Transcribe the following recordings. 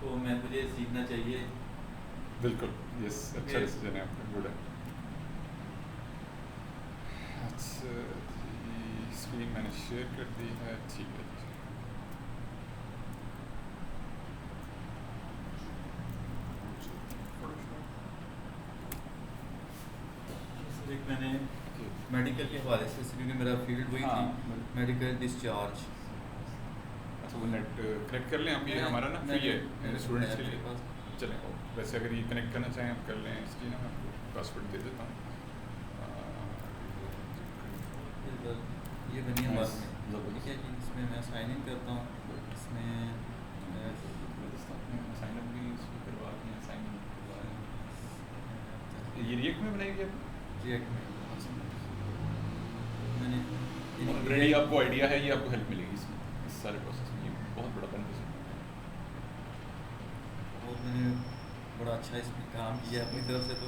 तो मैं मुझे सीखना चाहिए। बिल्कुल, यस, अच्छा डिसीजन है आपका, गुड है। अच्छा जी, स्क्रीन मैंने शेयर कर दी है, ठीक है। एक मैंने मेडिकल के हवाले से, क्योंकि मेरा फील्ड वही थी, मेडिकल डिस्चार्ज। अच्छा, वो नेट कनेक्ट कर लें आप, ये हमारा ना फ्री है स्टूडेंट्स के लिए। चलें, वैसे अगर ये कनेक्ट करना चाहें आप कर लें, इसकी ना मैं आपको पासवर्ड दे देता हूँ। ये बनी है बाद में, ठीक है कि इसमें मैं साइन इन करता हूँ, इसमें साइन अप भी इसको करवा के साइन इन करवा रहे हैं। ये रिएक्ट में बनाएगी आप? रिएक्ट में मैंने ऑलरेडी आपको आइडिया है, ये आपको हेल्प मिलेगी इसमें, इस सारे प्रोसेस में, ये बहुत बड़ा बेनिफिट है। और मैंने बड़ा अच्छा इसमें काम किया अपनी तरफ से, तो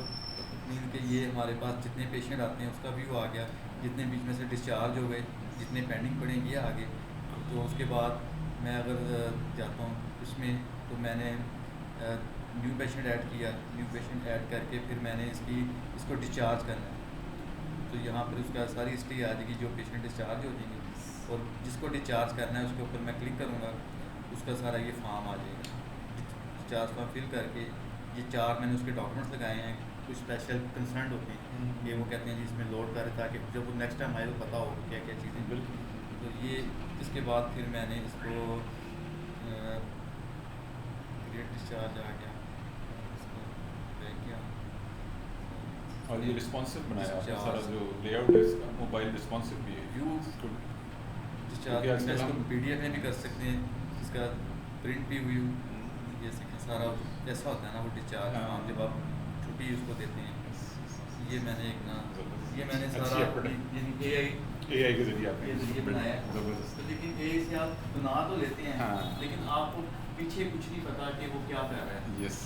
मीन के ये हमारे पास जितने पेशेंट आते हैं उसका भी वो आ गया, जितने बीच में से डिस्चार्ज हो गए, जितने पेंडिंग पड़ेंगे आगे, तो उसके बाद मैं अगर जाता हूँ उसमें, तो मैंने न्यू पेशेंट ऐड किया, न्यू पेशेंट ऐड करके फिर मैंने इसको डिस्चार्ज करना है, तो यहाँ पर उसका सारी हिस्ट्री आ जाएगी जो पेशेंट डिस्चार्ज हो जाएंगे, और जिसको डिस्चार्ज करना है उसके ऊपर मैं क्लिक करूँगा, उसका सारा ये फॉर्म आ जाएगा। डिस्चार्ज फॉर्म फिल करके ये 4 मैंने उसके डॉक्यूमेंट्स लगाए हैं, कुछ स्पेशल कंसर्न होते हैं, ये वो कहते हैं जी इसमें लोड करें ताकि जब वो नेक्स्ट टाइम आए तो पता हो क्या क्या चीज़ें। बिल्कुल। तो ये इसके बाद फिर मैंने इसको क्रिएट डिस्चार्ज आ गया, इसको बैक किया, और ये रिस्पॉन्सिव बनाया आपने सारा, जो लेआउट है इसका मोबाइल रिस्पॉन्सिव भी है। व्यू डिस्चार्ज इसको PDF में भी कर सकते हैं, इसका प्रिंट भी व्यू, जैसे कि सारा ऐसा होता है ना वो डिस्चार्ज फॉर्म जब आप छुट्टी उसको देते हैं। ये मैंने एक ना, ये मैंने सारा AI के जरिए आपने बनाया है, तो लेकिन AI से आप बना तो लेते हैं, लेकिन आपको पीछे कुछ नहीं पता कि वो क्या कर रहा है। यस,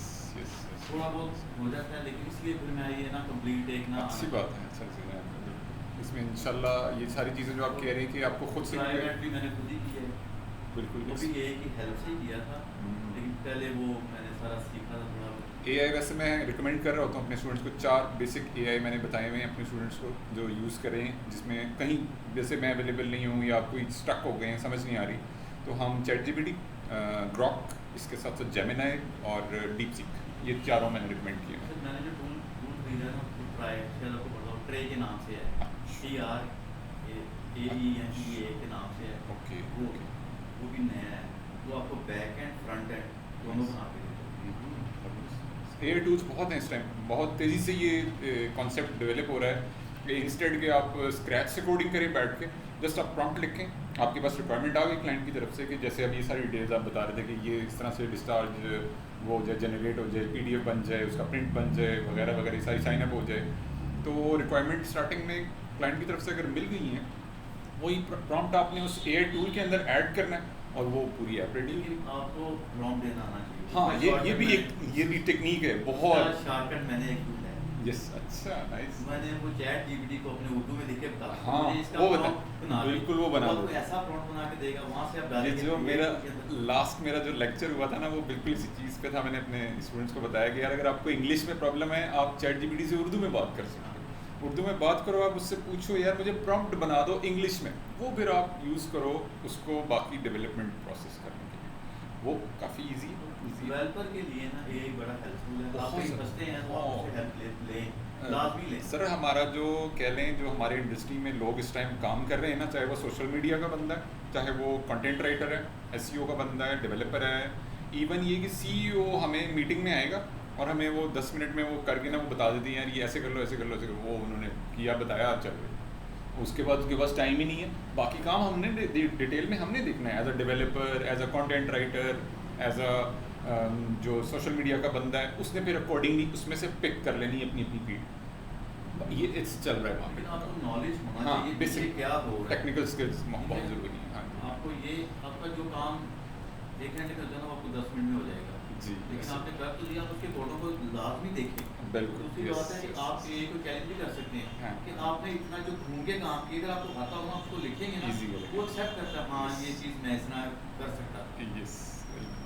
थोड़ा बहुत हो जाता है, लेकिन इसलिए फिर मैं ये ना कंप्लीट एक ना, अच्छी बात है, अच्छा चीज़ है इसमें इंशाल्लाह। ये सारी चीज़ें जो आप कह रही हैं कि आपको खुद से भी मैंने खुद ही की है, बिल्कुल, वो भी AI की हेल्प से किया था, लेकिन पहले वो मैंने सारा सीखा था थोड़ा। AI वैसे मैं रिकमेंड कर रहा होता हूँ अपने स्टूडेंट्स को, 4 बेसिक AI मैंने बताए हुए हैं अपने स्टूडेंट्स को जो यूज़ करें, जिसमें कहीं जैसे मैं अवेलेबल नहीं हूँ या आप कोई स्टक हो गए हैं, समझ नहीं आ रही, तो हम ChatGPT, ग्रॉक, इसके साथ साथ जेमिनाई और DeepSeek, ये 4 मैंने रिकमेंड किए हैं। मैंने जो टूल खरीदा ना, ट्रे के नाम से है, TRAENTA के नाम से है। ओके, वो भी नया है, वो आपको बैक एंड फ्रंट एंड दोनों बना के देता है। AI टूल्स बहुत हैं इस टाइम, बहुत तेज़ी से ये कॉन्सेप्ट डेवलप हो रहा है कि इंस्टेड के आप स्क्रैच से कोडिंग करें बैठ के, जस्ट आप प्रॉम्प्ट लिखें, आपके पास रिक्वायरमेंट आ गई क्लाइंट की तरफ से कि जैसे अब ये सारी डिटेल्स आप बता रहे थे कि ये इस तरह से डिस्चार्ज वो हो जाए, जनरेट हो जाए, PDF बन जाए, उसका प्रिंट बन जाए, वगैरह वगैरह, सारी साइन अप हो जाए। तो रिक्वायरमेंट स्टार्टिंग में क्लाइंट की तरफ से अगर मिल गई हैं, वही प्रॉम्प्ट आपने उस AI टूल के अंदर ऐड करना है और वो पूरी ऐप रेडी होगी। आपको प्रॉम्प्ट देना आना चाहिए। हाँ, ये भी टेक्निक है बहुत। शॉर्टकट मैंने एक टूल है। यस, अच्छा, नाइस। मैंने वो ChatGPT को अपने उर्दू में लिख के बता, हाँ, वो बता, बिल्कुल वो बना दो, ऐसा प्रॉम्प्ट बना के देगा, वहाँ से आप डालेंगे। जो मेरा जो लेक्चर हुआ था ना, वो बिल्कुल इसी चीज़ पे था। मैंने अपने स्टूडेंट्स को बताया कि यार अगर आपको इंग्लिश में प्रॉब्लम है, आप ChatGPT से उर्दू में बात कर सकते हो, उर्दू में बात करो, आप उससे पूछो यार मुझे प्रॉम्प्ट बना दो इंग्लिश में, वो फिर आप यूज़ करो उसको बाकी डेवलपमेंट प्रोसेस करने के लिए, वो काफ़ी ईजी है। डेवलपर के लिए ना AI बड़ा हेल्पफुल है, आप फंसते हैं तो आप उससे हेल्प लें, लाजमी लें। सर हमारा जो कह लें, जो हमारे इंडस्ट्री में लोग इस टाइम काम कर रहे हैं ना, चाहे वो सोशल मीडिया का बंदा है, चाहे वो कंटेंट राइटर है, SEO का बंदा है, डेवलपर है, इवन ये कि CEO हमें मीटिंग में आएगा और हमें वो 10 मिनट में वो करके ना वो बता देती हैं यार ये ऐसे कर लो, ऐसे कर लो, ऐसे कर लो, वो उन्होंने किया, बताया, चल रहे। उसके बाद उसके पास टाइम ही नहीं है, बाकी काम हमने डिटेल में हमने देखना है, as a developer, as a content writer, as a जो सोशल मीडिया का बंदा है, उसने फिर अकॉर्डिंगली उसमें से पिक कर लेनी है अपनी फीड। ये इट्स चल रहा है वहाँ पे। आपको नॉलेज होना चाहिए, बेसिक क्या हो रहा है, टेक्निकल स्किल्स बहुत ज़रूरी है। हाँ, आपको ये आपका जो काम 1 घंटे का होता है आपको 10 मिनट में हो जाएगा जी, लेकिन आपने कर तो दिया, उसके फोटो को लाजमी देखें। बिल्कुल। दूसरी बात है कि आप ये कोई चैलेंज भी कर सकते हैं कि आपने इतना जो घूम के काम किया, अगर आपको आता होगा उसको लिखेंगे ना, वो एक्सेप्ट करता है, हाँ ये चीज़ मैं इतना कर सकता। यस,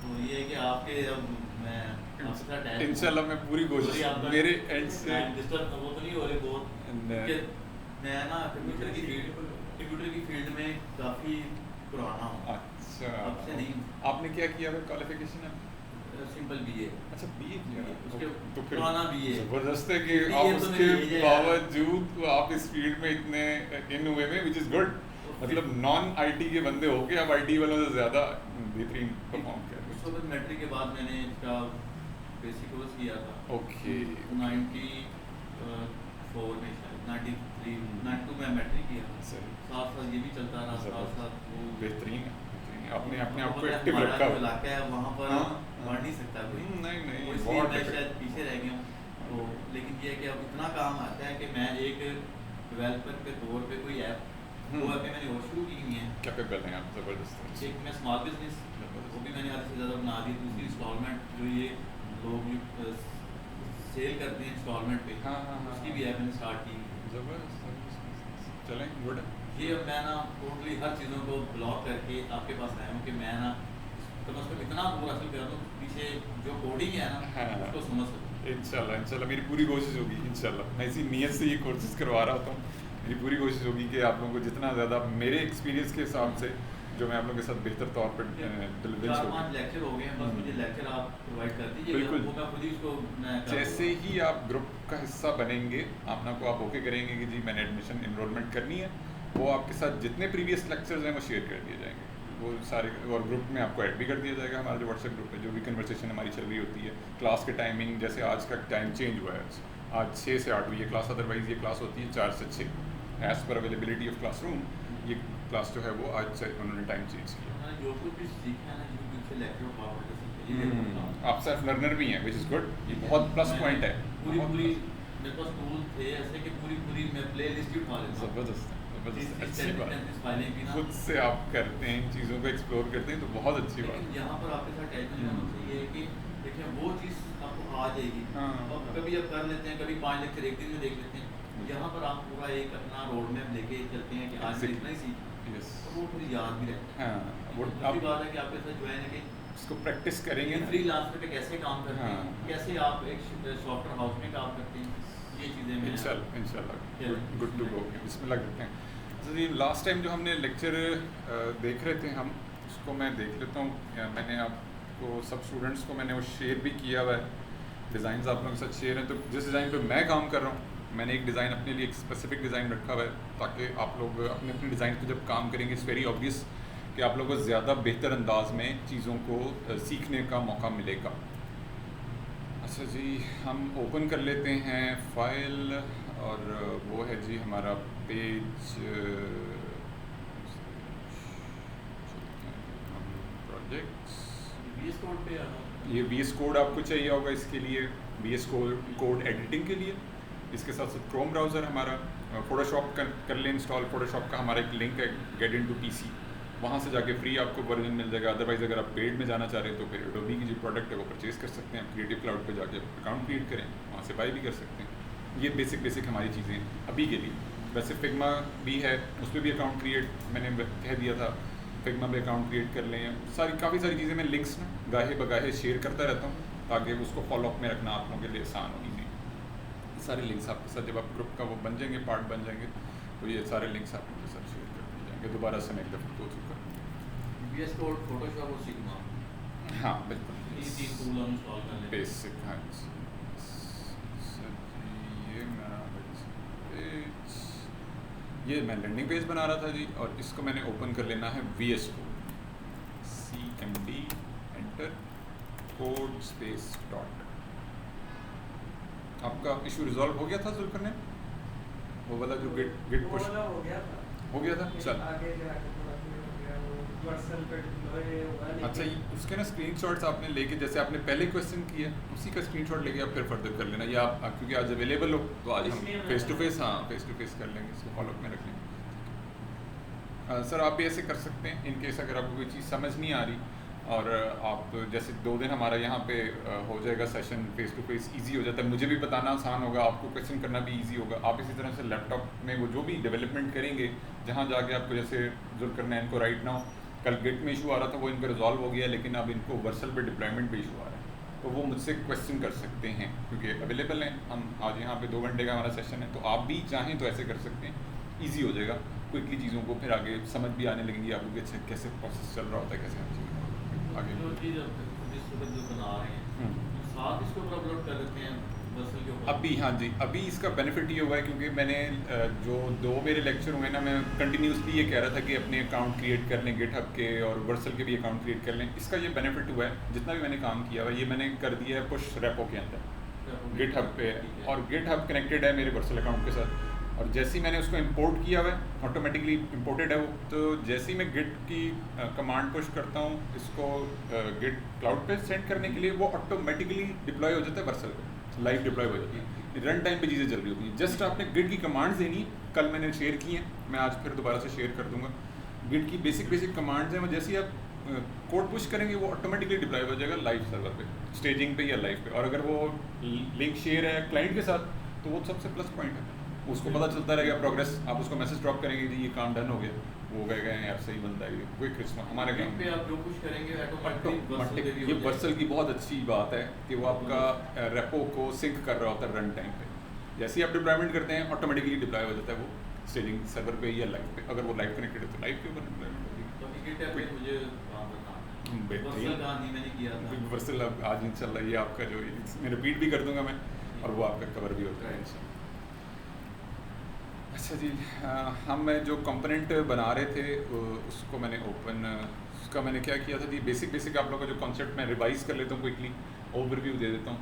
तो ये है कि आपके अब मैं आपके साथ attached हूँ। इंशाल्लाह मैं पूरी कोशिश Sorry आपका मेरे एंड से डिस्टर्ब वो तो नहीं हो रहे बहुत, क्योंकि मैं ना कंप्यूटर की फील्ड में काफ़ी पुराना हूँ। अच्छा अब से नहीं। आपने क्या किया है क्वालिफिकेशन है? Simple BA. अच्छा बीए किया है। उसके तो फिर पुराना बीए। जबरदस्त है कि BA आप तो उसके मेरी एज है यार। बावजूद आप इस फील्ड में इतने इन हुए में विच इज़ गुड, मतलब नॉन आईटी के बंदे हो के अब आईटी वालों से ज़्यादा बेहतरीन परफॉर्म कर उस रहे वक्त मैट्रिक के बाद मैंने इसका बेसिक कोर्स किया था। हैं। ओके 94 में शायद 93 92 में मैट्रिक किया। सही, साथ साथ ये भी चलता रहा, साथ साथ वो बेहतरीन है, बेहतरीन है। आपने अपने आप को हमारा एक्टिव जो रखा। इलाका है वहाँ पर हाँ, बढ़ नहीं सकता कोई। नहीं वो नहीं इसलिए बहुत मैं difficult। शायद पीछे रह गया हूँ। तो लेकिन ये है कि अब इतना काम आता है कि मैं एक डेवलपर के तौर पे कोई ऐप वो ऐप मैंने और शुरू की हुई है। कैपेबल हैं आप, ज़बरदस्त है। एक मैं स्मॉल बिजनेस वो भी मैंने आधे से ज़्यादा बना दी। दूसरी इंस्टॉलमेंट जो ये लोग सेल करते हैं इंस्टॉलमेंट पे, हाँ, हाँ, हाँ, उसकी भी ऐप मैंने स्टार्ट की। ज़बरदस्त, चलें गुड। ये अब मैं ना टोटली हर चीज़ों को ब्लॉक करके आपके पास आया हूँ कि मैं ना कम से कम इतना दूर हासिल करा दूँ पीछे जो कोडिंग है ना हाँ। उसको समझ सकूँ। इंशाल्लाह इंशाल्लाह मेरी पूरी कोशिश होगी इंशाल्लाह, मैं इसी नीयत से ये कोर्सेज करवा रहा होता हूँ। मेरी पूरी कोशिश होगी कि आप लोगों को जितना ज़्यादा मेरे एक्सपीरियंस के हिसाब से जो मैं आप लोगों के साथ बेहतर तौर पर डिलीवर 4-5 लेक्चर हो गए हैं, बस मुझे लेक्चर आप प्रोवाइड कर दीजिए। बिल्कुल। वो मैं खुद ही उसको मैं कर जैसे दूँगा। ही आप ग्रुप का हिस्सा बनेंगे, अपना को आप ओके करेंगे कि जी मैंने एडमिशन इनरोलमेंट करनी है, वो आपके साथ जितने प्रीवियस लेक्चर्स हैं वो शेयर कर दिए जाएंगे, वो सारे, और ग्रुप में आपको ऐड भी कर दिया जाएगा। हमारा जो व्हाट्सएप ग्रुप है, जो भी कन्वर्सेशन हमारी चल रही होती है, क्लास के टाइमिंग जैसे आज का टाइम चेंज हुआ है, आज 6 से 8 हुई है क्लास, अदरवाइज़ ये क्लास होती है 4 से 6 as per availability of classroom. ये क्लास जो है वो आज से उन्होंने टाइम चेंज किया। मैंने जो कुछ भी सीखा है ना यूट्यूब से लेक्चर पढ़ के सीखा। ये मेरे पास था। आप सेल्फ लर्नर भी हैं, विच इज़ गुड, ये बहुत प्लस पॉइंट है। पूरी बहुत पूरी मेरे पास टूल थे ऐसे कि पूरी मैं प्ले लिस्ट ही उठा लेता हूँ। ज़बरदस्त है, ज़बरदस्त, अच्छी बात। 30 फाइलें भी ना। खुद से आप करते हैं, इन चीज़ों को एक्सप्लोर करते हैं तो बहुत अच्छी बात लेकिन है। यहाँ पर आपके साथ टेंशन होना चाहिए कि देखिए वो चीज़ आपको आ जाएगी। हाँ। अब कभी आप कर लेते हैं, कभी 5 लेक्चर एक दिन में देख लेते हैं। यहाँ पर आप पूरा एक अपना रोड मैप लेके चलते हैं कि आज मैं इतना ही सीखा, यस, और वो फिर याद भी रहता है। हाँ, वो दूसरी आप बात है कि आपके साथ ज्वाइन है कि उसको प्रैक्टिस करेंगे ना। फ्रीलांसर पे कैसे काम करते हैं, हाँ। कैसे आप एक सॉफ्टवेयर हाउस में काम करते हैं, ये चीज़ें मैं इंशाल्लाह इंशाल्लाह Yeah. गुड टू गो, बिस्मिल्लाह करते हैं। तो जी लास्ट टाइम जो हमने लेक्चर देख रहे थे हम, उसको मैं देख लेता हूँ। मैंने आपको सब स्टूडेंट्स को मैंने वो शेयर भी किया हुआ है, डिज़ाइंस आप लोगों के साथ शेयर हैं। तो जिस डिज़ाइन पे मैं काम कर रहा हूँ, मैंने एक डिज़ाइन अपने लिए एक स्पेसिफिक डिज़ाइन रखा हुआ है, ताकि आप लोग अपने अपने डिज़ाइन पे जब काम करेंगे इट्स वेरी ऑब्वियस कि आप लोगों को ज़्यादा बेहतर अंदाज में चीज़ों को सीखने का मौका मिलेगा। अच्छा जी, हम ओपन कर लेते हैं फाइल, और वो है जी हमारा पेज प्रोजेक्ट्स। VS कोड पे आ रहा ये VS कोड आपको चाहिए होगा इसके लिए, VS कोड एडिटिंग के लिए। इसके साथ साथ क्रोम ब्राउज़र हमारा, फ़ोटोशॉप कर लें इंस्टॉल। फ़ोटोशॉप का हमारा एक लिंक है गेट इनटू PC, वहाँ से जाके फ्री आपको वर्जन मिल जाएगा। अदरवाइज़ अगर आप पेड में जाना चाह रहे हैं तो फिर एडोबी की जो प्रोडक्ट है वो परचेज़ कर सकते हैं। आप क्रिएटिव क्लाउड पे जाके अकाउंट क्रिएट करें, वहाँ से बाई भी कर सकते हैं। ये बेसिक हमारी चीज़ें अभी के लिए। वैसे फिग्मा भी है, उस पर भी अकाउंट क्रिएट मैंने कह दिया था, फिग्मा पे अकाउंट क्रिएट कर लें। काफ़ी सारी चीज़ें मैं लिंक्स ना गाहे बगाहे शेयर करता रहता हूँ, ताकि उसको फॉलोअप में रखना आप लोगों के लिए आसान हो। ईजी सारे लिंक्स आपके साथ जब आप ग्रुप का वो बन जाएंगे, पार्ट बन जाएंगे, तो ये सारे लिंक्स आप लोगों के साथ शेयर कर दिए जाएंगे। दोबारा से मैं एक दफ़ा गो थ्रू करूँ। VS कोड, फोटोशॉप और सिग्मा, हाँ बिल्कुल, ये 3 टूल हम इंस्टॉल कर लेंगे। बेसिक। हाँ जी, ये मेरा पेज, ये मैं लैंडिंग पेज बना रहा था जी, और इसको मैंने ओपन कर लेना है VS code, CMD enter, code space dot. आपका इशू रिजॉल्व हो गया था जुल्फर ने, वो वाला जो गिट पुश हो गया था। हो गया था। चल आगे जाके थोड़ा क्लियर हो गया, वो वर्सन पे डिप्लॉय हुआ। अच्छा, उसके ना स्क्रीनशॉट्स आपने लेके, जैसे आपने पहले क्वेश्चन किया उसी का स्क्रीनशॉट लेके आप फिर फर्दर कर लेना, या आप क्योंकि आज अवेलेबल हो तो आज हम इसलिए मैं फेस टू फेस, हाँ फेस टू फेस कर लेंगे, इसको फॉलोअप में रख लेंगे। सर आप भी ऐसे कर सकते हैं, इन केस अगर आपको कोई चीज़ समझ नहीं आ रही, और आप जैसे 2 दिन हमारा यहाँ पे हो जाएगा session, face to face easy हो जाता है, मुझे भी बताना आसान होगा, आपको क्वेश्चन करना भी इजी होगा। आप इसी तरह से लैपटॉप में वो जो भी डेवलपमेंट करेंगे, जहाँ जाके आपको जैसे जुल्फर नैन को राइट नाउ कल गिट में इशू आ रहा था, वो इनका रिजॉल्व हो गया, लेकिन अब इनको वर्सल पे डिप्लॉयमेंट पे इशू आ रहा है, तो वो मुझसे क्वेश्चन कर सकते हैं क्योंकि अवेलेबल हैं। हम आज यहाँ पे 2 घंटे का हमारा सेशन है, तो आप भी चाहें तो ऐसे कर सकते हैं, ईजी हो जाएगा क्विकली चीज़ों को, फिर आगे समझ भी आने लगेंगी आपको कि अच्छा कैसे प्रोसेस चल रहा होता है, कैसे हम चीज़ें आगे। जो चीज़ जिस वक्त जो बना रहे हैं साथ इसको ऊपर अपलोड कर देते हैं वर्सल के ऊपर। अभी हाँ जी, अभी इसका बेनिफिट ये हुआ है क्योंकि मैंने जो 2 मेरे लेक्चर हुए ना, मैं कंटिन्यूसली ये कह रहा था कि अपने अकाउंट क्रिएट कर लें गिटहब के और वर्सल के भी अकाउंट क्रिएट कर लें। इसका ये बेनिफिट हुआ है, जितना भी मैंने काम किया हुआ है ये मैंने कर दिया है पुश रेपो के अंदर गिटहब पे, और गिटहब कनेक्टेड है मेरे वर्सल अकाउंट के साथ, और जैसे ही मैंने उसको इंपोर्ट किया हुआ है ऑटोमेटिकली इंपोर्टेड है वो, तो जैसे ही मैं गिट की कमांड पुश करता हूँ इसको गिट क्लाउड पे सेंड करने के लिए, वो ऑटोमेटिकली डिप्लॉय हो जाता है वर्सल पे, लाइव डिप्लॉय हो जाती है, रन टाइम पे चीज़ें चल रही होती हैं। जस्ट आपने गिट की कमांड्स देनी, कल मैंने शेयर की हैं, मैं आज फिर दोबारा से शेयर कर दूंगा। गिट की बेसिक कमांड्स हैं, वो जैसे ही आप कोड पुश करेंगे वो ऑटोमेटिकली डिप्लॉय हो जाएगा लाइव सर्वर पे, स्टेजिंग पे या लाइव पे। और अगर वो लिंक शेयर है क्लाइंट के साथ तो वो सबसे प्लस पॉइंट है, उसको पता चलता रहेगा प्रोग्रेस, आप उसको मैसेज ड्रॉप करेंगे जी ये काम डन हो गया, वो कहेगा यार सही बंदा है, क्विक रिस्पॉन्स हमारे काम पे आप जो कुछ करेंगे ऑटोमेटिक। ये वर्सल की बहुत अच्छी बात है कि वो आपका रेपो को सिंक कर रहा होता है रन टाइम पे, जैसे ही आप डिप्लॉयमेंट करते हैं ऑटोमेटिकली डिप्लॉय हो जाता है वो स्टेजिंग सर्वर पे या लाइव पे। अगर वो लाइव कनेक्टेड है तो लाइव के ऊपर डिप्लॉयमेंट होगी। मुझे वर्सल अब आज इंशाल्लाह ये आपका जो मैं रिपीट भी कर दूंगा मैं, और वो आपका कवर भी होता है इंशाल्लाह। अच्छा जी, हम जो कंपोनेंट बना रहे थे उसको मैंने उसका मैंने क्या किया था जी, बेसिक आप लोगों का जो कॉन्सेप्ट मैं रिवाइज कर लेता हूँ क्विकली, ओवरव्यू दे देता हूँ।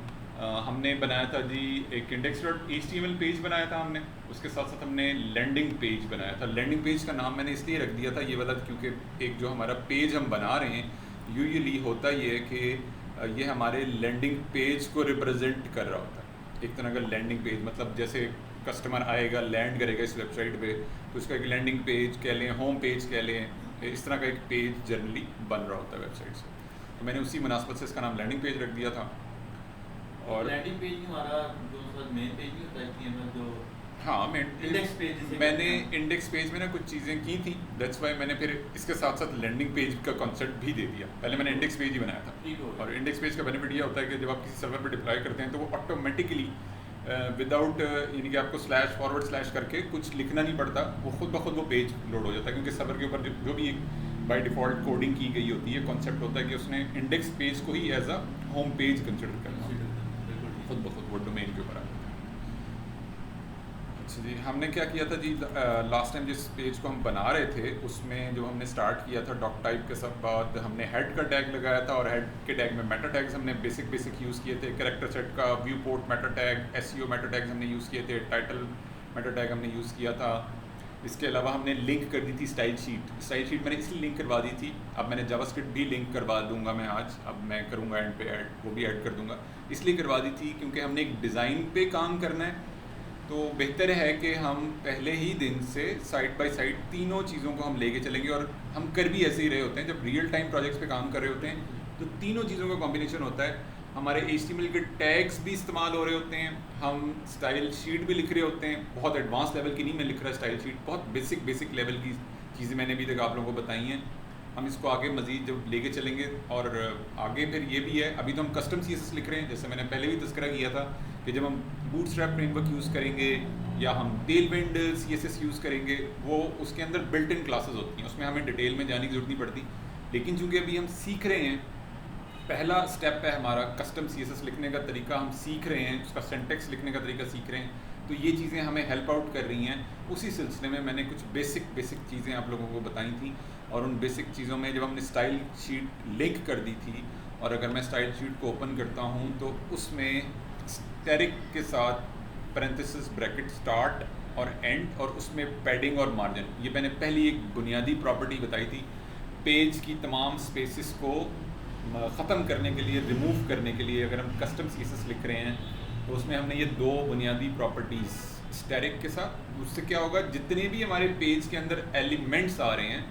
हमने बनाया था जी एक index.html पेज बनाया था हमने, उसके साथ साथ हमने लैंडिंग पेज बनाया था। लैंडिंग पेज का नाम मैंने इसलिए रख दिया था ये वाला, क्योंकि एक जो हमारा पेज हम बना रहे हैं यूजुअली होता ये है कि ये हमारे लैंडिंग पेज को रिप्रेजेंट कर रहा होता है। एक तरह का लैंडिंग पेज मतलब जैसे कस्टमर आएगा लैंड करेगा इस वेबसाइट पे तो उसका एक लैंडिंग पेज कह लें, होम पेज कह लें, इस तरह का एक पेज जनरली बन रहा होता है वेबसाइट से। तो मैंने उसी मुनासबत से इसका नाम लैंडिंग पेज रख दिया था। और लैंडिंग पेज हमारा जो मेन पेज नहीं होता है HTML जो, हाँ इंडेक्स पेज मैंने इंडेक्स पेज में ना कुछ चीज़ें की थी, दैट्स वाई मैंने फिर इसके साथ साथ लैंडिंग पेज का कॉन्सेप्ट भी दे दिया। पहले मैंने इंडेक्स पेज ही बनाया था, और इंडेक्स पेज का बेनिफिट ये होता है कि जब आप किसी सर्वर पर डिप्लॉय करते हैं तो वो ऑटोमेटिकली विदाउट यानी कि आपको // करके कुछ लिखना नहीं पड़ता, वो खुद ब खुद वो पेज लोड हो जाता है, क्योंकि सर्वर के ऊपर जो भी बाय डिफ़ॉल्ट कोडिंग की गई होती है, कॉन्सेप्ट होता है कि उसने इंडेक्स पेज को ही as a home page consider करना होता है, खुद ब खुद वो डोमेन के ऊपर आ जाता है। अच्छा जी, हमने क्या किया था जी, लास्ट टाइम जिस पेज को हम बना रहे थे उसमें जो हमने स्टार्ट किया था डॉक टाइप के सब बाद हमने हेड का टैग लगाया था, और हेड के टैग में मेटा टैग्स हमने बेसिक यूज़ किए थे। कैरेक्टर सेट का view port Meta tag, SEO Meta tags हमने यूज़ किए थे, टाइटल मेटा टैग हमने यूज़ किया था। इसके अलावा हमने लिंक कर दी थी स्टाइल शीट मैंने इसलिए लिंक करवा दी थी, अब मैंने जावास्क्रिप्ट भी लिंक करवा दूंगा मैं आज, अब मैं करूँगा एंड पे ऐड, वो भी ऐड कर दूंगा। इसलिए करवा दी थी क्योंकि हमने एक डिज़ाइन पे काम करना है, तो बेहतर है कि हम पहले ही दिन से साइड बाय साइड तीनों चीज़ों को हम लेके चलेंगे, और हम कर भी ऐसे ही रहे होते हैं जब रियल टाइम प्रोजेक्ट्स पे काम कर रहे होते हैं, तो तीनों चीज़ों का कॉम्बिनेशन होता है। हमारे HTML के टैग्स भी इस्तेमाल हो रहे होते हैं, हम स्टाइल शीट भी लिख रहे होते हैं, बहुत एडवांस लेवल की नहीं मैं लिख रहा स्टाइल शीट, बहुत बेसिक लेवल की चीज़ें मैंने अभी तक आप लोगों को बताई हैं। हम इसको आगे मज़ीद जब लेके चलेंगे, और आगे फिर ये भी है, अभी तो हम कस्टम CSS लिख रहे हैं, जैसे मैंने पहले भी तस्करा किया था कि जब हम बूटस्ट्रैप फ्रेमवर्क यूज़ करेंगे या हम टेलविंड CSS यूज़ करेंगे, वो उसके अंदर बिल्ट इन क्लासेस होती हैं, उसमें हमें डिटेल में जाने की ज़रूरत नहीं पड़ती। लेकिन चूँकि अभी हम सीख रहे हैं, पहला स्टेप है हमारा कस्टम CSS लिखने का तरीका हम सीख रहे हैं, उसका सिंटैक्स लिखने का तरीका सीख रहे हैं, तो ये चीज़ें हमें हेल्प आउट कर रही हैं। उसी सिलसिले में मैंने कुछ बेसिक चीज़ें आप लोगों को बताई थी, और उन बेसिक चीज़ों में जब हमने स्टाइल शीट लिंक कर दी थी, और अगर मैं स्टाइल शीट को ओपन करता हूँ तो उसमें स्टेरिक के साथ पैरेंथेसिस ब्रैकेट स्टार्ट और एंड, और उसमें पैडिंग और मार्जिन, ये मैंने पहली एक बुनियादी प्रॉपर्टी बताई थी। पेज की तमाम स्पेसिस को ख़त्म करने के लिए, रिमूव करने के लिए अगर हम कस्टम CSS लिख रहे हैं तो उसमें हमने ये 2 बुनियादी प्रॉपर्टीज़ स्टैटिक के साथ, उससे क्या होगा, जितने भी हमारे पेज के अंदर एलिमेंट्स आ रहे हैं,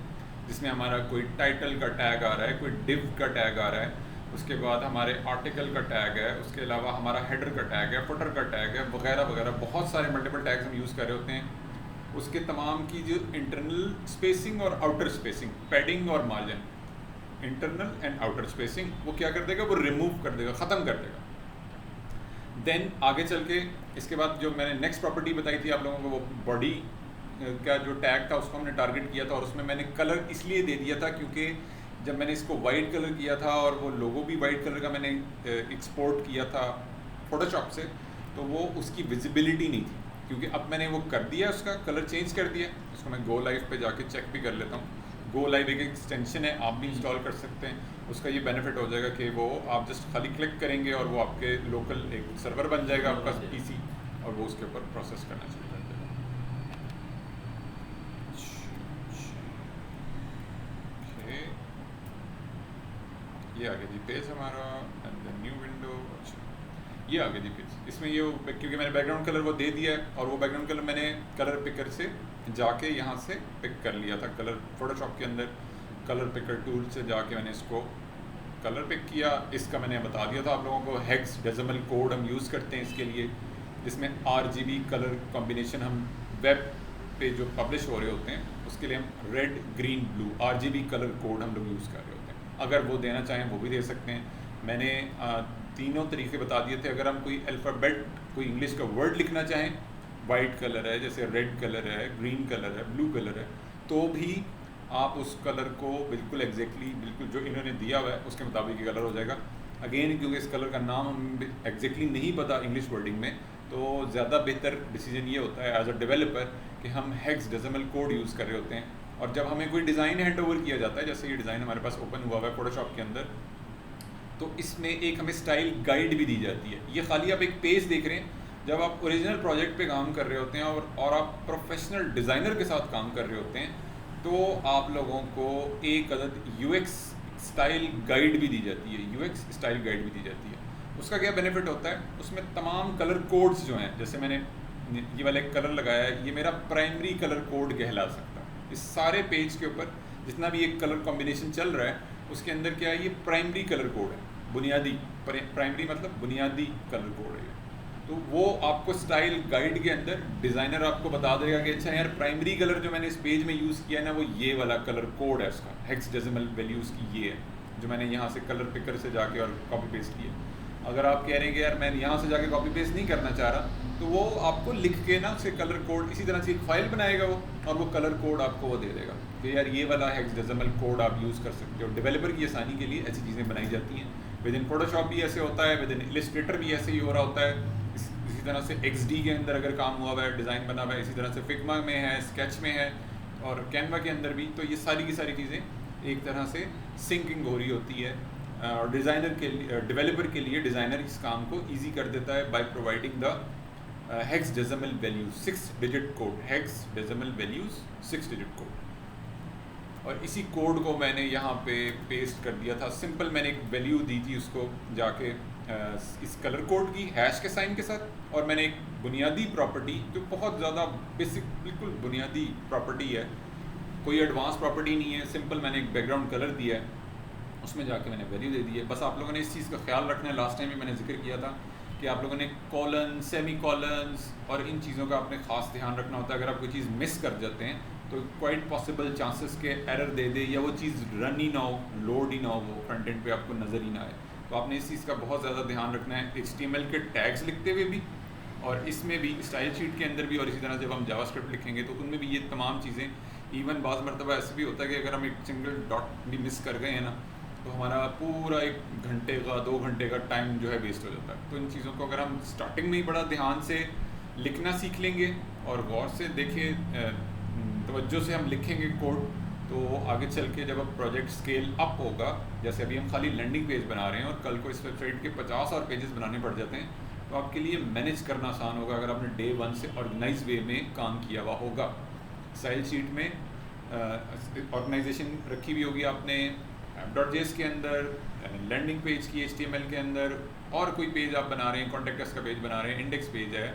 जिसमें हमारा कोई टाइटल का टैग आ रहा है, कोई डिव का टैग आ रहा है, उसके बाद हमारे आर्टिकल का टैग है, उसके अलावा हमारा हेडर का टैग है, फुटर का टैग है, वगैरह वगैरह बहुत सारे मल्टीपल टैग्स हम यूज़ कर रहे होते हैं। उसके तमाम की जो इंटरनल स्पेसिंग और आउटर स्पेसिंग, पैडिंग और margin, internal and outer spacing, वो क्या कर देगा, वो रिमूव कर देगा, ख़त्म कर देगा। देन आगे चल के इसके बाद जो मैंने नेक्स्ट प्रॉपर्टी बताई थी आप लोगों को, वो बॉडी का जो टैग था उसको हमने टारगेट किया था, और उसमें मैंने कलर इसलिए दे दिया था क्योंकि जब मैंने इसको वाइट कलर किया था और वो लोगो भी वाइट कलर का मैंने एक्सपोर्ट किया था फोटोशॉप से, तो वो उसकी विजिबिलिटी नहीं थी। क्योंकि अब मैंने वो कर दिया, उसका कलर चेंज कर दिया। इसको मैं गो लाइव पे जाके चेक भी कर लेता हूँ। गो लाइव एक एक्सटेंशन है, आप भी इंस्टॉल कर सकते हैं। उसका ये बेनिफिट हो जाएगा कि वो आप जस्ट खाली क्लिक करेंगे और वो आपके लोकल एक सर्वर बन जाएगा आपका पीसी, और वो उसके ऊपर प्रोसेस करना शुरू कर देगा। ओके, ये आ गया जी पेज हमारा, एंड द न्यू विंडो। अच्छा, ये आ गया जी पेज। इसमें ये क्योंकि मैंने बैकग्राउंड कलर वो दे दिया है, और वो बैकग्राउंड कलर मैंने कलर पिकर से जाके यहाँ से पिक कर लिया था। कलर फोटोशॉप के अंदर कलर पिकर टूल से जाके मैंने इसको कलर पिक किया। इसका मैंने बता दिया था आप लोगों को, हेक्स डेसिमल कोड हम यूज़ करते हैं इसके लिए, जिसमें RGB कलर कॉम्बिनेशन हम वेब पे जो पब्लिश हो रहे होते हैं उसके लिए हम red green blue RGB colour code हम लोग यूज़ कर रहे होते हैं। अगर वो देना चाहें वो भी दे सकते हैं। मैंने तीनों तरीके बता दिए थे। अगर हम कोई अल्फ़ाबेट, कोई इंग्लिश का वर्ड लिखना चाहें, वाइट कलर है, जैसे रेड कलर है, ग्रीन कलर है, ब्लू कलर है, तो भी आप उस कलर को बिल्कुल एग्जैक्टली बिल्कुल जो इन्होंने दिया हुआ है उसके मुताबिक ये कलर हो जाएगा। अगेन क्योंकि इस कलर का नाम हम एग्जैक्टली नहीं पता इंग्लिश वर्डिंग में, तो ज़्यादा बेहतर डिसीजन ये होता है एज अ डेवलपर कि हम हेक्स डेसिमल कोड यूज़ कर रहे होते हैं। और जब हमें कोई डिज़ाइन हैंड ओवर किया जाता है, जैसे ये डिज़ाइन हमारे पास ओपन हुआ हुआ है फोटोशॉप के अंदर, तो इसमें एक हमें स्टाइल गाइड भी दी जाती है। ये खाली आप एक पेज देख रहे हैं। जब आप ओरिजिनल प्रोजेक्ट पे काम कर रहे होते हैं और आप प्रोफेशनल डिज़ाइनर के साथ काम कर रहे होते हैं, तो आप लोगों को एक अदद UX स्टाइल गाइड भी दी जाती है। UX स्टाइल गाइड भी दी जाती है। उसका क्या बेनिफिट होता है, उसमें तमाम कलर कोड्स जो हैं, जैसे मैंने ये वाला एक कलर लगाया है, ये मेरा प्राइमरी कलर कोड कहला सकता है। इस सारे पेज के ऊपर जितना भी एक कलर कॉम्बिनेशन चल रहा है उसके अंदर क्या है, ये प्राइमरी कलर कोड है, बुनियादी। प्राइमरी मतलब बुनियादी कलर कोड है। तो वो आपको स्टाइल गाइड के अंदर डिज़ाइनर आपको बता देगा कि अच्छा यार, प्राइमरी कलर जो मैंने इस पेज में यूज़ किया है ना, वो ये वाला कलर कोड है, उसका हेक्स डेसिमल वैल्यूज़ की ये है, जो मैंने यहाँ से कलर पिकर से जाके और कॉपी पेस्ट किया। अगर आप कह रहे हैं कि यार मैं यहाँ से जाके कॉपी पेस्ट नहीं करना चाह रहा, तो वो आपको लिख के ना उसे कलर कोड, इसी तरह से एक फाइल बनाएगा वो, और वो कलर कोड आपको वो दे देगा कि यार ये वाला हेक्स डेसिमल कोड आप यूज़ कर सकते हो। डेवलपर की आसानी के लिए ऐसी चीज़ें बनाई जाती हैं। विद इन फोटोशॉप भी ऐसे होता है, विद इन इलस्ट्रेटर भी ऐसे ही हो रहा होता है। इसी तरह से XD के अंदर अगर काम हुआ हुआ है, डिज़ाइन बना हुआ है, इसी तरह से फिग्मा में है, स्केच में है, और कैनवा के अंदर भी। तो ये सारी की सारी चीज़ें एक तरह से सिंकिंग हो रही होती है। और डिज़ाइनर के लिए, डेवलपर के लिए डिज़ाइनर इस काम को ईजी कर देता है by providing the hex decimal values, 6 digit code, hex decimal values 6 digit code. और इसी कोड को मैंने यहाँ पे पेस्ट कर दिया था। सिंपल मैंने एक वैल्यू दी थी उसको जाके इस कलर कोड की हैश के साइन के साथ, और मैंने एक बुनियादी प्रॉपर्टी जो बहुत ज़्यादा बेसिक, बिल्कुल बुनियादी प्रॉपर्टी है, कोई एडवांस प्रॉपर्टी नहीं है, सिंपल मैंने एक बैकग्राउंड कलर दिया है, उसमें जाके मैंने वैल्यू दे दी है। बस आप लोगों ने इस चीज़ का ख्याल रखना है, लास्ट टाइम भी मैंने जिक्र किया था कि आप लोगों ने कॉलन, सेमी कॉलन्स और इन चीज़ों का आपने ख़ास ध्यान रखना होता है। अगर आप कोई चीज़ मिस कर जाते हैं तो क्वाइट पॉसिबल चांसेस के एरर दे दे, या वो चीज़ रन ही ना हो, लोड ही ना हो, वो फ्रंट एंड पे आपको नज़र ही ना आए। तो आपने इस चीज़ का बहुत ज़्यादा ध्यान रखना है, HTML के टैग्स लिखते हुए भी, और इसमें भी स्टाइल शीट के अंदर भी, और इसी तरह जब हम जावास्क्रिप्ट लिखेंगे तो उनमें भी ये तमाम चीज़ें। इवन बाज़ मरतबा ऐसे भी होता है कि अगर हम एक सिंगल डॉट भी मिस कर गए हैं ना, तो हमारा पूरा 1 घंटे का 2 घंटे का टाइम जो है वेस्ट हो जाता है। तो इन चीज़ों को अगर हम स्टार्टिंग में ही बड़ा ध्यान से लिखना सीख लेंगे और गौर से देखें, तवज्जो से हम लिखेंगे कोड, तो आगे चल के जब अब प्रोजेक्ट स्केल अप होगा, जैसे अभी हम खाली लैंडिंग पेज बना रहे हैं और कल को इस वेबसाइट के 50 और पेजेस बनाने पड़ जाते हैं, तो आपके लिए मैनेज करना आसान होगा अगर आपने डे 1 से ऑर्गेनाइज वे में काम किया हुआ होगा। स्टाइल शीट में ऑर्गेनाइजेशन रखी हुई होगी आपने app.js के अंदर, लैंडिंग पेज की HTML के अंदर, और कोई पेज आप बना रहे हैं, कॉन्टैक्ट अस का पेज बना रहे हैं, इंडेक्स पेज है,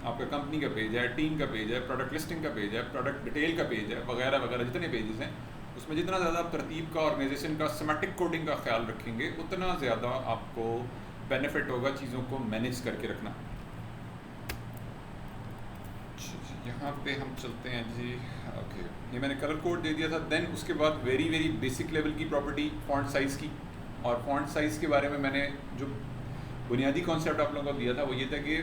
आपका कंपनी का पेज है, टीम का पेज है, प्रोडक्ट लिस्टिंग का पेज है, प्रोडक्ट डिटेल का पेज है, वगैरह वगैरह जितने पेजेस हैं, उसमें जितना ज़्यादा आप तरतीब का, ऑर्गेनाइजेशन का, सिमेटिक कोडिंग का ख्याल रखेंगे, उतना ज़्यादा आपको बेनिफिट होगा चीज़ों को मैनेज करके रखना। यहाँ पे हम चलते हैं जी। ओके, ये मैंने कलर कोड दे दिया था। देन उसके बाद वेरी वेरी बेसिक लेवल की प्रॉपर्टी फॉन्ट साइज़ की। और फॉन्ट साइज़ के बारे में मैंने जो बुनियादी कॉन्सेप्ट आप लोगों को दिया था वो ये था कि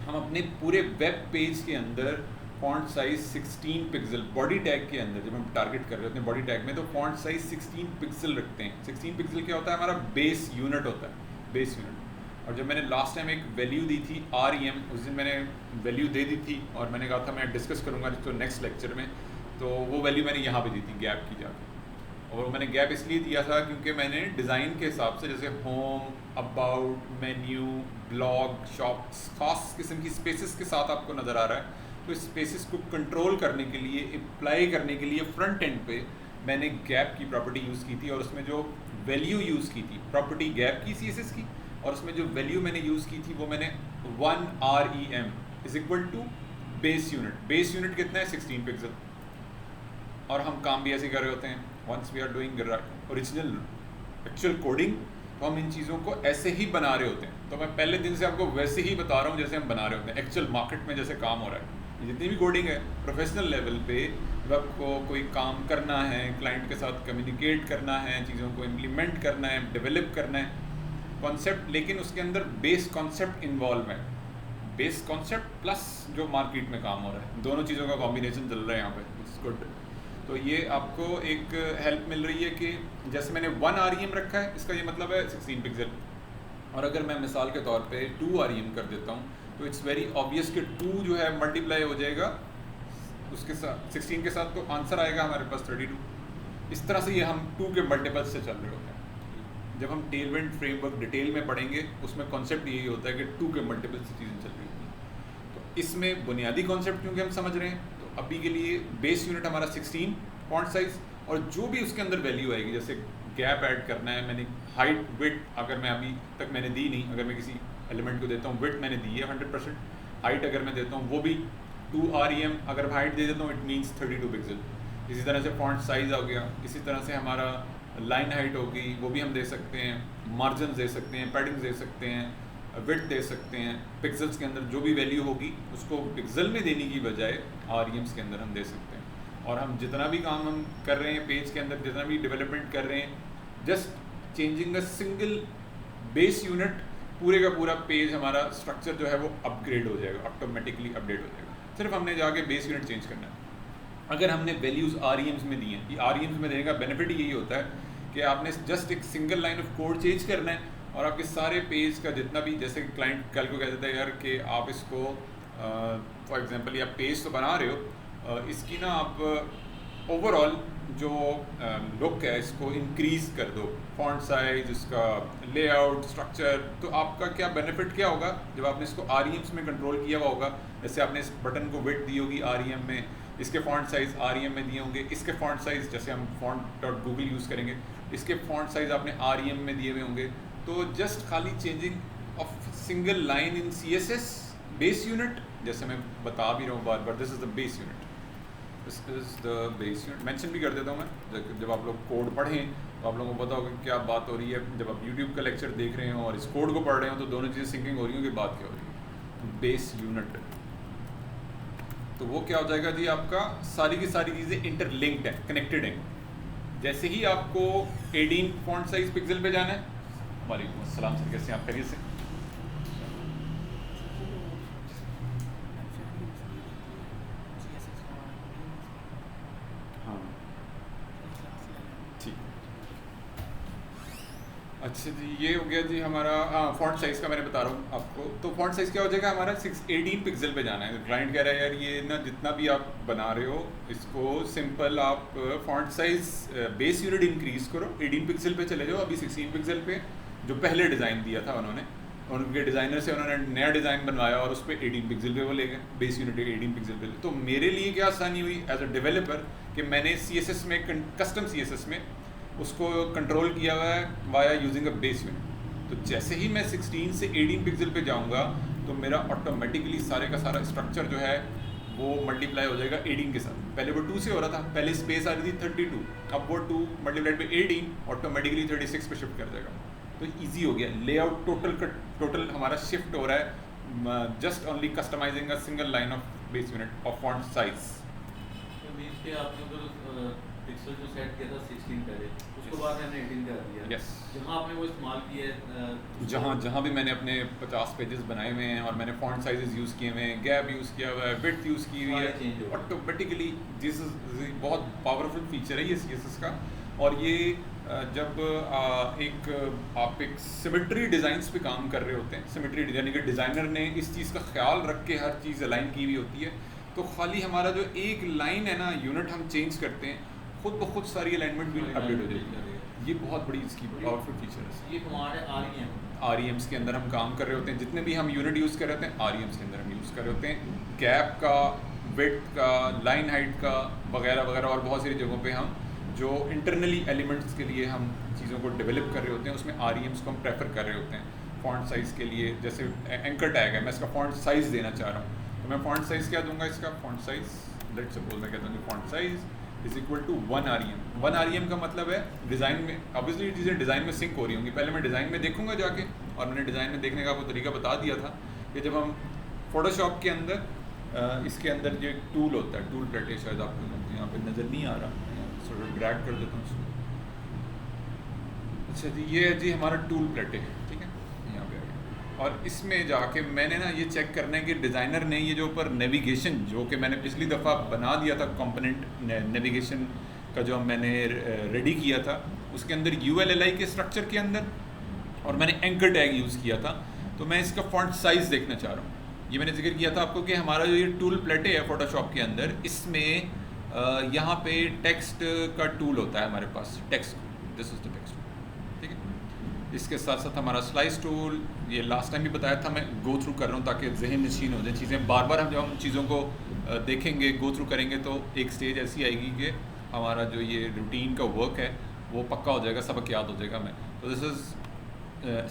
हम अपने पूरे वेब पेज के अंदर font size 16 pixel body tag के अंदर, जब हम टारगेट कर रहे होते हैं बॉडी टैग में, तो फॉन्ट साइज़ 16 पिक्सल रखते हैं। 16 पिक्सल क्या होता है? हमारा बेस यूनिट होता है, बेस यूनिट। और जब मैंने लास्ट टाइम एक वैल्यू दी थी REM, उस दिन मैंने वैल्यू दे दी थी और मैंने कहा था मैं डिस्कस करूँगा इसको नेक्स्ट लेक्चर में, तो वो वैल्यू मैंने यहाँ पे दी थी गैप की जाके। और मैंने गैप इसलिए दिया था क्योंकि मैंने डिज़ाइन के हिसाब से, जैसे home, about, menu, blog, shop, खास किस्म की स्पेसेस के साथ आपको नज़र आ रहा है, तो इस स्पेसेस को कंट्रोल करने के लिए, अप्लाई करने के लिए फ्रंट एंड पे मैंने गैप की प्रॉपर्टी यूज़ की थी। और उसमें जो वैल्यू यूज़ की थी प्रॉपर्टी गैप की CSS की, और उसमें जो वैल्यू मैंने यूज़ की थी वो मैंने 1 REM is equal to base unit. Base unit कितना है? 16 पिक्सल। और हम काम भी ऐसे कर रहे होते हैं, once we are doing original actual coding, तो हम इन चीज़ों को ऐसे ही बना रहे होते हैं। तो मैं पहले दिन से आपको वैसे ही बता रहा हूँ जैसे हम बना रहे होते हैं, एक्चुअल मार्केट में जैसे काम हो रहा है। जितनी भी कोडिंग है प्रोफेशनल लेवल पे, जब आपको कोई काम करना है, क्लाइंट के साथ कम्युनिकेट करना है, चीज़ों को इम्प्लीमेंट करना है, डेवलप करना है कॉन्सेप्ट, लेकिन उसके अंदर बेस कॉन्सेप्ट इन्वॉल्व है। बेस कॉन्सेप्ट प्लस जो मार्केट में काम हो रहा है, दोनों चीज़ों का कॉम्बिनेशन चल रहा है यहाँ पे, इट्स गुड। तो ये आपको एक हेल्प मिल रही है कि जैसे मैंने 1 REM रखा है, इसका ये मतलब है 16 पिक्सल। और अगर मैं मिसाल के तौर पे 2 REM कर देता हूँ, तो इट्स वेरी ऑब्वियस कि 2 जो है मल्टीप्लाई हो जाएगा उसके साथ 16 के साथ, तो आंसर आएगा हमारे पास 32। इस तरह से ये हम 2 के मल्टीपल्स से चल रहे होते हैं। जब हम टेलविंड फ्रेमवर्क डिटेल में पढ़ेंगे, उसमें कॉन्सेप्ट यही होता है कि 2 के मल्टीपल से चीज़ें चल रही होती हैं। तो इसमें बुनियादी कॉन्सेप्ट क्योंकि हम समझ रहे हैं, तो अभी के लिए बेस यूनिट हमारा 16 फॉन्ट साइज़, और जो भी उसके अंदर वैल्यू आएगी, जैसे गैप ऐड करना है, मैंने हाइट विड्थ अगर मैं अभी तक मैंने दी नहीं, अगर मैं किसी एलिमेंट को देता हूँ विड्थ मैंने दी है 100%, हाइट अगर मैं देता हूँ वो भी 2 REM, अगर मैं हाइट दे देता हूँ इट मीन्स 32 पिक्सल। इसी तरह से फॉन्ट साइज़ हो गया, इसी तरह से हमारा लाइन हाइट होगी, वो भी हम दे सकते हैं, मार्जिन दे सकते हैं, पैडिंग दे सकते हैं, विड्थ दे सकते हैं। पिक्सल्स के अंदर जो भी वैल्यू होगी उसको पिक्सल में देने की बजाय REMs के अंदर हम दे सकते हैं। और हम जितना भी काम हम कर रहे हैं पेज के अंदर, जितना भी डेवलपमेंट कर रहे हैं, just changing a single base unit, पूरे का पूरा पेज हमारा स्ट्रक्चर जो है वो अपग्रेड हो जाएगा, ऑटोमेटिकली अपडेट हो जाएगा। सिर्फ हमने जाके बेस यूनिट चेंज करना है। अगर हमने वैल्यूज़ REMs में दी हैं, ये REMs में देने का बेनिफिट यही होता है कि आपने जस्ट एक single line of code change करना है और आपके सारे पेज का जितना भी, जैसे क्लाइंट कल को कह देता है यार कि आप इसको फॉर एग्जांपल या पेज तो बना रहे हो, इसकी ना आप ओवरऑल जो लुक है इसको इंक्रीज़ कर दो, फॉन्ट साइज, इसका लेआउट, स्ट्रक्चर। तो आपका क्या बेनिफिट क्या होगा जब आपने इसको REMs में कंट्रोल किया हुआ होगा। जैसे आपने इस बटन को विड्थ दी होगी REM में, इसके फॉन्ट साइज़ REM में दिए होंगे, इसके फॉन्ट साइज़ जैसे हम font.google यूज़ करेंगे, इसके फॉन्ट साइज़ आपने REM में दिए हुए होंगे। तो जस्ट खाली changing of single line in CSS base unit, जैसे मैं बता भी रहा हूँ बार बार, this is the base unit, this is the base unit. Mention भी कर देता हूँ मैं, जब आप लोग कोड पढ़ें तो आप लोगों को पता होगा कि क्या बात हो रही है। जब आप यूट्यूब का लेक्चर देख रहे हो और इस कोड को पढ़ रहे हो तो दोनों चीज़ें सिंकिंग हो रही हो कि बात क्या हो रही है। बेस यूनिट, तो वो क्या हो जाएगा जी, आपका सारी की सारी चीज़ें इंटरलिंक्ड हैं, कनेक्टेड हैं। जैसे ही आपको 18 फॉन्ट साइज पिक्सल पे जाना है, वालेकुम अस्सलाम सर, कैसे आप खैरियत से? हाँ ठीक, अच्छा जी, ये हो गया जी हमारा। हाँ, फॉन्ट साइज़ का मैंने बता रहा हूँ आपको। तो फॉन्ट साइज़ क्या हो जाएगा हमारा, 18 पिक्सल पे जाना है। क्लाइंट कह रहा है यार ये ना जितना भी आप बना रहे हो इसको सिंपल आप font size base unit increase करो, 18 पिक्सल पे चले जाओ। अभी 16 पिक्सल पे जो पहले डिज़ाइन दिया था उन्होंने, उनके डिज़ाइनर से उन्होंने नया डिज़ाइन बनवाया और उस पर 18 पिक्सल पे वो ले गए, बेस यूनिट 18 पिक्सल पे। तो मेरे लिए क्या आसानी हुई एज अ डेवलपर कि मैंने CSS में, कस्टम CSS में उसको कंट्रोल किया हुआ है via using a base unit. तो जैसे ही मैं 16 से 18 पिक्सल पे जाऊंगा तो मेरा ऑटोमेटिकली सारे का सारा स्ट्रक्चर जो है वो मल्टीप्लाई हो जाएगा 18 के साथ। पहले वो 2 से हो रहा था, पहले स्पेस आ रही थी 32, अब वो 2 मल्टीप्लाइड पे 18 ऑटोमेटिकली 36 पे शिफ्ट कर जाएगा। तो ईजी हो गया, लेआउट टोटल हमारा शिफ्ट हो रहा है, just only customising a single line of place unit of font size. तो मीन्स के आपने उधर पिक्सल जो सेट किया था 16 पहले, उसके बाद हमने 18 कर दिया। Yes. जहाँ आपने वो इस्तेमाल किया है जहाँ भी मैंने अपने 50 पेजेस बनाए हुए हैं और मैंने फॉन्ट साइजेस यूज़ किए हुए हैं, गैप यूज़ किया हुआ है, विड्थ यूज़ की हुई सारे change हो है, गए। ऑटोमेटिकली दिस इज बहुत पावरफुल फीचर है ये CSS का। और ये जब आप एक सिमेट्री डिज़ाइंस पे काम कर रहे होते हैं, सिमेट्री यानी कि डिज़ाइनर ने इस चीज़ का ख्याल रख के हर चीज़ अलाइन की हुई होती है, तो खाली हमारा जो एक लाइन है ना, यूनिट हम चेंज करते हैं, खुद ब खुद सारी अलाइनमेंट भी अपडेट हो जाती है। ये बहुत बड़ी इसकी पावरफुल फीचर है। ये हमारे REMs के अंदर हम काम कर रहे होते हैं, जितने भी हम यूनिट यूज़ कर रहे होते हैं REMs के अंदर हम यूज़ कर रहे होते हैं, गैप का, विड्थ का, लाइन हाइट का वगैरह वगैरह, और बहुत सारी जगहों पे हम जो इंटरनली एलिमेंट्स के लिए हम चीज़ों को डेवलप कर रहे होते हैं, उसमें REMs को हम प्रेफर कर रहे होते हैं। फॉन्ट साइज़ के लिए जैसे एंकर टैग है, मैं इसका फॉन्ट साइज़ देना चाह रहा हूँ, तो मैं फॉन्ट साइज़ क्या दूंगा, इसका फॉन्ट साइज़ लेट्स सपोज मैं कहता हूँ font size is equal to 1 REM। 1 REM का मतलब है डिज़ाइन में, ऑब्वियसली चीज़ें डिज़ाइन में सिंक हो रही होंगी, पहले मैं डिज़ाइन में देखूंगा जाके, और मैंने डिज़ाइन में देखने का आपको तरीका बता दिया था कि जब हम फोटोशॉप के अंदर इसके अंदर जो एक टूल होता है, टूल प्लेट है, शायद आपको यहाँ पे नज़र नहीं आ रहा, थोड़ा ड्रैग कर देता हूँ इसको। अच्छा जी, ये है जी हमारा टूल प्लेट है, ठीक है, यहाँ पे आ गया। और इसमें जाके मैंने ना ये चेक करना है कि डिज़ाइनर ने ये जो ऊपर नेविगेशन, जो कि मैंने पिछली दफ़ा बना दिया था कंपोनेंट नेविगेशन का, जो मैंने रेडी किया था, उसके अंदर ULLI के स्ट्रक्चर के अंदर, और मैंने एंकर टैग यूज़ किया था, तो मैं इसका फॉन्ट साइज़ देखना चाह रहा हूँ। ये मैंने जिक्र किया था आपको कि हमारा जो ये टूल प्लेट है फोटोशॉप के अंदर, इसमें यहाँ पे टेक्स्ट का टूल होता है हमारे पास, text, this is the text, ठीक है। इसके साथ साथ हमारा स्लाइस टूल, ये लास्ट टाइम भी बताया था, मैं गो थ्रू कर रहा हूँ ताकि जहन नशीन हो जाए चीज़ें, बार बार हम जब हम चीज़ों को देखेंगे, गो थ्रू करेंगे, तो एक स्टेज ऐसी आएगी कि हमारा जो ये रूटीन का वर्क है वो पक्का हो जाएगा, सबक याद हो जाएगा हमें। तो this is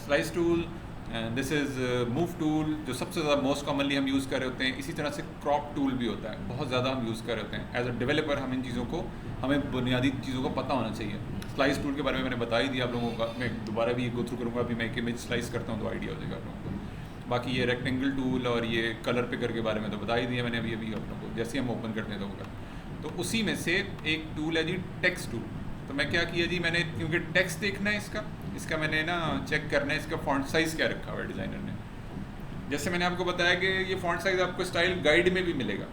slice tool and this is move tool, जो सबसे ज़्यादा मोस्ट कॉमनली हम यूज़ कर रहे होते हैं। इसी तरह से क्रॉप टूल भी होता है, बहुत ज़्यादा हम यूज़ कर रहे होते हैं। एज अ डेवलपर हम इन चीज़ों को, हमें बुनियादी चीज़ों को पता होना चाहिए। स्लाइस टूल के बारे में मैंने बता ही दिया आप लोगों का, मैं दोबारा भी गो थ्रू करूँगा, अभी मैं एक इमेज स्लाइस करता हूँ तो आइडिया हो जाएगा आप लोगों को। बाकी ये रेक्टेंगल टूल और ये कलर पिकर के बारे में तो बता ही दिया मैंने अभी आप लोगों को, जैसे हम ओपन करते हैं तो होगा। तो उसी में से एक टूल है जी टेक्स्ट टूल। तो मैं क्या किया जी, मैंने क्योंकि टेक्स्ट देखना है इसका मैंने ना चेक करना है इसका फॉन्ट साइज़ क्या रखा हुआ है डिज़ाइनर ने। जैसे मैंने आपको बताया कि ये फॉन्ट साइज़ आपको स्टाइल गाइड में भी मिलेगा,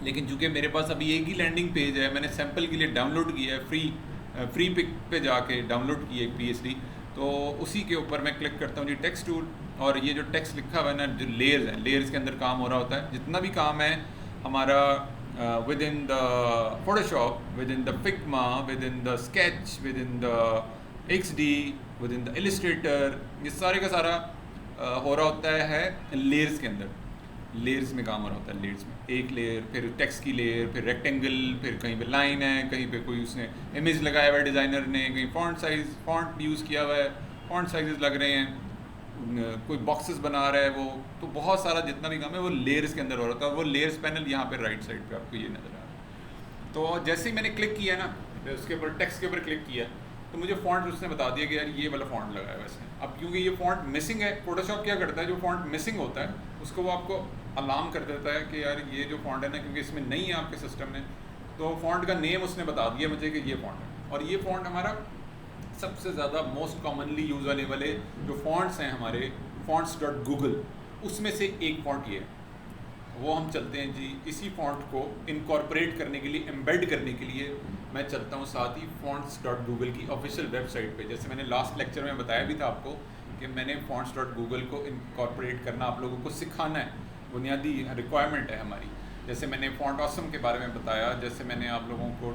लेकिन चूंकि मेरे पास अभी एक ही लैंडिंग पेज है, मैंने सैम्पल के लिए डाउनलोड किया है, फ्री पिक पे जाके डाउनलोड की है एक PSD, तो उसी के ऊपर मैं क्लिक करता हूँ जी टेक्स्ट टूल, और ये जो टेक्स्ट लिखा हुआ है ना, जो लेयर्स हैं, लेयर्स के अंदर काम हो रहा होता है, जितना भी काम है हमारा with in the Photoshop, with in the Figma, with in the sketch, with in the XD, with in the Illustrator, ये सारे का सारा हो रहा होता है लेयर्स के अंदर। लेयर्स में काम हो रहा होता है, लेयर्स में एक लेयर, फिर टेक्स्ट की लेयर, फिर रेक्टेंगल, फिर कहीं पे लाइन है, कहीं पे कोई उसने इमेज लगाया हुआ है डिज़ाइनर ने, कहीं फॉन्ट यूज़ किया हुआ है, फॉन्ट साइजेस लग रहे हैं, कोई बॉक्सेस बना रहा है वो, तो बहुत सारा जितना भी काम है वो लेयर्स के अंदर हो रहा था। वो लेयर्स पैनल यहाँ पे राइट साइड पे आपको ये नज़र आ रहा है। तो जैसे ही मैंने क्लिक किया ना, उसके ऊपर टेक्स्ट के ऊपर क्लिक किया, तो मुझे फॉन्ट उसने बता दिया कि यार ये वाला फॉन्ट लगाया है वैसे। अब क्योंकि ये फॉन्ट मिसिंग है, फोटोशॉप क्या करता है, जो फॉन्ट मिसिंग होता है उसको वो आपको अलार्म कर देता है कि यार ये जो फॉन्ट है ना, क्योंकि इसमें नहीं है आपके सिस्टम में, तो फॉन्ट का नेम उसने बता दिया मुझे कि ये फॉन्ट है। और ये फॉन्ट हमारा सबसे ज़्यादा मोस्ट कॉमनली यूज़ होने वाले जो फॉन्ट्स हैं हमारे fonts.google, उसमें से एक फॉन्ट ये है। वो हम चलते हैं जी, इसी फॉन्ट को इनकॉर्पोरेट करने के लिए, एम्बेड करने के लिए मैं चलता हूँ साथ ही fonts.google की ऑफिशियल वेबसाइट पे। जैसे मैंने लास्ट लेक्चर में बताया भी था आपको कि मैंने fonts.google को इनकॉर्पोरेट करना आप लोगों को सिखाना है, बुनियादी रिक्वायरमेंट है हमारी। जैसे मैंने फॉन्ट ऑसम के बारे में बताया, जैसे मैंने आप लोगों को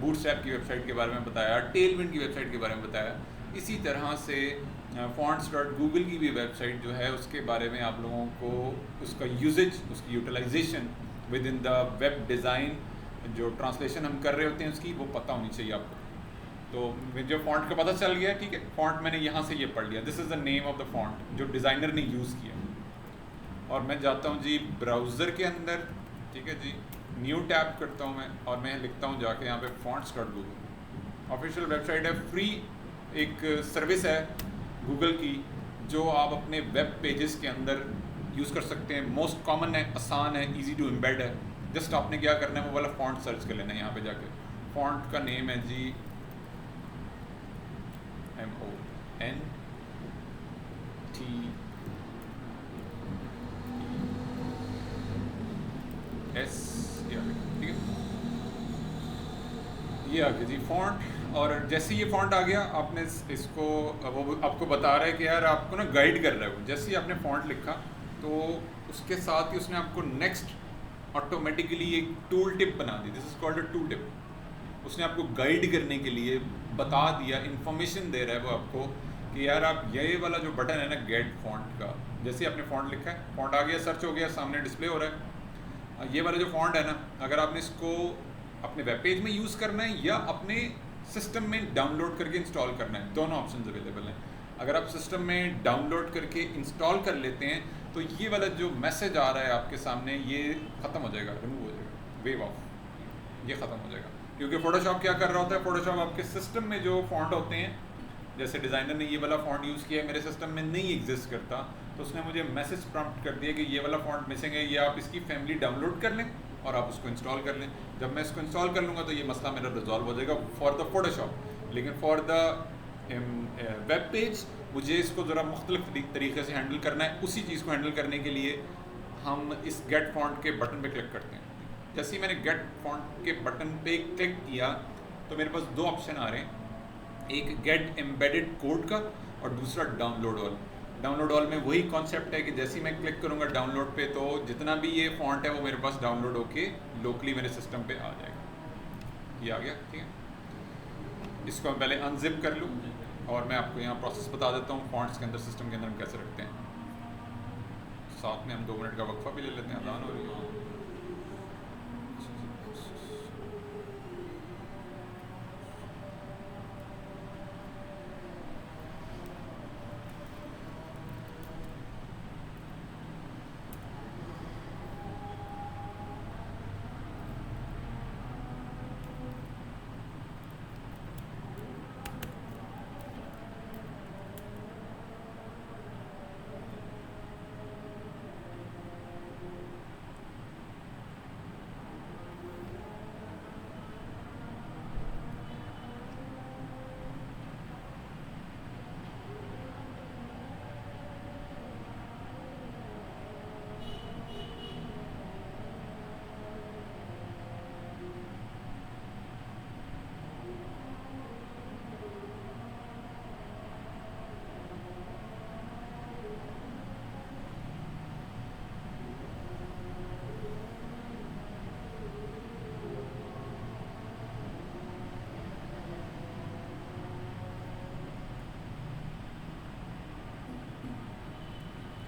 बूटस्ट्रैप की वेबसाइट के बारे में बताया, टेलविंड की वेबसाइट के बारे में बताया, इसी तरह से fonts.google की भी वेबसाइट जो है उसके बारे में आप लोगों को उसका यूजेज, उसकी utilization with in the web design, जो ट्रांसलेशन हम कर रहे होते हैं उसकी, वो पता होनी चाहिए आपको। तो मुझे फॉन्ट का पता चल गया, ठीक है, फॉन्ट मैंने यहाँ से ये पढ़ लिया, this is the name of the font जो डिज़ाइनर ने यूज़ किया। और मैं जाता हूँ जी ब्राउज़र के अंदर, ठीक है जी, न्यू टैब करता हूँ मैं, और मैं लिखता हूँ जाके यहाँ पे fonts.google ऑफिशियल वेबसाइट है, फ्री एक सर्विस है गूगल की, जो आप अपने वेब पेजेस के अंदर यूज़ कर सकते हैं। मोस्ट कॉमन है, आसान है, इजी टू एम्बेड है। जस्ट आपने क्या करना है, वो वाला फॉन्ट सर्च कर लेना है यहाँ पे जाके। फॉन्ट का नेम है जी MONTES, ठीक है। ये आ गया जी फॉन्ट। और जैसे ये फॉन्ट आ गया, आपने इसको, वो आपको बता रहा है कि यार आपको ना गाइड कर रहा है वो। जैसे ही आपने फॉन्ट लिखा तो उसके साथ ही उसने आपको नेक्स्ट ऑटोमेटिकली एक टूल टिप बना दी। This is called a tool tip. उसने आपको गाइड करने के लिए बता दिया, इंफॉर्मेशन दे रहा है वो आपको कि यार आप ये वाला जो बटन है ना गेट फॉन्ट का, जैसे आपने फॉन्ट लिखा है, फॉन्ट आ गया, सर्च हो गया, सामने डिस्प्ले हो रहा है। ये वाला जो फॉन्ट है ना, अगर आपने इसको अपने वेब पेज में यूज़ करना है या अपने सिस्टम में डाउनलोड करके इंस्टॉल करना है, दोनों ऑप्शंस अवेलेबल हैं। अगर आप सिस्टम में डाउनलोड करके इंस्टॉल कर लेते हैं तो ये वाला जो मैसेज आ रहा है आपके सामने, ये ख़त्म हो जाएगा, रिमूव हो जाएगा, वेव ऑफ, ये ख़त्म हो जाएगा। क्योंकि फ़ोटोशॉप क्या कर रहा होता है, फ़ोटोशॉप आपके सिस्टम में जो फ़ॉन्ट होते हैं, जैसे डिज़ाइनर ने ये वाला फ़ॉन्ट यूज़ किया है, मेरे सिस्टम में नहीं एग्जिस्ट करता, तो उसने मुझे मैसेज प्रॉम्प्ट कर दिया कि ये वाला फ़ॉन्ट मिसिंग है, ये आप इसकी फैमिली डाउनलोड कर लें और आप उसको इंस्टॉल कर लें। जब मैं इसको इंस्टॉल कर लूँगा तो ये मसला मेरा रिजॉल्व हो जाएगा फॉर द फ़ोटोशॉप। लेकिन फॉर द वेब पेज मुझे इसको ज़रा मुख्तलिफ तरीके से हैंडल करना है। उसी चीज़ को हैंडल करने के लिए हम इस गेट फॉन्ट के बटन पे क्लिक करते हैं। जैसे ही मैंने गेट फॉन्ट के बटन पे क्लिक किया तो मेरे पास दो ऑप्शन आ रहे हैं, एक गेट एम्बेडेड कोड का और दूसरा डाउनलोड ऑल। डाउनलोड ऑल में वही कॉन्सेप्ट है कि जैसे ही मैं क्लिक करूँगा डाउनलोड पे तो जितना भी ये फॉन्ट है वो मेरे पास डाउनलोड होके लोकली मेरे सिस्टम पे आ जाएगा। ये आ गया, ठीक है। इसको मैं पहले अनजिप कर लूँ और मैं आपको यहाँ प्रोसेस बता देता हूँ फॉन्ट्स के अंदर, सिस्टम के अंदर हम कैसे रखते हैं। साथ में हम 2 मिनट का वक्फा भी ले लेते हैं, अजान हो रही है।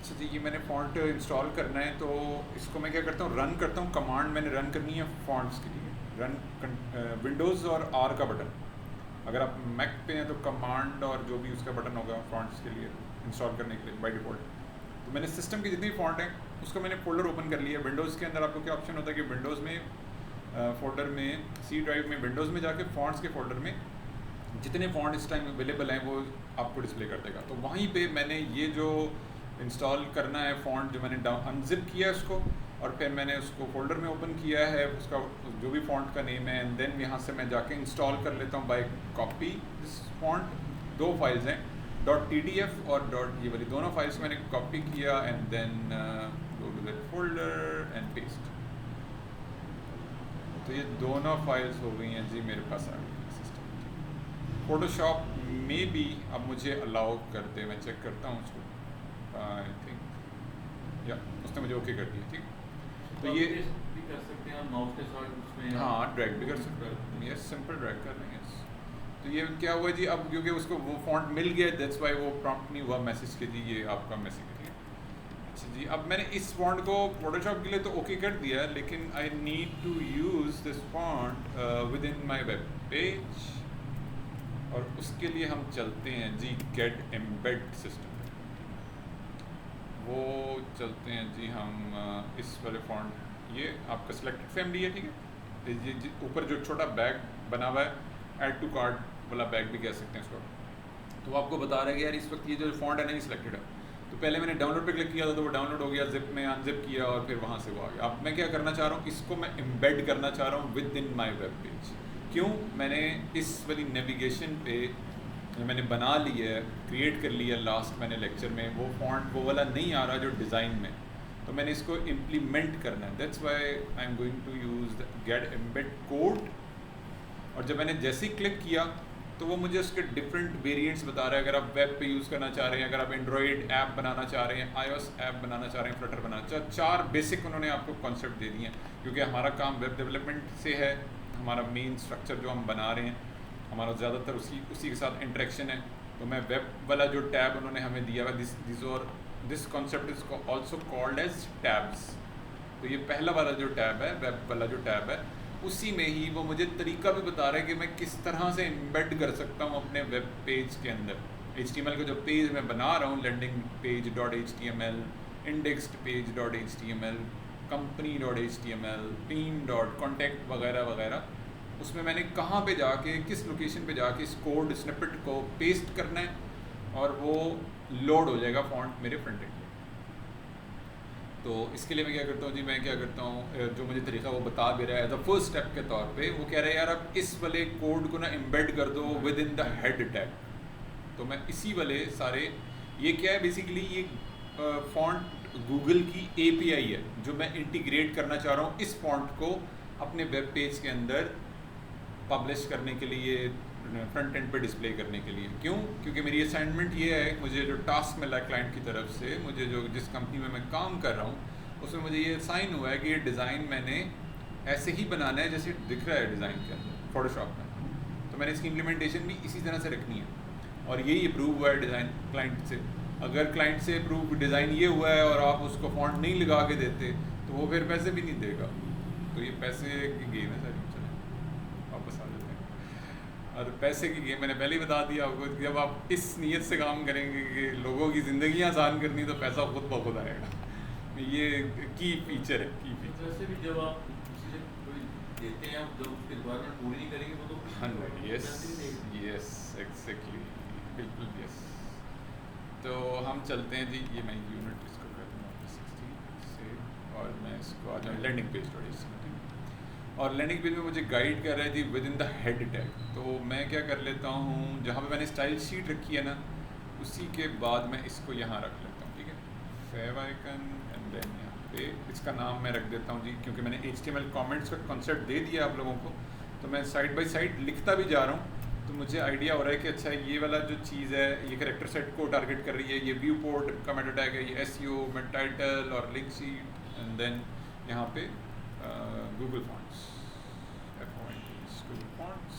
अच्छा जी, ये मैंने फ़ॉन्ट इंस्टॉल करना है तो इसको मैं क्या करता हूँ, रन करता हूँ। कमांड मैंने रन करनी है फ़ॉन्ट्स के लिए, रन विंडोज़ और आर का बटन। अगर आप मैक पे हैं तो कमांड और जो भी उसका बटन होगा फ़ॉन्ट्स के लिए इंस्टॉल करने के लिए बाय डिफ़ॉल्ट। तो मैंने सिस्टम की जितनी फ़ॉन्ट है उसका मैंने फ़ोल्डर ओपन कर लिया। विंडोज़ के अंदर आपको क्या ऑप्शन होता है कि विंडोज़ में फ़ोल्डर में सी ड्राइव में विंडोज़ में जाके फ़ॉन्ट्स के फ़ोल्डर में जितने फ़ॉन्ट इस टाइम अवेलेबल हैं वो आपको डिस्प्ले कर देगा। तो वहीं पे मैंने ये जो इंस्टॉल करना है फ़ॉन्ट, जो मैंने अनजिप किया है उसको और फिर मैंने उसको फ़ोल्डर में ओपन किया है, उसका जो भी फ़ॉन्ट का नेम है, एंड देन यहाँ से मैं जाके इंस्टॉल कर लेता हूँ by copy this font. 2 files हैं, .tdf और ये वाली दोनों फाइल्स मैंने कॉपी किया and then go to that folder and paste. तो ये दोनों फाइल्स हो गई हैं जी मेरे पास आ गई सिस्टम। फ़ोटोशॉप में भी अब मुझे अलाउ करते, मैं चेक करता हूँ उसको, आई थिंक या उसने मुझे ओके कर दिया, ठीक। तो ये भी कर सकते हैं माउस के साथ उसमें, हाँ ड्रैग भी कर सकते हैं, यस सिंपल ड्रैग कर लेंगे। तो ये क्या हुआ जी, अब क्योंकि उसको वो फॉन्ट मिल गया, दैट्स वाई वो प्रॉम्प्ट नहीं हुआ मैसेज के जी ये आपका मैसेज है। अच्छा जी, अब मैंने इस फॉन्ट को फोटोशॉप के लिए तो ओके कर दिया, लेकिन I need to use this font with in my web page, और उसके लिए हम चलते हैं जी गेट एम्बेड सिस्टम, वो चलते हैं जी हम इस वाले फॉन्ट, ये आपका सिलेक्टेड फैमिली है, ठीक है। ये ऊपर जो छोटा बैग बना हुआ है, ऐड टू कार्ट वाला बैग भी कह सकते हैं इसको। तो वो आपको बता रहा है कि यार इस वक्त ये जो फॉन्ट है नहीं सिलेक्टेड है, तो पहले मैंने डाउनलोड पे क्लिक किया था तो वो डाउनलोड हो गया, जिप में अनजिप किया और फिर वहाँ से वो आ गया। अब मैं क्या करना चाह रहा हूँ, इसको मैं एम्बेड करना चाह रहा हूँ with in my web page. क्यों? मैंने इस वाली नेविगेशन पे मैंने बना ली है, क्रिएट कर लिया लास्ट मैंने लेक्चर में, वो फॉन्ट वो वाला नहीं आ रहा जो डिज़ाइन में, तो मैंने इसको इम्प्लीमेंट करना है। That's why I am going to use the get embed code. और जब मैंने जैसे ही क्लिक किया तो वो मुझे उसके डिफरेंट वेरिएंट्स बता रहा है। अगर आप वेब पे यूज़ करना चाह रहे हैं, अगर आप एंड्रॉयड ऐप बनाना चाह रहे हैं, iOS ऐप बनाना चाह रहे हैं, फ्लटर बनाना चाह, 4 बेसिक उन्होंने आपको कॉन्सेप्ट दे दिए हैं। क्योंकि हमारा काम वेब डेवलपमेंट से है, हमारा मेन स्ट्रक्चर जो हम बना रहे हैं हमारा ज़्यादातर उसी के साथ इंटरेक्शन है। तो मैं वेब वाला जो टैब उन्होंने हमें दिया हुआ, this concept is also called as tabs. तो ये पहला वाला जो टैब है, वेब वाला जो टैब है, उसी में ही वो मुझे तरीका भी बता रहा है कि मैं किस तरह से एम्बेड कर सकता हूँ अपने वेब पेज के अंदर। HTML का जो पेज मैं बना रहा हूँ, landing page .html, indexed page .html, company.html, theme .contact वगैरह वगैरह, उसमें मैंने कहाँ पे जाके, किस लोकेशन पे जाके इस कोड स्निपेट को पेस्ट करना है और वो लोड हो जाएगा फॉन्ट मेरे फ्रंट एंड पे। तो इसके लिए मैं क्या करता हूँ जी, मैं क्या करता हूँ, जो मुझे तरीका वो बता दे रहा है एज अ फर्स्ट स्टेप के तौर पे, वो कह रहा है यार आप इस वाले कोड को ना एम्बेड कर दो with in the head tag. तो मैं इसी वाले सारे, ये क्या है बेसिकली, ये फॉन्ट गूगल की API है जो मैं इंटीग्रेट करना चाह रहा हूँ इस फॉन्ट को अपने वेब पेज के अंदर पब्लिश करने के लिए, फ्रंट एंड पे डिस्प्ले करने के लिए। क्यों? क्योंकि मेरी असाइनमेंट ये है, मुझे जो टास्क मिला है क्लाइंट की तरफ से, मुझे जो जिस कंपनी में मैं काम कर रहा हूँ उसमें मुझे ये साइन हुआ है कि ये डिज़ाइन मैंने ऐसे ही बनाना है जैसे दिख रहा है डिज़ाइन के अंदर फोटोशॉप में। तो मैंने इसकी इम्प्लीमेंटेशन भी इसी तरह से रखनी है और यही अप्रूव हुआ है डिज़ाइन क्लाइंट से। अगर क्लाइंट से अप्रूव डिज़ाइन ये हुआ है और आप उसको फॉन्ट नहीं लगा के देते तो वो फिर पैसे भी नहीं देगा। तो ये पैसे की गेम है सारी, वापस आ जाते हैं। और पैसे की गेम मैंने पहले ही बता दिया आपको, जब आप इस नीयत से काम करेंगे कि लोगों की ज़िंदगी आसान करनी, तो पैसा खुद ब खुद आएगा। ये की फीचर है, की फीचर। वैसे भी जब आप किसी से कोई देते हैं, जब उसकी रिक्वायरमेंट पूरी नहीं करेंगे वो तो 100 यस एग्जैक्टली, बिल्कुल यस। तो हम चलते हैं जी, ये मैं यूनिट इसको कर दूँगा 60 से, और मैं इसको आ जाऊँ लैंडिंग पेज थोड़ी सी, और लैंडिंग पेज में मुझे गाइड कर रहा है जी with in the head tag. तो मैं क्या कर लेता हूँ, जहाँ पे मैंने स्टाइल शीट रखी है ना, उसी के बाद मैं इसको यहाँ रख लेता हूँ, ठीक है, फेव आइकन, एंड देन यहाँ पे इसका नाम मैं रख देता हूँ जी, क्योंकि मैंने HTML कमेंट्स का कॉन्सेप्ट दे दिया आप लोगों को, तो मैं साइड बाय साइड लिखता भी जा रहा हूँ। तो मुझे आइडिया हो रहा है कि अच्छा ये वाला जो चीज़ है ये कैरेक्टर सेट को टारगेट कर रही है, ये व्यू पोर्ट का मेटा टैग है, ये SEO में टाइटल और लिंक शीट, एंड देन यहाँ पे गूगल फॉन्ट्स, गूगल फॉन्ट्स,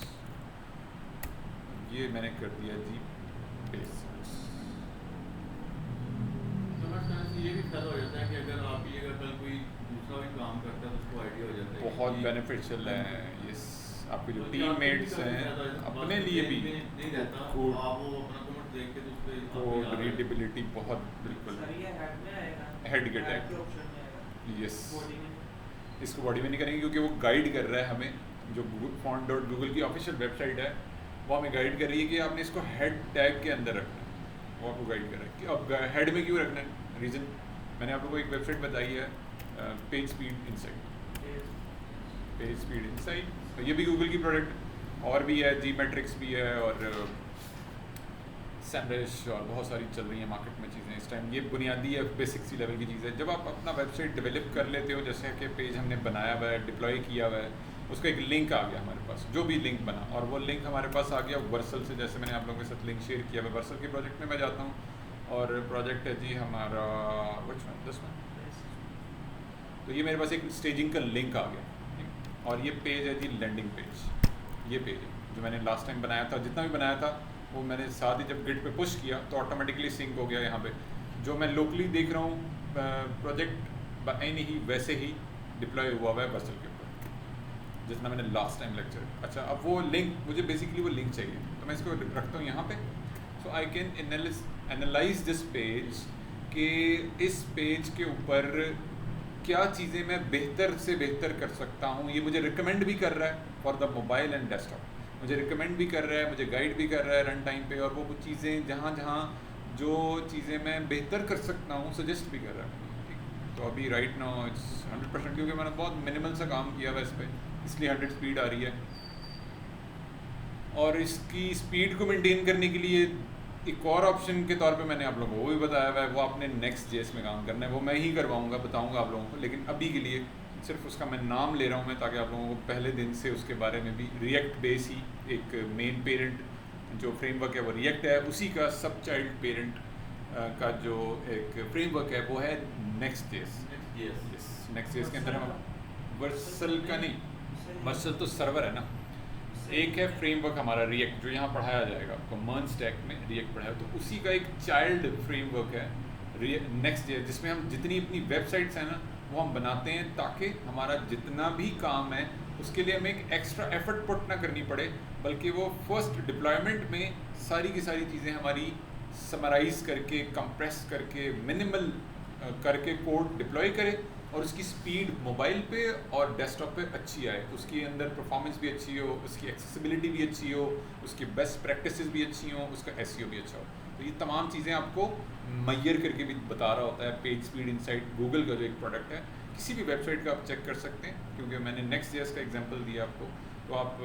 ये मैंने कर दिया जी बेसिक्स। ये भी फायदा हो जाता है कि अगर आप ये अगर कल कोई दूसरा भी काम करता है तो उसको आइडिया हो जाता है, बहुत बेनिफिशियल है ये, आपके जो टीममेट्स हैं अपने लिए भी नहीं रहता, आप वो अपना कमेंट देख के तो उसपे कोड रीडेबिलिटी बहुत बिल्कुल हेड के टैग, यस। इसको बॉडी में नहीं करेंगे क्योंकि वो गाइड कर रहा है हमें, जो font.google की ऑफिशियल वेबसाइट है वो हमें गाइड कर रही है कि आपने इसको हेड टैग के अंदर रखना है, वो आपको गाइड कर रहा है कि अब हेड में क्यों रखना है। रीज़न मैंने आप लोगों को एक वेबसाइट बताई है, page speed insight, page speed insight, तो ये भी गूगल की प्रोडक्ट, और भी है जी मैट्रिक्स भी है, और सैमरश, और बहुत सारी चल रही हैं मार्केट में चीज़ें इस टाइम। ये बुनियादी है, बेसिक सी लेवल की चीज़ है। जब आप अपना वेबसाइट डेवलप कर लेते हो, जैसे कि पेज हमने बनाया हुआ है, डिप्लॉय किया हुआ है, उसका एक लिंक आ गया हमारे पास, जो भी लिंक बना, और वो लिंक हमारे पास आ गया वर्सल से, जैसे मैंने आप लोगों के साथ लिंक शेयर किया हुआ। वर्सल के प्रोजेक्ट में मैं जाता हूँ, और प्रोजेक्ट है जी हमारा this one। तो ये मेरे पास एक स्टेजिंग का लिंक आ गया, और ये पेज है जी लैंडिंग पेज, ये पेज है जो मैंने लास्ट टाइम बनाया था, जितना भी बनाया था वो मैंने साथ ही जब गिट पे पुश किया तो ऑटोमेटिकली सिंक हो गया। यहाँ पे जो मैं लोकली देख रहा हूँ प्रोजेक्ट ही वैसे ही डिप्लॉय हुआ है वर्सल के ऊपर, जितना मैंने लास्ट टाइम लेक्चर। अच्छा, अब वो लिंक मुझे बेसिकली वो लिंक चाहिए, तो मैं इसको रखता हूँ यहाँ पे। So I can analyse this page, कि इस पेज के ऊपर क्या चीज़ें मैं बेहतर से बेहतर कर सकता हूँ। ये मुझे रिकमेंड भी कर रहा है for the mobile and desktop, मुझे रिकमेंड भी कर रहा है, मुझे गाइड भी कर रहा है रन टाइम पे, और वो चीज़ें जहाँ जहाँ जो चीज़ें मैं बेहतर कर सकता हूँ सजेस्ट भी कर रहा है, ठीक है। तो अभी राइट नाउ इट्स 100%, क्योंकि मैंने बहुत मिनिमल सा काम किया हुआ इस पर, इसलिए 100 स्पीड आ रही है। और इसकी स्पीड को मेंटेन करने के लिए एक और ऑप्शन के तौर पे मैंने आप लोगों को वो भी बताया हुआ है, वो आपने Next.js में काम करना है, वो मैं ही करवाऊँगा, बताऊँगा आप लोगों को। लेकिन अभी के लिए सिर्फ उसका मैं नाम ले रहा हूँ मैं, ताकि आप लोगों को पहले दिन से उसके बारे में भी, रिएक्ट बेस ही एक मेन पेरेंट जो फ्रेमवर्क है वो रिएक्ट है, उसी का सब चाइल्ड पेरेंट का जो एक फ्रेमवर्क है वो है Next.js। Next.js के अंदर हम वर्सल का नहीं, वर्सल तो सर्वर है ना, एक है फ्रेमवर्क हमारा रिएक्ट जो यहाँ पढ़ाया जाएगा आपको, मर्ज स्टैक में रिएक्ट पढ़ाया, तो उसी का एक चाइल्ड फ्रेमवर्क है Next.js, जिसमें हम जितनी अपनी वेबसाइट्स हैं ना वो हम बनाते हैं, ताकि हमारा जितना भी काम है उसके लिए हमें एक एक्स्ट्रा एफर्ट पुट ना करनी पड़े, बल्कि वो फर्स्ट डिप्लॉयमेंट में सारी की सारी चीज़ें हमारी समराइज करके, कंप्रेस करके, मिनिमल करके कोड डिप्लॉय करे, और उसकी स्पीड मोबाइल पे और डेस्कटॉप पे अच्छी आए, उसके अंदर परफॉर्मेंस भी अच्छी हो, उसकी एक्सेसिबिलिटी भी अच्छी हो, उसकी बेस्ट प्रैक्टिसेस भी अच्छी हो, उसका एसईओ भी अच्छा हो। तो ये तमाम चीज़ें आपको मैयर करके भी बता रहा होता है पेज स्पीड इनसाइट, गूगल का जो एक प्रोडक्ट है, किसी भी वेबसाइट का आप चेक कर सकते हैं, क्योंकि मैंने Next.js का एग्जाम्पल दिया आपको, तो आप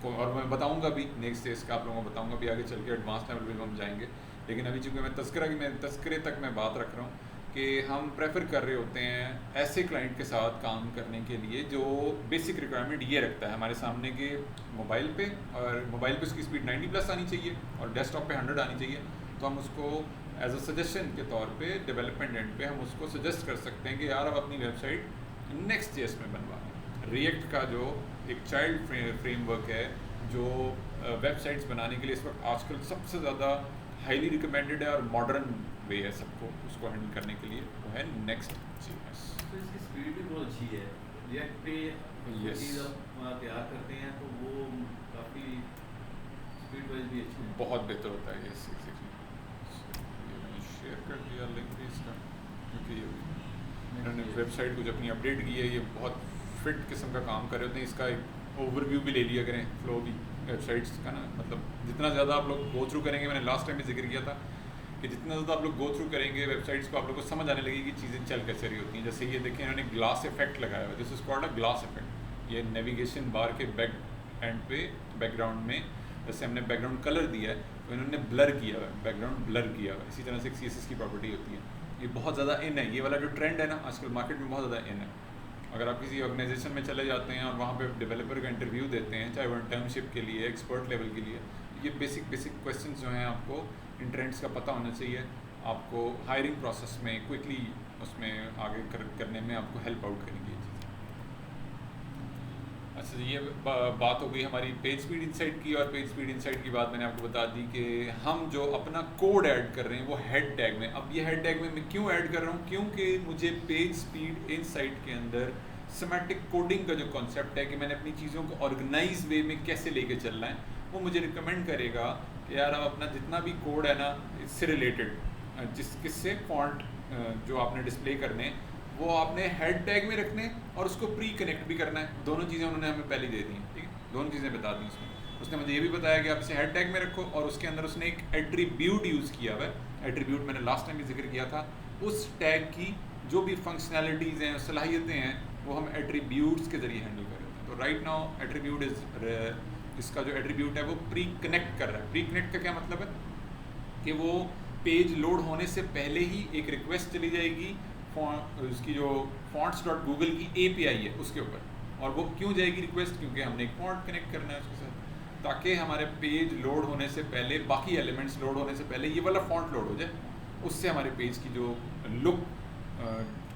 को, और मैं बताऊँगा भी Next.js का, आप लोगों को बताऊँगा भी आगे चल के, एडवांस लेवल पे हम जाएंगे। लेकिन अभी चूँकि मैं तस्करे तक मैं बात रख रहा हूँ कि हम प्रेफर कर रहे होते हैं ऐसे क्लाइंट के साथ काम करने के लिए जो बेसिक रिक्वायरमेंट ये रखता है हमारे सामने के मोबाइल पे, और मोबाइल पे उसकी स्पीड 90+ आनी चाहिए और डेस्कटॉप पे 100 आनी चाहिए। तो हम उसको एज अ सजेशन के तौर पे डेवलपमेंट एंड पे हम उसको सजेस्ट कर सकते हैं कि यार आप अपनी वेबसाइट Next.js में बनवा लें। रिएक्ट का जो एक चाइल्ड फ्रेमवर्क है जो वेबसाइट्स बनाने के लिए इस वक्त आजकल सबसे ज़्यादा हाईली रिकमेंडेड है और मॉडर्न वे है सबको उसको हैंडल करने के लिए, वो है Next.js। तो इसकी स्पीड भी बहुत अच्छी है। रिएक्ट पे Yes. चीज़ आप तैयार करते हैं तो वो काफ़ी स्पीड वाइज भी अच्छी है। बहुत बेहतर होता है, यस एग्जैक्टली। मैंने शेयर कर दिया लिंक भी इसका, क्योंकि इन्होंने वेबसाइट कुछ अपनी अपडेट की है, ये बहुत फिट किस्म का काम कर रहे होते हैं। इसका एक ओवरव्यू भी ले लिया करें, फ्लो भी वेबसाइट्स का ना, मतलब जितना ज़्यादा आप लोग गो थ्रू करेंगे, मैंने लास्ट टाइम भी जिक्र किया था कि जितना ज़्यादा आप लोग गो थ्रू करेंगे वेबसाइट्स को, आप लोग को समझ आने लगेगी कि चीज़ें चल कैसे रही होती हैं। जैसे ये देखिए इन्होंने ग्लास इफेक्ट लगाया हुआ है, this is called a glass effect. ये नेविगेशन बार के बैक एंड पे बैकग्राउंड में जैसे हमने बैकग्राउंड कलर दिया है तो इन्होंने ब्लर किया हुआ है, बैकग्राउंड ब्लर किया हुआ है। इसी तरह से एक CSS की प्रॉपर्टी होती है। ये बहुत ज़्यादा इन है, ये वाला जो ट्रेंड है ना आजकल मार्केट में बहुत ज़्यादा इन है। अगर आप किसी ऑर्गेनाइजेशन में चले जाते हैं और वहाँ पे डेवलपर का इंटरव्यू देते हैं, चाहे वो इंटर्नशिप के लिए, एक्सपर्ट लेवल के लिए, ये बेसिक क्वेश्चंस जो हैं आपको इन ट्रेंड्स का पता होना चाहिए। आपको हायरिंग प्रोसेस में क्विकली उसमें आगे करने में आपको हेल्प आउट करेंगी ये चीज़ें। अच्छा, ये बात हो गई हमारी पेज स्पीड इनसाइट की, और पेज स्पीड इनसाइट की बात मैंने आपको बता दी कि हम जो अपना कोड ऐड कर रहे हैं वो हेड टैग में। अब ये हेड टैग में मैं क्यों ऐड कर रहा हूँ, क्योंकि मुझे पेज स्पीड इनसाइट के अंदर सिमेंटिक कोडिंग का जो कॉन्सेप्ट है कि मैंने अपनी चीज़ों को ऑर्गेनाइज वे में कैसे लेके चलना है, वो मुझे रिकमेंड करेगा कि यार आप अपना जितना भी कोड है ना इससे रिलेटेड, किससे फॉन्ट जो आपने डिस्प्ले करने वो आपने हेड टैग में रखने और उसको प्री कनेक्ट भी करना है। दोनों चीज़ें उन्होंने हमें पहले दे दी हैं, ठीक है, दोनों चीज़ें बता दी उसमें। उसने मुझे ये भी बताया कि आप इसे हेड टैग में रखो, और उसके अंदर उसने एक एट्रीब्यूट यूज़ किया हुआ है। एट्रीब्यूट मैंने लास्ट टाइम भी जिक्र किया था। उस टैग की जो भी फंक्शनैलिटीज़ हैं, सलाहियतें हैं, वो हम एट्रीब्यूट्स के ज़रिए हैंडल कर रहे हैं। तो राइट नाउ एट्रीब्यूट इसका जो एट्रीब्यूट है वो प्री कनेक्ट कर रहा है। प्री कनेक्ट का क्या मतलब है कि वो पेज लोड होने से पहले ही एक रिक्वेस्ट चली जाएगी उसकी जो fonts.google की API है उसके ऊपर। और वो क्यों जाएगी रिक्वेस्ट, क्योंकि हमने एक फॉन्ट कनेक्ट करना है उसके साथ, ताकि हमारे पेज लोड होने से पहले, बाकी एलिमेंट्स लोड होने से पहले ये वाला फॉन्ट लोड हो जाए। उससे हमारे पेज की जो लुक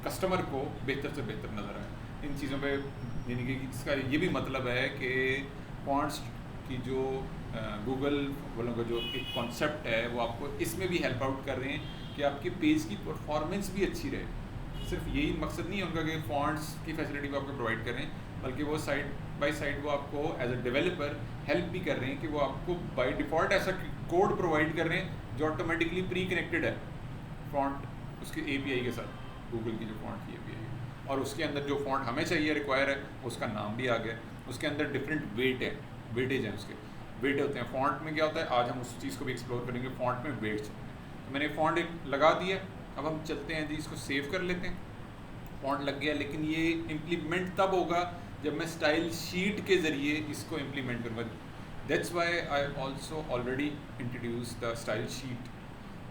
कस्टमर को बेहतर से बेहतर नज़र आए। इन चीज़ों पे यानी कि इसका ये भी मतलब है कि फॉन्ट्स की जो गूगल वालों का जो एक कॉन्सेप्ट है वो आपको इसमें भी हेल्प आउट कर रहे हैं कि आपकी पेज की परफॉर्मेंस भी अच्छी रहे। सिर्फ यही मकसद नहीं है उनका कि फॉन्ट्स की फैसिलिटी वो आपको प्रोवाइड कर रहे हैं, बल्कि वो साइड बाय साइड वो आपको एज अ डेवलपर हेल्प भी कर रहे हैं कि वो आपको बाय डिफ़ॉल्ट ऐसा कोड प्रोवाइड कर रहे हैं जो ऑटोमेटिकली प्री कनेक्टेड है फॉन्ट उसके API के साथ, गूगल की जो फॉन्ट की API है। और उसके अंदर जो फॉन्ट हमें चाहिए रिक्वायर है उसका नाम भी आ गया। उसके अंदर डिफरेंट वेटेज हैं, उसके वेट होते हैं। फॉन्ट में क्या होता है, आज हम उस चीज़ को भी एक्सप्लोर करेंगे। फॉन्ट में वेट्स होते हैं, मैंने फ़ॉन्ट एक लगा दिया, अब हम चलते हैं जी, इसको सेव कर लेते हैं। फ़ॉन्ट लग गया, लेकिन ये इम्प्लीमेंट तब होगा जब मैं स्टाइल शीट के ज़रिए इसको इम्प्लीमेंट करूँगा। That's why I also already introduce the style sheet.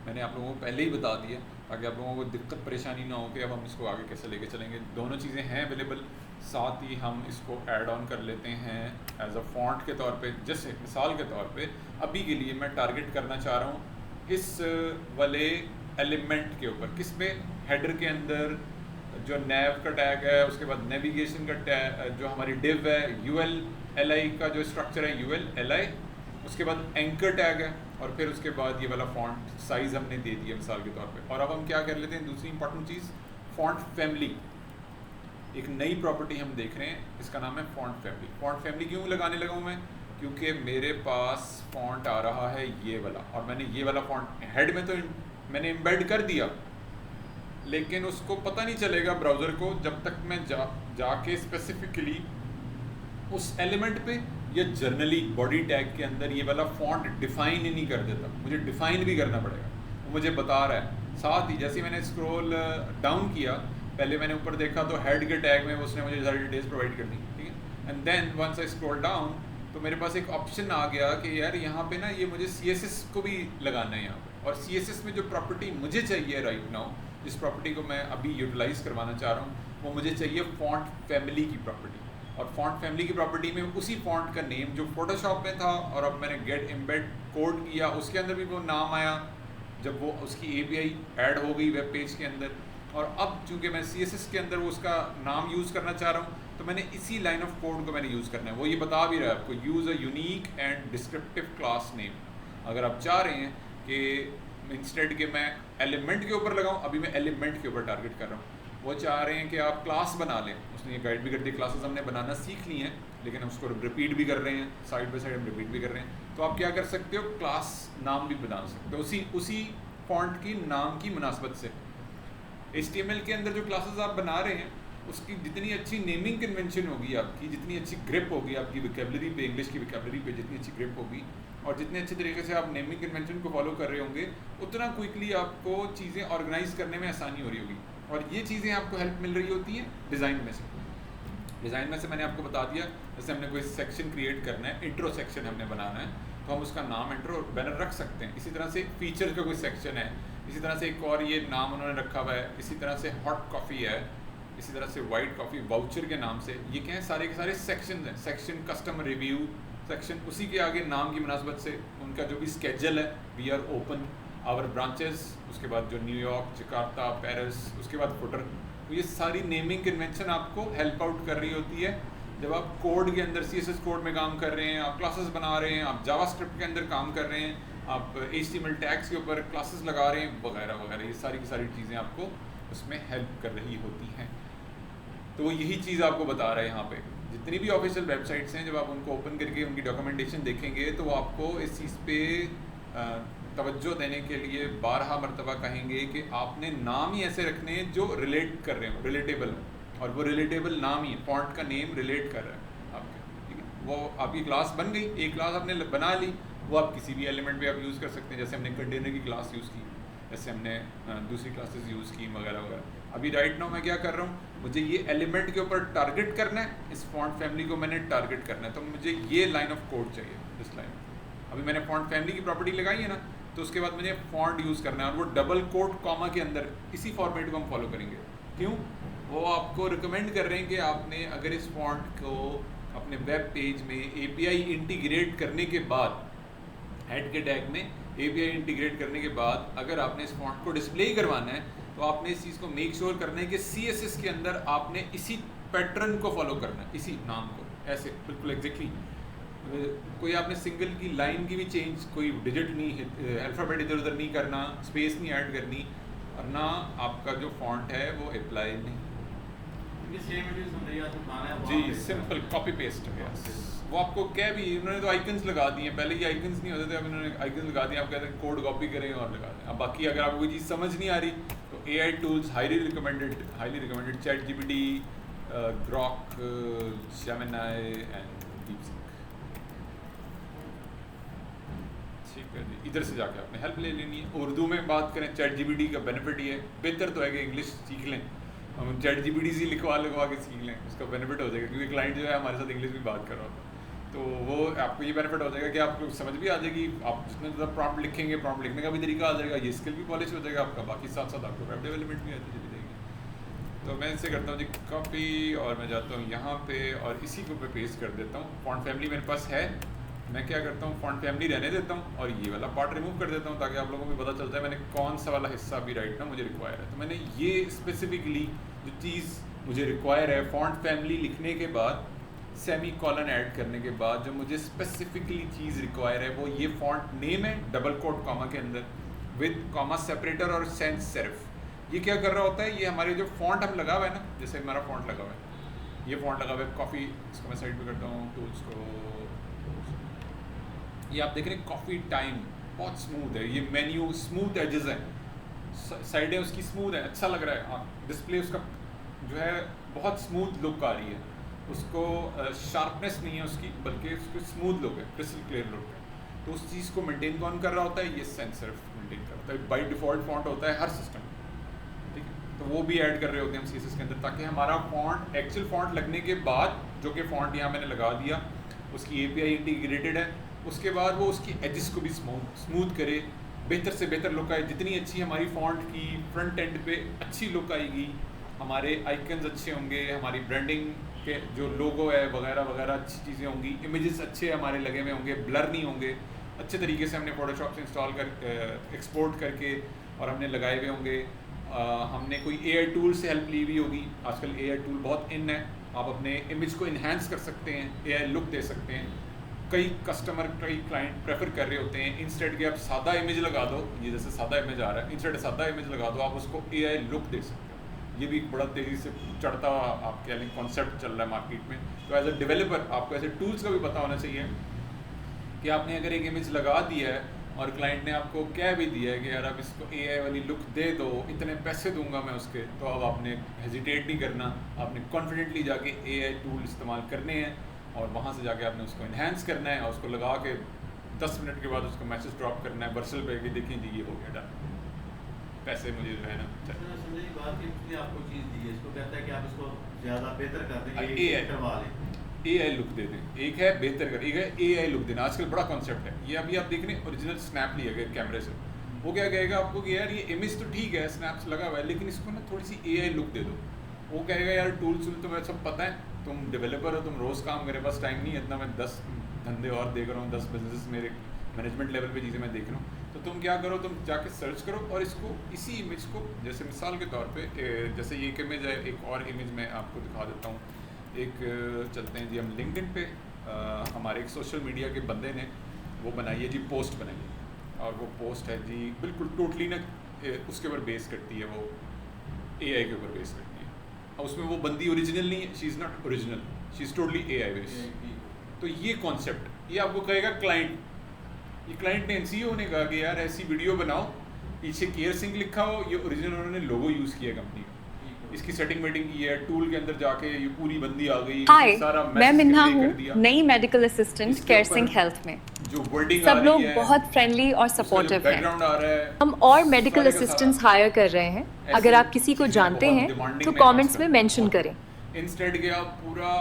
मैंने आप लोगों को पहले ही बता दिया ताकि आप लोगों को दिक्कत परेशानी ना हो कि अब हम इसको आगे कैसे लेके चलेंगे। दोनों चीज़ें हैं अवेलेबल, साथ ही हम इसको ऐड ऑन कर लेते हैं एज अ फॉन्ट के तौर पे। जैसे मिसाल के तौर पे अभी के लिए मैं टारगेट करना चाह रहा हूँ इस वाले एलिमेंट के ऊपर, किस में, हेडर के अंदर जो नैव का टैग है, उसके बाद नेविगेशन का टैग, जो हमारी डिव है UL-LI का जो स्ट्रक्चर है UL-LI, उसके बाद एंकर टैग है, और फिर उसके बाद ये वाला फॉन्ट साइज़ हमने दे दिया मिसाल के तौर पे। और अब हम क्या कर लेते हैं, दूसरी इंपॉर्टेंट चीज़, फॉन्ट फैमिली। एक नई प्रॉपर्टी हम देख रहे हैं, इसका नाम है फॉन्ट फैमिली। फॉन्ट फैमिली क्यों लगाने लगा हूँ मैं, क्योंकि मेरे पास फॉन्ट आ रहा है ये वाला, और मैंने ये वाला फॉन्ट हेड में तो मैंने एम्बेड कर दिया, लेकिन उसको पता नहीं चलेगा ब्राउज़र को जब तक मैं जाके स्पेसिफिकली उस एलिमेंट पे या जर्नली बॉडी टैग के अंदर ये वाला फॉन्ट डिफ़ाइन ही नहीं कर देता। मुझे डिफ़ाइन भी करना पड़ेगा, वो मुझे बता रहा है। साथ ही जैसे मैंने स्क्रॉल डाउन किया, पहले मैंने ऊपर देखा तो हेड के टैग में उसने मुझे सारी डिटेल्स प्रोवाइड कर दी, ठीक है। And then once I scroll down तो मेरे पास एक ऑप्शन आ गया कि यार यहाँ पे ना ये मुझे CSS को भी लगाना है यहाँ पे, और CSS में जो प्रॉपर्टी मुझे चाहिए राइट नाउ, जिस प्रॉपर्टी को मैं अभी यूटिलाइज़ करवाना चाह रहा हूँ, वो मुझे चाहिए फॉन्ट फैमिली की प्रॉपर्टी। और फॉन्ट फैमिली की प्रॉपर्टी में उसी फॉन्ट का नेम जो फोटोशॉप में था, और अब मैंने गेट एम्बेड कोड किया, उसके अंदर भी वो नाम आया जब वो उसकी API ऐड हो गई वेब पेज के अंदर। और अब चूंकि मैं CSS के अंदर वो उसका नाम यूज़ करना चाह रहा हूँ, तो मैंने इसी लाइन ऑफ कोड को मैंने यूज़ करना है। वो ये बता भी रहा है आपको, use a unique and descriptive class name. अगर आप चाह रहे हैं कि इंस्टेड के मैं एलिमेंट के ऊपर लगाऊं, अभी मैं एलिमेंट के ऊपर टारगेट कर रहा हूं, वो चाह रहे हैं कि आप क्लास बना लें। उसने ये गाइड भी कर दी, क्लासेस हमने बनाना सीख ली हैं, लेकिन हम उसको रिपीट भी कर रहे हैं, साइड बाय साइड हम रिपीट भी कर रहे हैं। तो आप क्या कर सकते हो, क्लास नाम भी बना सकते हो उसी फॉन्ट की नाम की मुनासबत से। HTML के अंदर जो क्लासेस आप बना रहे हैं, उसकी जितनी अच्छी नेमिंग कन्वेंशन होगी आपकी, जितनी अच्छी ग्रिप होगी आपकी विकेबलरी पे, इंग्लिश की विकेबलरी पे जितनी अच्छी ग्रिप होगी, और जितने अच्छे तरीके से आप नेमिंग कन्वेंशन को फॉलो कर रहे होंगे, उतना क्विकली आपको चीज़ें ऑर्गेनाइज करने में आसानी हो रही होगी। और ये चीज़ें आपको हेल्प मिल रही होती हैं डिज़ाइन में से। डिज़ाइन में से मैंने आपको बता दिया, जैसे हमने कोई सेक्शन क्रिएट करना है, इंट्रो सेक्शन हमने बनाना है, तो हम उसका नाम इंट्रो बैनर रख सकते हैं। इसी तरह से फीचर का कोई सेक्शन है, इसी तरह से एक और ये नाम उन्होंने रखा हुआ है, इसी तरह से हॉट कॉफ़ी है, इसी तरह से वाइट कॉफ़ी वाउचर के नाम से। ये क्या है, सारे के सारे सेक्शन हैं। सेक्शन कस्टमर रिव्यू सेक्शन, उसी के आगे नाम की मुनासबत से उनका जो भी स्केजल है, we are open our branches, उसके बाद जो न्यूयॉर्क, जकार्ता, पेरिस, उसके बाद फुटर। तो ये सारी नेमिंग कन्वेंशन आपको हेल्प आउट कर रही होती है जब आप कोड के अंदर CSS कोड में काम कर रहे हैं, आप क्लासेस बना रहे हैं, आप जावास्क्रिप्ट के अंदर काम कर रहे हैं, आप HTML टैग्स के ऊपर क्लासेस लगा रहे हैं, वगैरह वगैरह। ये सारी की सारी चीज़ें आपको उसमें हेल्प कर रही होती हैं। तो वो यही चीज़ आपको बता रहा है यहाँ पे। जितनी भी ऑफिशियल वेबसाइट्स हैं, जब आप उनको ओपन करके उनकी डॉक्यूमेंटेशन देखेंगे, तो वो आपको इस चीज़ पे तवज्जो देने के लिए 12 मरतबा कहेंगे कि आपने नाम ही ऐसे रखने हैं जो रिलेट कर रहे हो, रिलेटेबल हो, और वो रिलेटेबल नाम ही है, फॉन्ट का नेम रिलेट कर रहा है आपके, ठीक है। वो आपकी क्लास बन गई, एक क्लास आपने बना ली, वो आप किसी भी एलिमेंट पे आप यूज़ कर सकते हैं। जैसे हमने कंटेनर की क्लास यूज़ की, जैसे हमने दूसरी क्लासेस यूज़ की, वगैरह वगैरह। अभी राइट नाउ मैं क्या कर रहा हूँ, मुझे ये एलिमेंट के ऊपर टारगेट करना है, इस फॉन्ट फैमिली को मैंने टारगेट करना है, तो मुझे ये लाइन ऑफ कोड चाहिए, इस लाइन। अभी मैंने फॉन्ट फैमिली की प्रॉपर्टी लगाई है ना, तो उसके बाद मुझे फॉन्ट यूज़ करना है, और वो डबल कोट कॉमा के अंदर इसी फॉर्मेट को हम फॉलो करेंगे। क्यों, वो आपको रिकमेंड कर रहे हैं कि आपने अगर इस फॉन्ट को अपने वेब पेज में API इंटीग्रेट करने के बाद, हेड के टैग में API इंटीग्रेट करने के बाद अगर आपने इस फॉन्ट को डिस्प्ले ही करवाना है, तो आपने इस चीज़ को मेक श्योर करना है कि CSS के अंदर आपने इसी पैटर्न को फॉलो करना है, इसी नाम को, ऐसे बिल्कुल एग्जैक्टली। कोई आपने सिंगल की लाइन की भी चेंज, कोई डिजिट नहीं, अल्फ़ाबेट इधर उधर नहीं करना, स्पेस नहीं ऐड करनी, और ना आपका जो फॉन्ट है वो अप्लाई नहीं, जी सिंपल कॉपी पेस्ट है। वो आपको क्या भी, उन्होंने तो आइकन्स लगा दिए हैं, पहले ये आइकन्स नहीं होते थे, अब इन्होंने आइकन्स लगा दिए। आप कहते हैं कोड कॉपी करें और लगा दें। अब बाकी अगर आपको कोई चीज़ समझ नहीं आ रही तो AI tools highly recommended, ChatGPT, Grok, Gemini and DeepSeek, ठीक है। है जी, इधर से जाके आपने हेल्प ले लेनी है। उर्दू में बात करें, ChatGPT का बेनिफिट ये है, बेहतर तो है कि इंग्लिश सीख लें, हम ChatGPT से लिखवा के सीख लें, उसका बेनिफिट हो जाएगा, क्योंकि क्लाइंट जो है हमारे साथ इंग्लिश में बात कर रहा होता है, तो वो आपको ये बेनिफिट हो जाएगा कि आपको समझ भी आ जाएगी, आप जितना ज़्यादा प्रॉम्प्ट लिखेंगे, प्रॉम्प्ट लिखने का भी तरीका आ जाएगा, ये स्किल भी पॉलिश हो जाएगा आपका, बाकी साथ साथ आपको वेब डेवलपमेंट भी आती चली जाएगी। तो मैं इससे करता हूँ जी कॉपी, और मैं जाता हूँ यहाँ पे और इसी को पे पेस्ट कर देता हूँ। फॉन्ट फैमिली मेरे पास है, मैं क्या करता हूँ फॉन्ट फैमिली रहने देता हूँ और ये वाला पार्ट रिमूव कर देता हूँ, ताकि आप लोगों को भी पता चलता है मैंने कौन सा वाला हिस्सा भी राइट ना मुझे रिक्वायर है। तो मैंने ये स्पेसिफिकली जो चीज़ मुझे रिक्वायर है फॉन्ट फैमिली लिखने के बाद, सेमी कॉलन ऐड करने के बाद, जो मुझे स्पेसिफिकली चीज़ रिक्वायर है वो ये फॉन्ट नेम है, डबल कोट कॉमा के अंदर विद कॉमा सेपरेटर और सेंस सेरिफ। ये क्या कर रहा होता है, ये हमारे जो फॉन्ट हम लगा हुआ है ना, जैसे हमारा फॉन्ट लगा हुआ है, ये फॉन्ट लगा हुआ है कॉफ़ी, इसको मैं साइड पे करता हूँ, टूल्स को, ये आप देख रहे हैं कॉफ़ी टाइम बहुत स्मूथ है, ये मेन्यू स्मूथ एजेस है, साइडें उसकी स्मूथ है, अच्छा लग रहा है, डिस्प्ले उसका जो है बहुत स्मूथ लुक आ रही है, उसको शार्पनेस नहीं है उसकी, बल्कि उसकी स्मूथ लुक है, क्रिस्टल क्लियर लुक है। तो उस चीज़ को मेंटेन कौन कर रहा होता है, ये सेंस सेरिफ मेंटेन करता है, बाय डिफ़ॉल्ट फॉन्ट होता है हर सिस्टम में, ठीक है। तो वो भी ऐड कर रहे होते हैं हम CSS के अंदर, ताकि हमारा फॉन्ट एक्चुअल फॉन्ट लगने के बाद, जो कि फॉन्ट यहाँ मैंने लगा दिया, उसकी API इंटीग्रेटेड है, उसके बाद वो उसकी एजेस को भी स्मूथ करे, बेहतर से बेहतर लुक आए। जितनी अच्छी हमारी फॉन्ट की फ्रंट एंड पे अच्छी लुक आएगी, हमारे आइकन्स अच्छे होंगे, हमारी ब्रांडिंग के जो लोगो है वगैरह वगैरह अच्छी चीज़ें होंगी, इमेजेस अच्छे हमारे लगे हुए होंगे, ब्लर नहीं होंगे, अच्छे तरीके से हमने फोटोशॉप से इंस्टॉल कर एक्सपोर्ट करके और हमने लगाए हुए होंगे। हमने कोई AI टूल से हेल्प ली हुई होगी, आजकल AI टूल बहुत इन है, आप अपने इमेज को इन्हांस कर सकते हैं, AI लुक दे सकते हैं। कई कस्टमर, कई क्लाइंट प्रेफर कर रहे होते हैं इंस्टेड के आप सादा इमेज लगा दो, ये जैसे सादा इमेज आ रहा है, इंस्टेड सादा इमेज लगा दो, आप उसको AI लुक दे सकते हो। ये भी एक बड़ा तेज़ी से चढ़ता हुआ आप कह लें कॉन्सेप्ट चल रहा है मार्केट में। तो एज अ डेवलपर आपको ऐसे टूल्स का भी पता होना चाहिए कि आपने अगर एक इमेज लगा दी है और क्लाइंट ने आपको कह भी दिया है कि यार आप इसको AI वाली लुक दे दो, इतने पैसे दूंगा मैं उसके, तो अब आपने हेजिटेट नहीं करना, आपने कॉन्फिडेंटली जाके AI टूल इस्तेमाल करने हैं और वहाँ से जाके आपने उसको इन्हांस करना है और उसको लगा के 10 मिनट के बाद उसको मैसेज ड्रॉप करना है वर्सल पे कि देखिए जी ये हो गया डन, पैसे मुझे जो है ना आपको चीज़ दी है, इसको कहता है कि आप इसको ज़्यादा बेहतर कर दें, AI करवा लें, AI लुक दे दें। एक है बेहतर कर, एक है AI लुक देना, आजकल बड़ा कॉन्सेप्ट है। ये अभी आप देख रहे हैं ओरिजिनल स्नैप लिया गया कैमरे से, वो क्या कहेगा आपको कि यार ये इमेज तो ठीक है स्नैप्स लगा हुआ है, लेकिन इसको ना थोड़ी सी AI लुक दे दो। वो कहेगा यार टूल्स तुम्हें सब पता है, तुम डेवलपर हो, तुम रोज़ काम, मेरे पास टाइम नहीं है इतना, मैं 10 धंधे और देख रहा हूँ, 10 बिजनेस मेरे मैनेजमेंट लेवल पे चीज़ें मैं देख रहा हूँ, तो तुम क्या करो, तुम जाके सर्च करो और इसको इसी इमेज को, जैसे मिसाल के तौर पे जैसे ये एक इमेज है, एक और इमेज मैं आपको दिखा देता हूँ। एक चलते हैं जी हम लिंक्डइन पे, हमारे एक सोशल मीडिया के बंदे ने वो बनाई है जी, पोस्ट बनाई है, और वो पोस्ट है जी बिल्कुल टोटली ना उसके ऊपर बेस करती है, वो AI के ऊपर बेस करती है, और उसमें वो बंदी ओरिजिनल नहीं है, she is not original, she is totally AI based. तो ये कॉन्सेप्ट ये आपको कहेगा क्लाइंट, ये क्लाइंट ने NCO ने कहा कि यार ऐसी वीडियो बनाओ, पीछे केयर सिंह लिखा हो, ये ओरिजिनल उन्होंने लोगो यूज़ किया कंपनी का, इसकी सेटिंग वेटिंग की है, टूल के अंदर जाके ये पूरी बंदी आ गई, हाय, सारा मैं मिन्हा मैसेज हूँ, कर दिया, नई मेडिकल असिस्टेंट इसके केयर ऊपर सिंह हेल्थ में। जो वर्डिंग आ सब लोग रही है, बहुत फ्रेंडली और उसका जो सपोर्टिव हैं। बैकग्राउंड आ रहा है, हम और सारे मेडिकल का सारा असिस्टेंट्स हायर कर रहे हैं, ऐसे अगर आप किसी को चीज़ें जानते बहुत हैं demanding तो में कमेंट्स आजकल में मेंशन बहुत करें। इंस्टेड के आप पूरा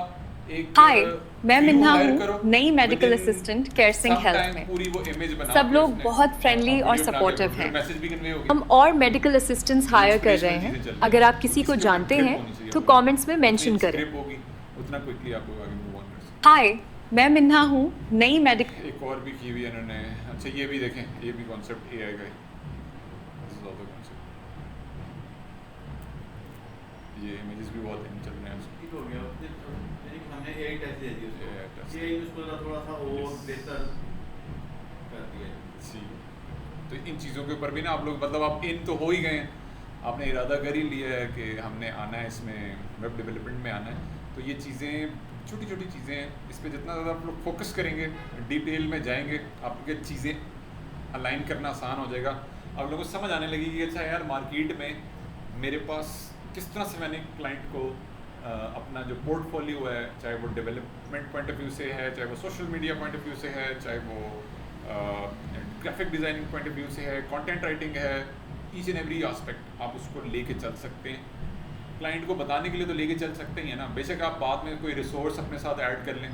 एक हाय, मैं view मिन्हा hire हूँ, करो, नई medical within assistant care Singh some health time में। पूरी वो image बना सब के लोग उसने बहुत फ्रेंडली और video बना के सपोर्टिव फिर हैं। मैसेज भी कन्वे हो गया। हम और मेडिकल असिस्टेंट्स हायर कर रहे Inspirational हैं, चीज़ें चल रही अगर हैं। आप किसी तो को इसके ऊपर जानते grip हैं होनी चाहिए तो अपनी। कमेंट्स में मेंशन जितनी करें। grip होगी उतना क्विकली आप लोग आगे मूव ऑन कर सकते हाय, मैं मिन्हा हूँ, नई मेडिकल। हैं। एक और भी की हुई है इन्होंने, अच्छा ये भी देखें, ये भी कॉन्सेप्ट AI का है, This is also concept। ये इमेजेस भी बहुत इन चल रहे हैं उसके। ठीक हो गया, हमने AI टेस्ट दे दिया उसको, AI test। AI उसको थोड़ा सा और Yes। बेहतर कर दिया। जी, तो इन चीज़ों के ऊपर भी ना आप लोग मतलब आप इन तो हो ही गए हैं, आपने इरादा कर ही लिया है कि हमने आना है, इसमें वेब डेवलपमेंट में आना है, तो ये चीज़ें छोटी छोटी चीज़ें हैं, इस पर जितना ज़्यादा आप लोग फोकस करेंगे, डिटेल में जाएंगे, आपके चीज़ें अलाइन करना आसान हो जाएगा। आप लोगों को समझ आने लगेगी कि अच्छा यार मार्केट में मेरे पास किस तरह से मैंने क्लाइंट को अपना जो पोर्टफोलियो है, चाहे वो डेवलपमेंट पॉइंट ऑफ व्यू से है, चाहे वो social media point of view से है, चाहे वो graphic designing point of view से है, कंटेंट राइटिंग है, ईच एंड एवरी एस्पेक्ट आप उसको लेके चल सकते हैं। क्लाइंट को बताने के लिए तो लेके चल सकते ही है ना, बेशक आप बाद में कोई रिसोर्स अपने साथ ऐड कर लें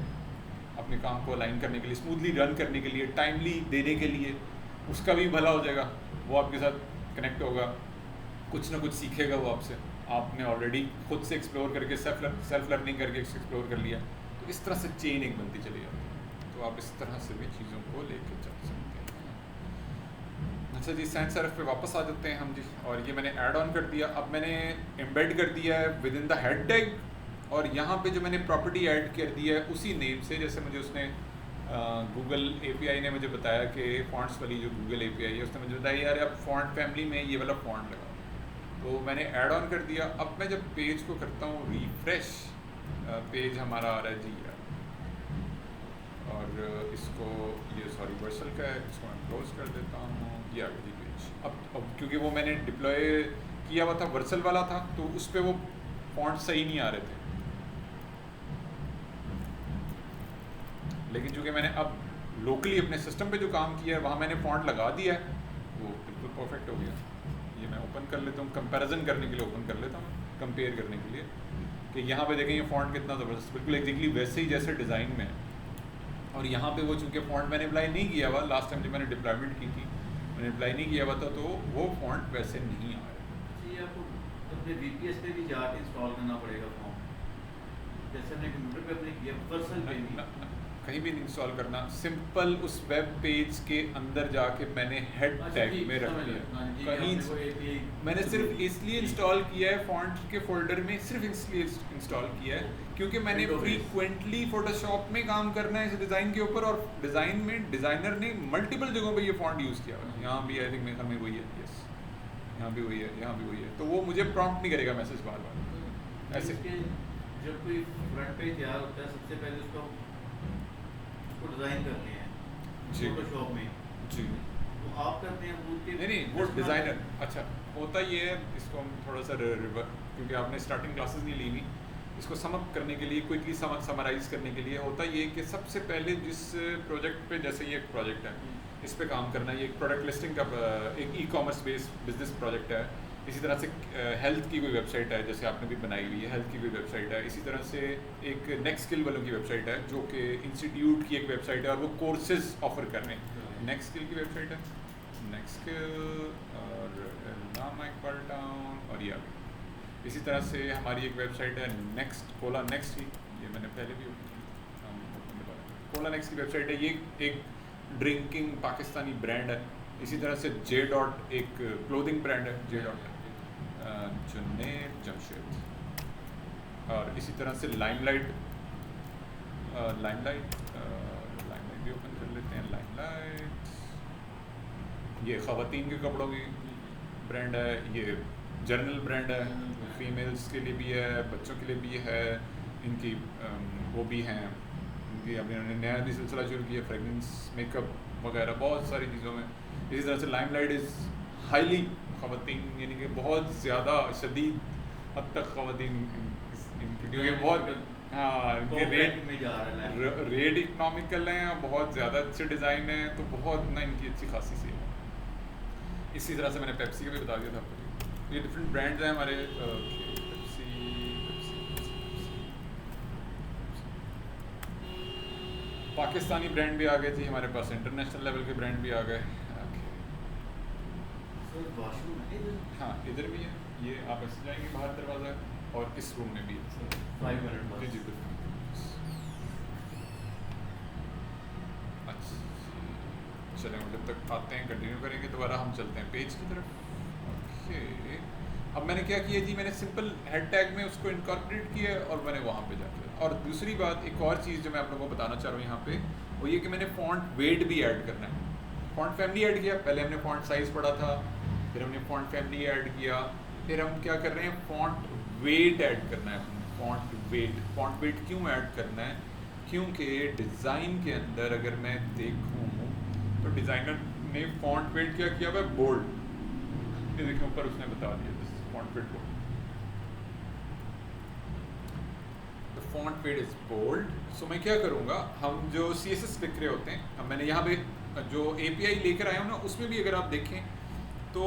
अपने काम को अलाइन करने के लिए, स्मूथली रन करने के लिए, टाइमली देने के लिए, उसका भी भला हो जाएगा, वो आपके साथ कनेक्ट होगा, कुछ ना कुछ सीखेगा वो आपसे, आपने ऑलरेडी खुद से एक्सप्लोर करके सेल्फ लर्निंग करके एक्सप्लोर कर लिया, तो इस तरह से चेन एक बनती चली जाती है। तो आप इस तरह से भी चीज़ों को लेके चल सकते हैं। अच्छा जी, सैंड सर्फ पे वापस आ जाते हैं हम जी, और ये मैंने ऐड ऑन कर दिया। अब मैंने एम्बेड कर दिया है with in the head tag, और यहाँ पे जो मैंने प्रॉपर्टी ऐड कर दिया है उसी नेम से, जैसे मुझे उसने गूगल API ने मुझे बताया कि फॉन्ट्स वाली जो गूगल API है उसने मुझे बताया यार आप फॉन्ट फैमिली में ये वाला फॉन्ट लगाओ, तो मैंने ऐड ऑन कर दिया। अब मैं जब पेज को करता हूँ रिफ्रेश, पेज हमारा आ रहा है जी यार, और इसको ये सॉरी वर्सल का है, इसको मैं क्लोज कर देता हूँ, ये आ गया जी पेज। अब क्योंकि वो मैंने डिप्लॉय किया हुआ था वर्सल वाला था, तो उस पर वो फॉन्ट सही नहीं आ रहे थे, लेकिन चूँकि मैंने अब लोकली अपने सिस्टम पे जो काम किया है वहाँ मैंने फॉन्ट लगा दिया है, वो बिल्कुल परफेक्ट हो गया। ये मैं ओपन कर लेता हूँ, कंपैरिजन करने के लिए ओपन कर लेता हूँ, कंपेयर करने के लिए कि यहाँ पे देखें ये फॉन्ट कितना ज़बरदस्त, बिल्कुल एग्जैक्टली वैसे ही जैसे डिज़ाइन में है। और यहाँ पे वो चूँकि फॉन्ट मैंने अप्लाई नहीं किया हुआ, लास्ट टाइम जब मैंने डिप्लॉयमेंट की थी मैंने अप्लाई नहीं किया हुआ था, तो वो फॉन्ट वैसे नहीं आ रहा। जी आपको अपने VPS पे भी जाके इंस्टॉल करना पड़ेगा फॉर्म, जैसे हमने कंप्यूटर पे अपने किया पर्सनल पे नहीं, कहीं भी नहीं इंस्टॉल करना, सिंपल उस वेब पेज के अंदर जाके मैंने हेड टैग में रख दिया। कहीं मैंने सिर्फ इसलिए इंस्टॉल किया है फॉन्ट के फोल्डर में, सिर्फ इसलिए इंस्टॉल किया है क्योंकि मैंने फ्रीक्वेंटली फोटोशॉप में काम करना है इस डिज़ाइन के ऊपर, और डिज़ाइन में डिज़ाइनर ने मल्टीपल जगहों पे ये फॉन्ट यूज़ किया हुआ है। यहाँ भी आई थिंक मेरे में वही है, यस यहाँ भी वही है, यहाँ भी वही है, तो वो मुझे प्रॉम्प्ट नहीं करेगा मैसेज बार बार ऐसे। जब कोई फ्रंट पेज तैयार होता है सबसे पहले उसको डिज़ाइन करते हैं जी फोटोशॉप में जी, तो आप करते हैं वो नहीं वो डिज़ाइनर, अच्छा होता ये है, इसको हम थोड़ा सा रिवर, क्योंकि आपने स्टार्टिंग क्लासेस नहीं ली हुई, इसको समअप करने के लिए क्विकली समराइज़ करने के लिए होता ये कि सबसे पहले जिस प्रोजेक्ट पे, जैसे ये एक प्रोजेक्ट है इस पे काम करना है, ये एक प्रोडक्ट लिस्टिंग का एक ई-कॉमर्स बेस्ड बिजनेस प्रोजेक्ट है। इसी तरह से हेल्थ की कोई वेबसाइट है जैसे आपने भी बनाई हुई है, हेल्थ की कोई वेबसाइट है। इसी तरह से एक नेक्स्ट स्किल वालों की वेबसाइट है जो कि इंस्टीट्यूट की एक वेबसाइट है और वो कोर्सेज ऑफर कर रहे हैं। नेक्स्ट स्किल की वेबसाइट है, नेक्स्ट स्किल और नाम इक्वल टाउन, और ये आगे इसी तरह से हमारी एक वेबसाइट है नेक्स्ट कोला नेक्स्ट की, ये मैंने पहले भी कोला नेक्स्ट की वेबसाइट है, ये एक ड्रिंकिंग पाकिस्तानी ब्रांड है। इसी तरह से जे डॉट एक क्लोथिंग ब्रांड है, जे डॉट जुन्नैर जमशेद, और इसी तरह से लाइमलाइट भी ओपन कर लेते हैं। लाइमलाइट ये ख़वातीन के कपड़ों की ब्रांड है, ये जर्नल ब्रांड है, फीमेल्स के लिए भी है, बच्चों के लिए भी है, इनकी वो भी हैं, इनकी अभी उन्होंने नया भी सिलसिला शुरू किया, फ्रेगरेंस मेकअप वगैरह बहुत सारी चीज़ों में। इसी तरह से लाइमलाइट इज़ हाईली ख़वातीन, यानी कि बहुत ज़्यादा शदीद हद तक ख़वातीन इनकी, क्योंकि बहुत हाँ इनके रेट इकनॉमिकल हैं और बहुत ज़्यादा अच्छे डिज़ाइन हैं, तो बहुत ना इनकी अच्छी खासी सी है। इसी तरह से मैंने पेप्सी का भी बता दिया था आपको, ये डिफरेंट ब्रांड्स हैं हमारे। पाकिस्तानी ब्रांड भी आ गए थे हमारे पास, इंटरनेशनल लेवल के ब्रांड भी आ गए। हाँ इधर भी है, ये आप ऐसे जाएंगे बाहर दरवाज़ा, और इस रूम में भी है 5 मिनट जी जी बिल्कुल। अच्छा चलें जब तक आते हैं कंटिन्यू करेंगे, दोबारा हम चलते हैं पेज की तरफ। ओके अब मैंने क्या किया जी, मैंने सिंपल हेड टैग में उसको इनकॉर्पोरेट किया और मैंने वहाँ पे जाकर, और दूसरी बात एक और चीज़ जो मैं आप लोगों को बताना चाह रहा हूँ यहाँ पे, वो ये कि मैंने फ़ॉन्ट वेट भी ऐड करना है। फ़ॉन्ट फैमिली ऐड किया, पहले हमने फ़ॉन्ट साइज़ पढ़ा था, फिर हमने फ़ॉन्ट फैमिली ऐड किया, फिर हम क्या कर रहे हैं फ़ॉन्ट वेट ऐड करना है। फ़ॉन्ट वेट क्यों ऐड करना है, क्योंकि डिज़ाइन के अंदर अगर मैं देखूँ तो डिज़ाइनर ने फ़ॉन्ट वेट क्या किया हुआ है, बोल्ड, ये देखिए ऊपर उसने बता दिया font weight bold, the font weight is bold. So मैं क्या करूँगा, हम जो CSS लिख रहे होते हैं, अब मैंने यहाँ पे जो API लेकर आए हो ना, उसमें भी अगर आप देखें तो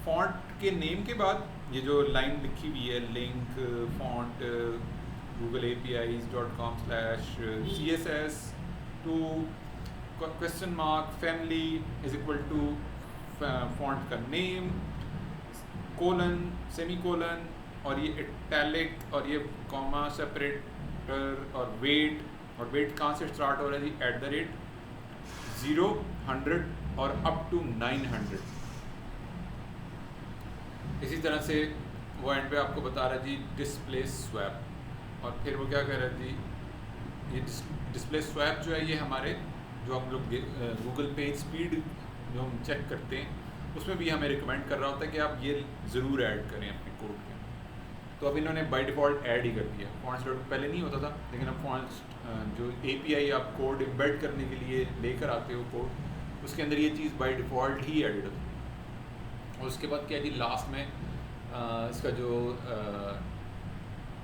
फॉन्ट के नेम के बाद ये जो लाइन लिखी हुई है, link font googleapis.com/css to question mark family is equal to font का नेम कोलन सेमीकोलन और ये इटैलिक और ये कॉमा सेपरेटर और वेट कहाँ से स्टार्ट हो रहा है जी, @0 100 और अप टू 900। इसी तरह से वो एंड पे आपको बता रहा है जी डिस्प्ले स्वैप, और फिर वो क्या कह रहा है जी, ये डिस्प्ले स्वैप जो है ये हमारे जो हम लोग गूगल पेज स्पीड जो हम चेक करते हैं उसमें भी हमें रिकमेंड कर रहा होता है कि आप ये ज़रूर ऐड करें अपने कोड में। तो अब इन्होंने बाय डिफ़ॉल्ट ऐड ही कर दिया। फॉन्ट्स पहले नहीं होता था, लेकिन अब फॉन्ट्स जो API आप कोड इम्बेड करने के लिए लेकर आते हो कोड, उसके अंदर ये चीज़ बाय डिफ़ॉल्ट ही एडिड होती है। और उसके बाद क्या है जी, लास्ट में इसका जो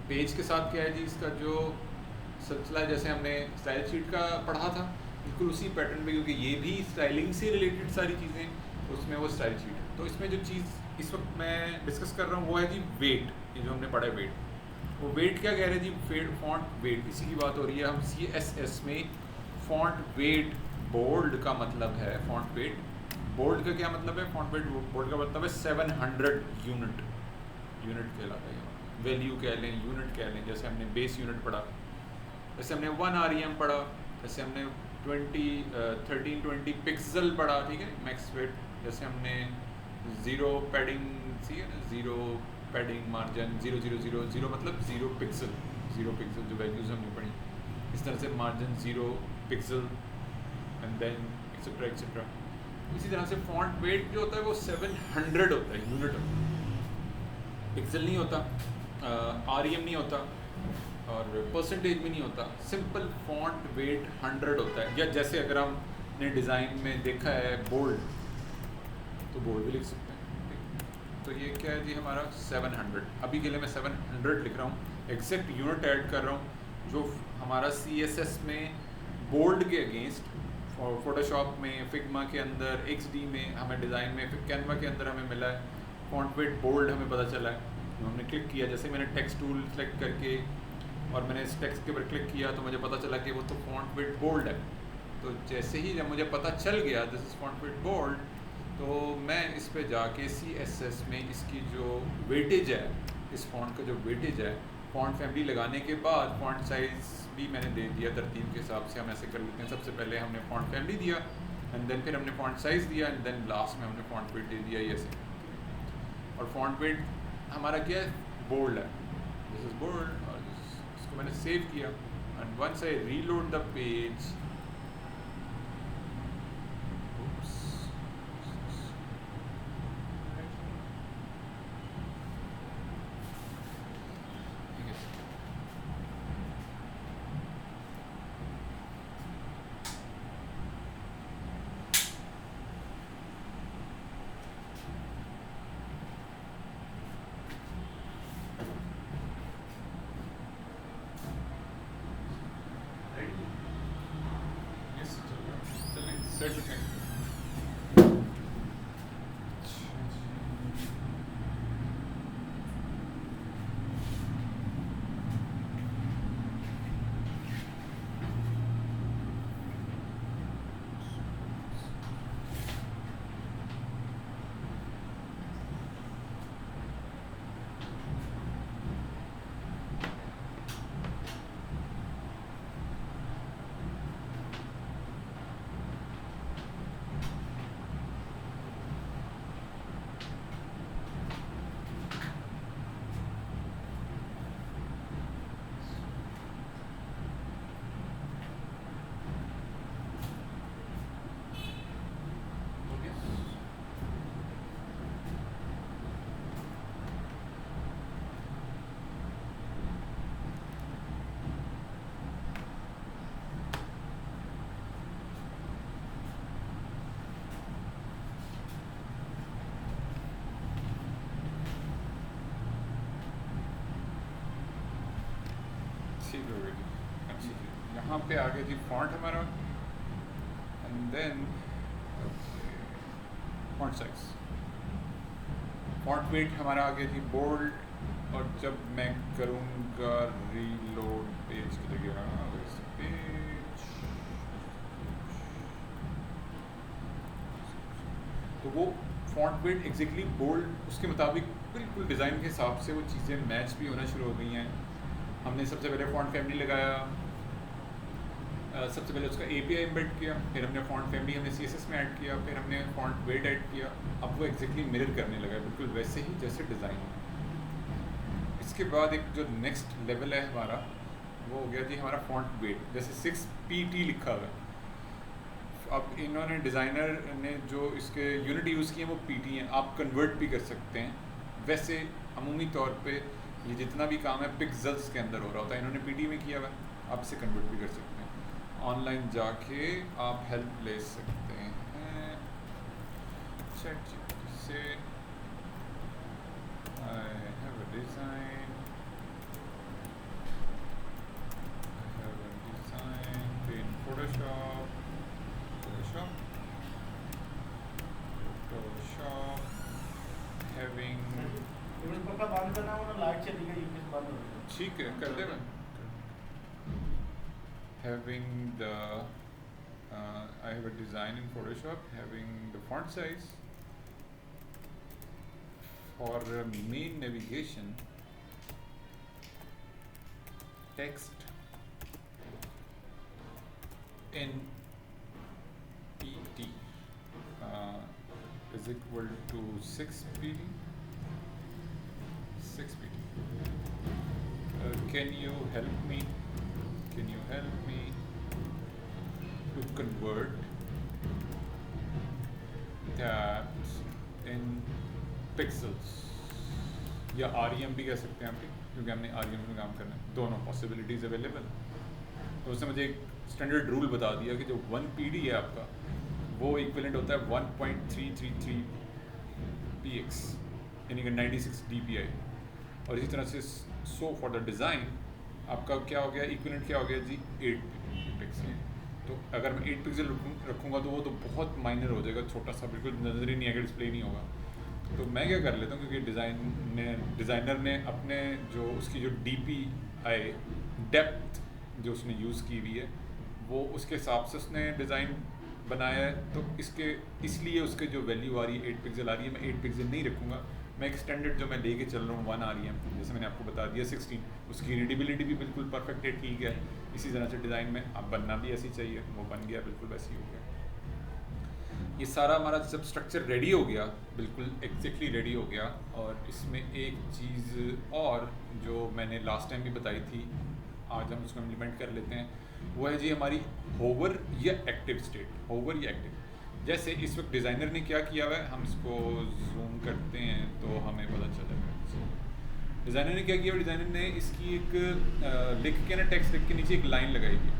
पेज के साथ क्या है जी, इसका जो सिलसिला है, जैसे हमने स्टाइल शीट का पढ़ा था बिल्कुल उसी पैटर्न पे, क्योंकि ये भी स्टाइलिंग से रिलेटेड सारी चीज़ें, उसमें वो स्टाइल शीट है। तो इसमें जो चीज़ इस वक्त मैं डिस्कस कर रहा हूँ वो है जी वेट। ये जो हमने पढ़ा है वेट, वो वेट क्या कह रहे हैं जी, फॉन्ट वेट, इसी की बात हो रही है। हम CSS में फॉन्ट वेट बोल्ड का मतलब है, फॉन्ट वेट बोल्ड का क्या मतलब है, फॉन्ट वेट बोल्ड का मतलब है 700 यूनिट कहलाता है, वैल्यू कह लें, यूनिट कह लें। जैसे हमने बेस यूनिट पढ़ा, जैसे हमने 1 REM पढ़ा, जैसे हमने 1320 पिक्सल पढ़ा, ठीक है, मैक्स वेट। जैसे हमने zero padding zero padding margin 0 मतलब 0 पिक्सल जो वैल्यूज़ हमने पढ़ी, इस तरह से margin 0 pixel and then etcetera. इसी तरह से फॉन्ट वेट जो होता है वो 700 होता है, यूनिट होता है, पिक्सल नहीं होता, REM नहीं होता और परसेंटेज में नहीं होता, सिंपल फॉन्ट वेट 100 होता है। या जैसे अगर हमने डिज़ाइन में देखा है बोल्ड, तो बोल्ड भी लिख सकते हैं। तो ये क्या है जी हमारा 700, अभी के लिए मैं 700 लिख रहा हूँ, एग्जैक्ट यूनिट ऐड कर रहा हूँ जो हमारा CSS में बोल्ड के अगेंस्ट, और फोटोशॉप में, फिग्मा के अंदर, XD में हमें डिज़ाइन में, फिर कैनवा के अंदर हमें मिला है फॉन्ट वेट बोल्ड, हमें पता चला है। तो हमने क्लिक किया, जैसे मैंने टेक्स्ट टूल सेलेक्ट करके और मैंने इस टेक्स्ट के ऊपर क्लिक किया तो मुझे पता चला कि वो तो फॉन्ट वेट बोल्ड है। तो जैसे ही जब मुझे पता चल गया this is font weight bold, तो मैं इस पे जाके CSS में इसकी जो वेटेज है, इस फॉन्ट का जो वेटेज है, फॉन्ट फैमिली लगाने के बाद फॉन्ट साइज़ भी मैंने दे दिया तरतीब के हिसाब से। हम ऐसे कर लेते हैं, सबसे पहले हमने फॉन्ट फैमिली दिया एंड देन फिर हमने फॉन्ट साइज़ दिया एंड देन लास्ट में हमने फॉन्ट वेट दे दिया, ऐसे। और फॉन्ट वेट हमारा क्या है, बोल्ड है, दिस इज़ बोल्ड। और इसको मैंने सेव किया and once I reload the page, यहाँ पे आगे जी फॉन्ट हमारा, and then font size, font weight हमारा आगे थी बोल्ड, और जब मैं करूँगा रीलोड पेज की जगह पेज, तो वो फॉन्ट वेट एग्जैक्टली बोल्ड उसके मुताबिक बिल्कुल डिज़ाइन के हिसाब से वो चीज़ें मैच भी होना शुरू हो गई हैं। हमने सबसे पहले फॉन्ट फैमिली लगाया, सबसे पहले उसका API एम्बेड किया, फिर हमने फॉन्ट फैमिली हमने CSS में ऐड किया, फिर हमने फॉन्ट वेट ऐड किया। अब वो एग्जैक्टली मिरर करने लगा बिल्कुल वैसे ही जैसे डिज़ाइन है। इसके बाद एक जो नेक्स्ट लेवल है हमारा वो हो गया जी हमारा फॉन्ट वेट, जैसे 6PT लिखा हुआ है। अब इन्होंने डिज़ाइनर ने जो इसके यूनिट यूज़ किए हैं वो PT हैं, आप कन्वर्ट भी कर सकते हैं। वैसे अमूमी तौर पे ये जितना भी काम है पिक्सेल्स के अंदर हो रहा होता है, इन्होंने PT में किया हुआ है, आप इसे कन्वर्ट भी कर सकते हैं। ऑनलाइन जाके आप हेल्प ले सकते हैं ChatGPT से। I have a design in Photoshop having, पक्का बंद करना हो ना, लाइट चली गई फिर बंद हो गई। ठीक है कर दे मैं, having the I have a design in Photoshop having the font size for main navigation text in PT is equal to 6PT. Can you help me to convert that in pixels, या REM भी कह सकते हैं आप, क्योंकि हमने REM में काम करना है, दोनों पॉसिबिलिटीज़ अवेलेबल। तो उसने मुझे एक स्टैंडर्ड रूल बता दिया कि जो 1PD है आपका वो इक्विवेलेंट होता है 1.333 px, यानी कि 96 dpi। और इसी तरह से सो फॉर द डिज़ाइन आपका क्या हो गया, इक्विवेलेंट क्या हो गया जी 8 पिक्सल। तो अगर मैं 8 पिक्सल रखूँगा तो वो तो बहुत माइनर हो जाएगा, छोटा सा बिल्कुल नज़र ही नहीं आएगा, डिस्प्ले नहीं होगा। तो मैं क्या कर लेता हूँ, क्योंकि डिज़ाइनर ने अपने जो उसकी जो DPI डेप्थ जो उसने यूज़ की हुई है वो उसके हिसाब से उसने डिज़ाइन बनाया है, तो इसलिए उसके जो वैल्यू आ रही है 8 पिक्सल आ रही है। मैं 8 पिक्सल नहीं रखूँगा, मैं एक स्टैंडर्ड जो मैं लेके चल रहा हूँ 1 REM, जैसे मैंने आपको बता दिया 16, उसकी रीडेबिलिटी भी बिल्कुल परफेक्ट है, ठीक है। इसी तरह से डिज़ाइन में अब बनना भी ऐसी चाहिए, वो बन गया बिल्कुल वैसे ही हो गया। ये सारा हमारा जब स्ट्रक्चर रेडी हो गया, बिल्कुल एग्जैक्टली रेडी हो गया। और इसमें एक चीज़ और जो मैंने लास्ट टाइम भी बताई थी, आज हम उसको इम्प्लीमेंट कर लेते हैं, वो है जी हमारी होवर या एक्टिव स्टेट। होवर या एक्टिव, जैसे इस वक्त डिज़ाइनर ने क्या किया हुआ है, हम इसको जूम करते हैं तो हमें पता चलेगा। डिज़ाइनर ने क्या किया, डिज़ाइनर ने इसकी एक लिख के ना, टेक्स्ट लिख के नीचे एक लाइन लगाई है।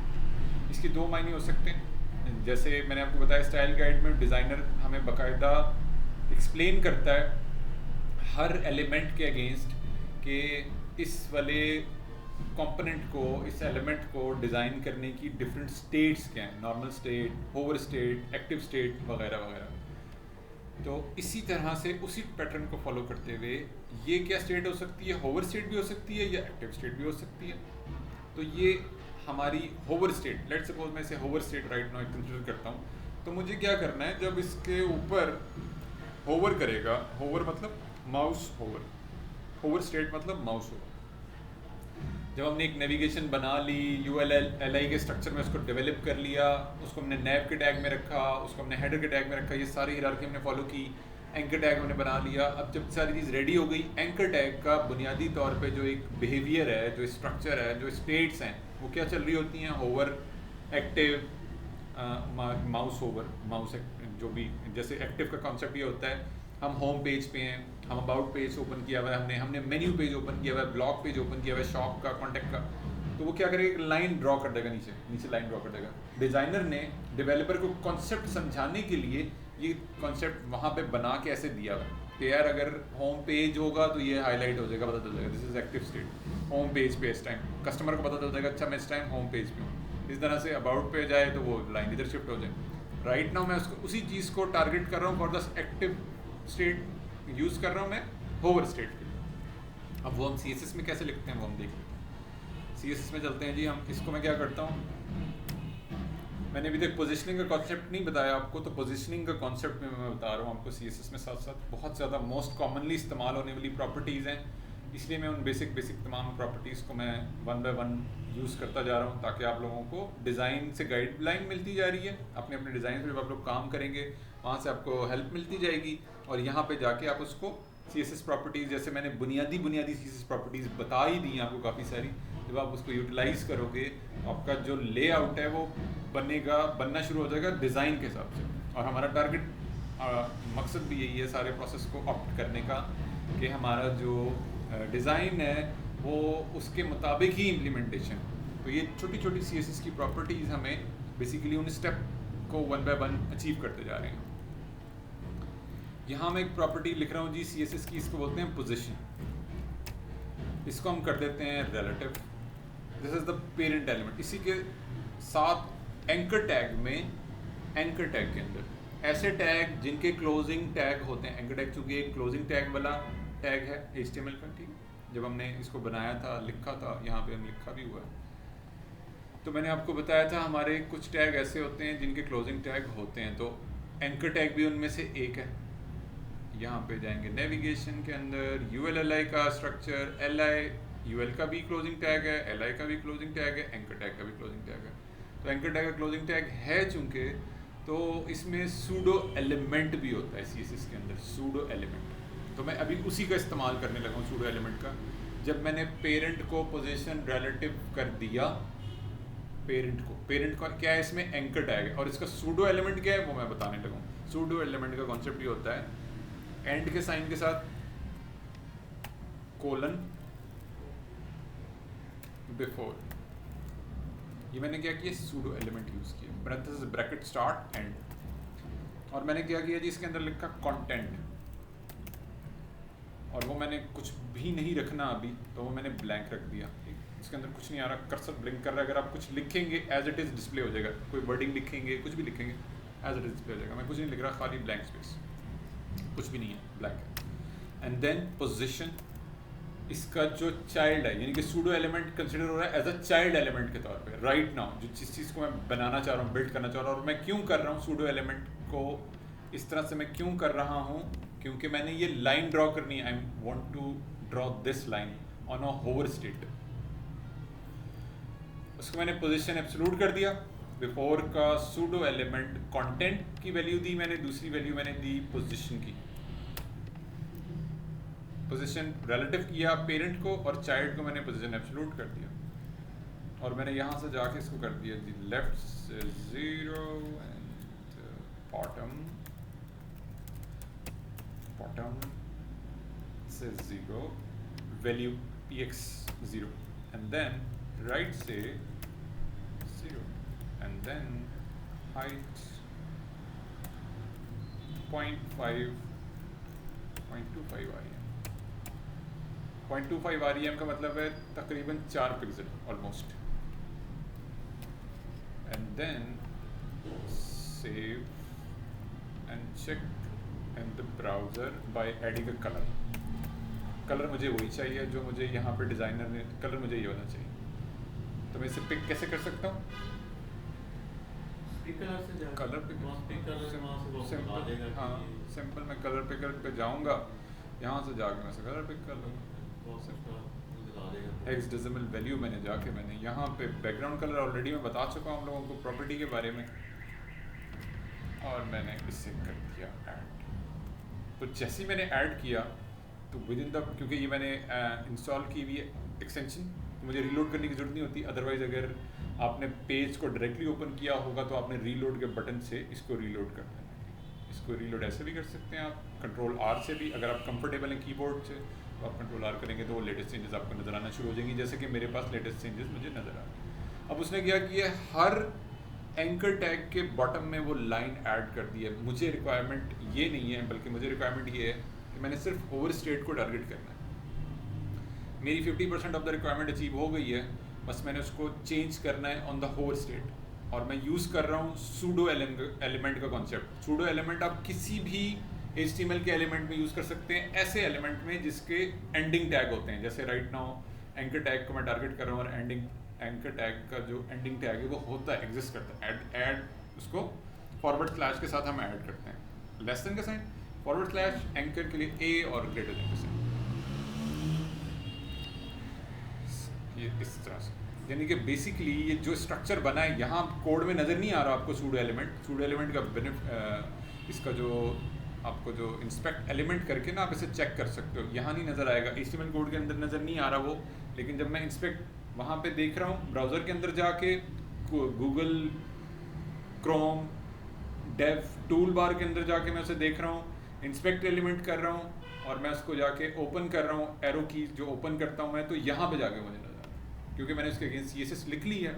इसके दो मायने हो सकते हैं, जैसे मैंने आपको बताया स्टाइल गाइड में डिज़ाइनर हमें बाकायदा एक्सप्लेन करता है हर एलिमेंट के अगेंस्ट कि इस वाले कंपोनेंट को, इस एलिमेंट को डिज़ाइन करने की डिफरेंट स्टेट्स क्या हैं, normal state, hover state, active state वगैरह वगैरह। तो इसी तरह से उसी पैटर्न को फॉलो करते हुए ये क्या स्टेट हो सकती है, होवर स्टेट भी हो सकती है या एक्टिव स्टेट भी हो सकती है। तो ये हमारी होवर स्टेट, लेट्स सपोज मैं इसे hover state right now consider करता हूँ, तो मुझे क्या करना है, जब इसके ऊपर होवर करेगा, होवर मतलब माउस होवर, होवर स्टेट मतलब माउस होवर। जब हमने एक नेविगेशन बना ली, ULL के स्ट्रक्चर में उसको डेवलप कर लिया, उसको हमने नैव के टैग में रखा, उसको हमने हेडर के टैग में रखा, ये सारी हिरार्की हमने फॉलो की, एंकर टैग हमने बना लिया। अब जब सारी चीज़ रेडी हो गई, एंकर टैग का बुनियादी तौर पे जो एक बिहेवियर है, जो स्ट्रक्चर है, जो स्टेट्स हैं, वो क्या चल रही होती हैं, hover, active, mouse hover, mouse जो भी, जैसे एक्टिव का कॉन्सेप्ट ये होता है, हम होम पेज पे हैं, हम अबाउट पेज ओपन किया हुआ है, हमने मेन्यू पेज ओपन किया हुआ है, ब्लॉग पेज ओपन किया हुआ है, शॉप का, कॉन्टैक्ट का, तो वो क्या करेगा, एक लाइन ड्रॉ कर देगा, नीचे लाइन ड्रॉ कर देगा। डिज़ाइनर ने डेवलपर को कॉन्सेप्ट समझाने के लिए ये कॉन्सेप्ट वहाँ पे बना के ऐसे दिया हुआ है कि यार अगर होम पेज होगा तो ये हाईलाइट हो जाएगा, पता चल जाएगा this is active state. Home page पे इस टाइम कस्टमर को पता चल जाएगा, अच्छा मैं इस टाइम होम पेज पे हूँ। इस तरह से अबाउट पे जाए तो वो लाइन इधर शिफ्ट हो जाए, राइट नाउ मैं उसको उसी चीज़ को टारगेट कर रहा हूँ for the active state use कर रहा हूँ मैं होवर स्टेट के लिए। अब वो हम CSS में कैसे लिखते हैं वो हम देखते हैं। CSS में चलते हैं जी हम। इसको मैं क्या करता हूँ, मैंने अभी तक पोजीशनिंग का कॉन्सेप्ट नहीं बताया आपको, तो पोजीशनिंग का कॉन्सेप्ट में मैं बता रहा हूँ आपको CSS में साथ साथ बहुत ज़्यादा मोस्ट कॉमनली इस्तेमाल होने वाली प्रॉपर्टीज़ हैं, इसलिए मैं उन बेसिक तमाम प्रॉपर्टीज़ को मैं वन बाय वन यूज़ करता जा रहा हूँ ताकि आप लोगों को डिज़ाइन से गाइडलाइन मिलती जा रही है। अपने अपने डिज़ाइन पर जब आप लोग काम करेंगे वहाँ से आपको हेल्प मिलती जाएगी, और यहाँ पे जाके आप उसको CSS प्रॉपर्टीज़, जैसे मैंने बुनियादी CSS प्रॉपर्टीज़ बता ही दी आपको काफ़ी सारी, जब आप उसको यूटिलाइज़ करोगे आपका जो लेआउट है वो बनना शुरू हो जाएगा डिज़ाइन के हिसाब से। और हमारा टारगेट मकसद भी यही है सारे प्रोसेस को ऑप्ट करने का कि हमारा जो डिज़ाइन है वो उसके मुताबिक ही इम्प्लीमेंटेशन। तो ये छोटी छोटी CSS की प्रॉपर्टीज़ हमें बेसिकली उन स्टेप को वन बाय वन अचीव करते जा रहे हैं। यहाँ मैं एक प्रॉपर्टी लिख रहा हूँ जी CSS की, इसको बोलते हैं पोजीशन। इसको हम कर देते हैं relative, this is the parent element. इसी के साथ एंकर टैग में, एंकर टैग के अंदर ऐसे टैग जिनके क्लोजिंग टैग होते हैं। एंकर टैग चूँकि एक क्लोजिंग टैग वाला टैग है HTML का, ठीक है। जब हमने इसको बनाया था, लिखा था, यहाँ पे हम लिखा भी हुआ है, तो मैंने आपको बताया था हमारे कुछ टैग ऐसे होते हैं जिनके क्लोजिंग टैग होते हैं, तो एंकर टैग भी उनमें से एक है। यहाँ पे जाएंगे नेविगेशन के अंदर, UL/LI का स्ट्रक्चर, LI UL का भी क्लोजिंग टैग है, LI का भी क्लोजिंग टैग है, एंकर टैग का भी क्लोजिंग टैग है। तो एंकर टैग का क्लोजिंग टैग है चूँकि, तो इसमें सूडो एलिमेंट भी होता है CSS के अंदर, सूडो एलिमेंट। तो मैं अभी उसी का इस्तेमाल करने लगा हूँ, सूडो एलिमेंट का। जब मैंने पेरेंट को पोजीशन रिलेटिव कर दिया, पेरेंट का क्या है, इसमें एंकर टैग है, और इसका सूडो एलिमेंट क्या है वो मैं बताने लगा हूँ। सूडो एलिमेंट का कॉन्सेप्ट ये होता है, एंड के साइन के साथ कोलन बिफोर, ये मैंने क्या किया, सूडो एलिमेंट यूज किया, पैरेंथेसिस ब्रैकेट स्टार्ट एंड, और मैंने क्या किया जी, इसके अंदर लिखा कंटेंट, और वो मैंने कुछ भी नहीं रखना अभी, तो वो मैंने ब्लैंक रख दिया। इसके अंदर कुछ नहीं आ रहा, कर्सर ब्लिंक कर रहा है। अगर आप कुछ लिखेंगे एज इट इज़ डिस्प्ले हो जाएगा, कोई वर्डिंग लिखेंगे, कुछ भी लिखेंगे एज इट इज डिस्प्ले हो जाएगा। मैं कुछ नहीं लिख रहा, खाली ब्लैंक स्पेस, कुछ भी नहीं है, ब्लैंक है। एंड देन पोजीशन, इसका जो चाइल्ड है, यानी कि सूडो एलिमेंट कंसिडर हो रहा है एज अ चाइल्ड एलिमेंट के तौर पे राइट नाउ, जो जिस चीज़ को मैं बनाना चाह रहा हूँ, बिल्ड करना चाह रहा हूँ। और मैं क्यों कर रहा हूँ सूडो एलिमेंट को इस तरह से, मैं क्यों कर रहा हूँ, क्योंकि मैंने ये लाइन ड्रॉ करनी है। I want to draw this line on a hover state. उसको मैंने पोजीशन एब्सोल्यूट कर दिया, बिफोर का सूडो एलिमेंट कंटेंट की वैल्यू दी मैंने, दूसरी वैल्यू मैंने दी पोजीशन की। पोजीशन रिलेटिव किया पेरेंट को, और चाइल्ड को मैंने पोजीशन एब्सोल्यूट कर दिया। और मैंने यहाँ से जाके इसको कर दिया जी लेफ्ट से 0 एंड बॉटम से 0, value px 0, and then right से 0, and then height 0.25 REM। 0.25 REM का मतलब है तकरीबन 4 pixel almost. And then save and check in the browser by adding a colour. Colour मुझे वही चाहिए जो मुझे यहाँ पे डिज़ाइनर ने, कलर मुझे ये होना चाहिए। तो मैं इसे पिक कैसे कर सकता हूँ, कलर पिकर, सिंपल, हाँ सिंपल, मैं कलर पिकर पे जाऊँगा, यहाँ से जाके मैं कलर पिक कर लूँगा। हेक्साडेसिमल वैल्यू मैंने जाके मैंने यहाँ पे बैकग्राउंड कलर ऑलरेडी मैं बता चुका हूँ आप लोगों को प्रॉपर्टी के बारे में, और मैंने इसे कर दिया ऐड। तो जैसे ही मैंने ऐड किया तो विद इन द, क्योंकि ये मैंने इंस्टॉल की हुई है एक्सटेंशन, तो मुझे रीलोड करने की ज़रूरत नहीं होती। अदरवाइज़ अगर आपने पेज को डायरेक्टली ओपन किया होगा तो आपने रीलोड के बटन से इसको रीलोड कर देना है। इसको रीलोड ऐसे भी कर सकते हैं आप, कंट्रोल R से भी। अगर आप कंफर्टेबल हैं कीबोर्ड से तो आप कंट्रोल R करेंगे तो वो लेटेस्ट चेंजेस आपको नज़र आना शुरू हो जाएंगी, जैसे कि मेरे पास लेटेस्ट चेंजेस मुझे नज़र आ रहे। अब उसने क्या किया, हर एंकर टैग के बॉटम में वो लाइन ऐड कर दी है। मुझे रिक्वायरमेंट ये नहीं है, बल्कि मुझे रिक्वायरमेंट ये है कि मैंने सिर्फ ओवर स्टेट को टारगेट करना है। मेरी 50% ऑफ द रिक्वायरमेंट अचीव हो गई है, बस मैंने उसको चेंज करना है ऑन द होवर स्टेट। और मैं यूज़ कर रहा हूँ सूडो एलिमेंट का कॉन्सेप्ट। सूडो एलिमेंट आप किसी भी HTML के एलिमेंट में यूज़ कर सकते हैं, ऐसे एलिमेंट में जिसके एंडिंग टैग होते हैं। जैसे राइट नाउ एंकर टैग को मैं टारगेट कर रहा हूँ और एंकर टैग का जो एंडिंग टैग है वो होता है, एग्जिस्ट करता है। ऐड उसको फॉरवर्ड स्लैश के साथ हम ऐड करते हैं, लेस देन का साइन, फॉरवर्ड स्लैश, एंकर के लिए A और ग्रेटर देन का साइन, ये इस तरह से। यानी कि बेसिकली ये जो स्ट्रक्चर बना है यहाँ कोड में नज़र नहीं आ रहा आपको सूडो एलिमेंट का इसका जो आपको जो इंस्पेक्ट एलिमेंट करके ना आप इसे चेक कर सकते हो, यहाँ नहीं नज़र आएगा, HTML कोड के अंदर नज़र नहीं आ रहा वो। लेकिन जब मैं इंस्पेक्ट वहाँ पे देख रहा हूँ ब्राउज़र के अंदर जाके, Google Chrome dev tool bar के अंदर जाके मैं उसे देख रहा हूँ, इंस्पेक्ट एलिमेंट कर रहा हूँ और मैं उसको जाके ओपन कर रहा हूँ, एरो की जो ओपन करता हूँ मैं, तो यहाँ पे जाके मुझे नज़र आता है क्योंकि मैंने उसके अगेंस्ट CSS लिख ली है,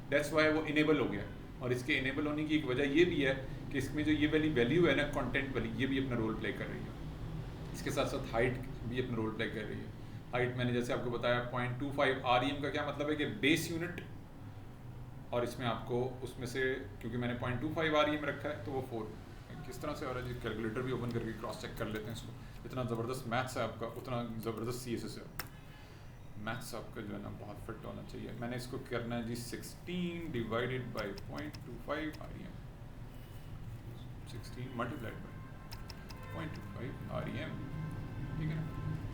दैट्स वाई वो इनेबल हो गया। और इसके इनेबल होने की एक वजह ये भी है कि इसमें जो ये वाली वैल्यू है ना, कंटेंट वाली, ये भी अपना रोल प्ले कर रही है। इसके साथ साथ हाइट भी अपना रोल प्ले कर रही है। हाइट मैंने जैसे आपको बताया 0.25 REM का क्या मतलब है कि बेस यूनिट, और इसमें आपको उसमें से क्योंकि मैंने 0.25 REM रखा है तो वो 4 किस तरह से हो रहा है जी, कैलकुलेटर भी ओपन करके क्रॉस चेक कर लेते हैं इसको। इतना ज़बरदस्त मैथ्स है आपका, उतना ज़बरदस्त CSS है। मैथ्स आपका जो है ना बहुत फिट होना चाहिए। मैंने इसको करना है जी 16 divided by 0.25 REM, 16 multiplied by 0.25 REM, ठीक है ना।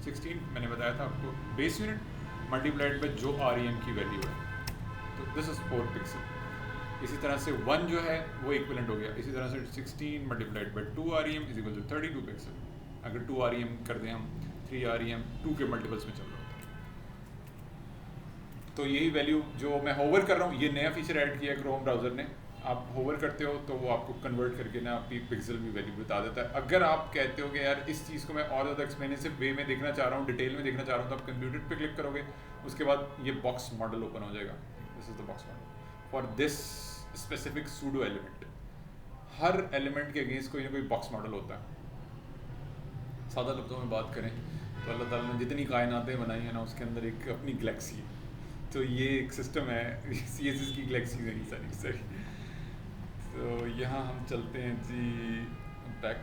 16 मैंने बताया था आपको बेस यूनिट मल्टीप्लाइड बाई जो REM की वैल्यू है, तो दिस इज 4 पिक्सल। इसी तरह से 1 जो है वो इक्विवेलेंट हो गया। इसी तरह से 16 multiplied by 2 REM is equal to 32 pixel. अगर 2 REM कर दें हम, 3 REM 2 के मल्टीपल्स में चल रहा होता है। तो यही वैल्यू जो मैं होवर कर रहा हूँ, ये नया फीचर ऐड किया है क्रोम ब्राउज़र ने। आप होवर करते हो तो वो आपको कन्वर्ट करके ना आपकी पिक्सल भी वैल्यू बता देता है। अगर आप कहते हो कि यार इस चीज़ को मैं और ज़्यादा एक्सप्लेनेसिव वे में देखना चाह रहा हूँ, डिटेल में देखना चाह रहा हूँ, तो आप कंप्यूटर पे क्लिक करोगे, उसके बाद ये बॉक्स मॉडल ओपन हो जाएगा। This is the box model for this specific pseudo element. Her element के अगेंस्ट कोई ना कोई बॉक्स मॉडल होता है। सादा लफ्ज़ों में बात करें तो अल्लाह ताला ने जितनी कायनातें बनाई हैं ना, उसके अंदर एक अपनी गैलेक्सी है। तो ये एक सिस्टम है, CSS की गैलेक्सीज है सारी सारी। तो यहाँ हम चलते हैं जी बैक।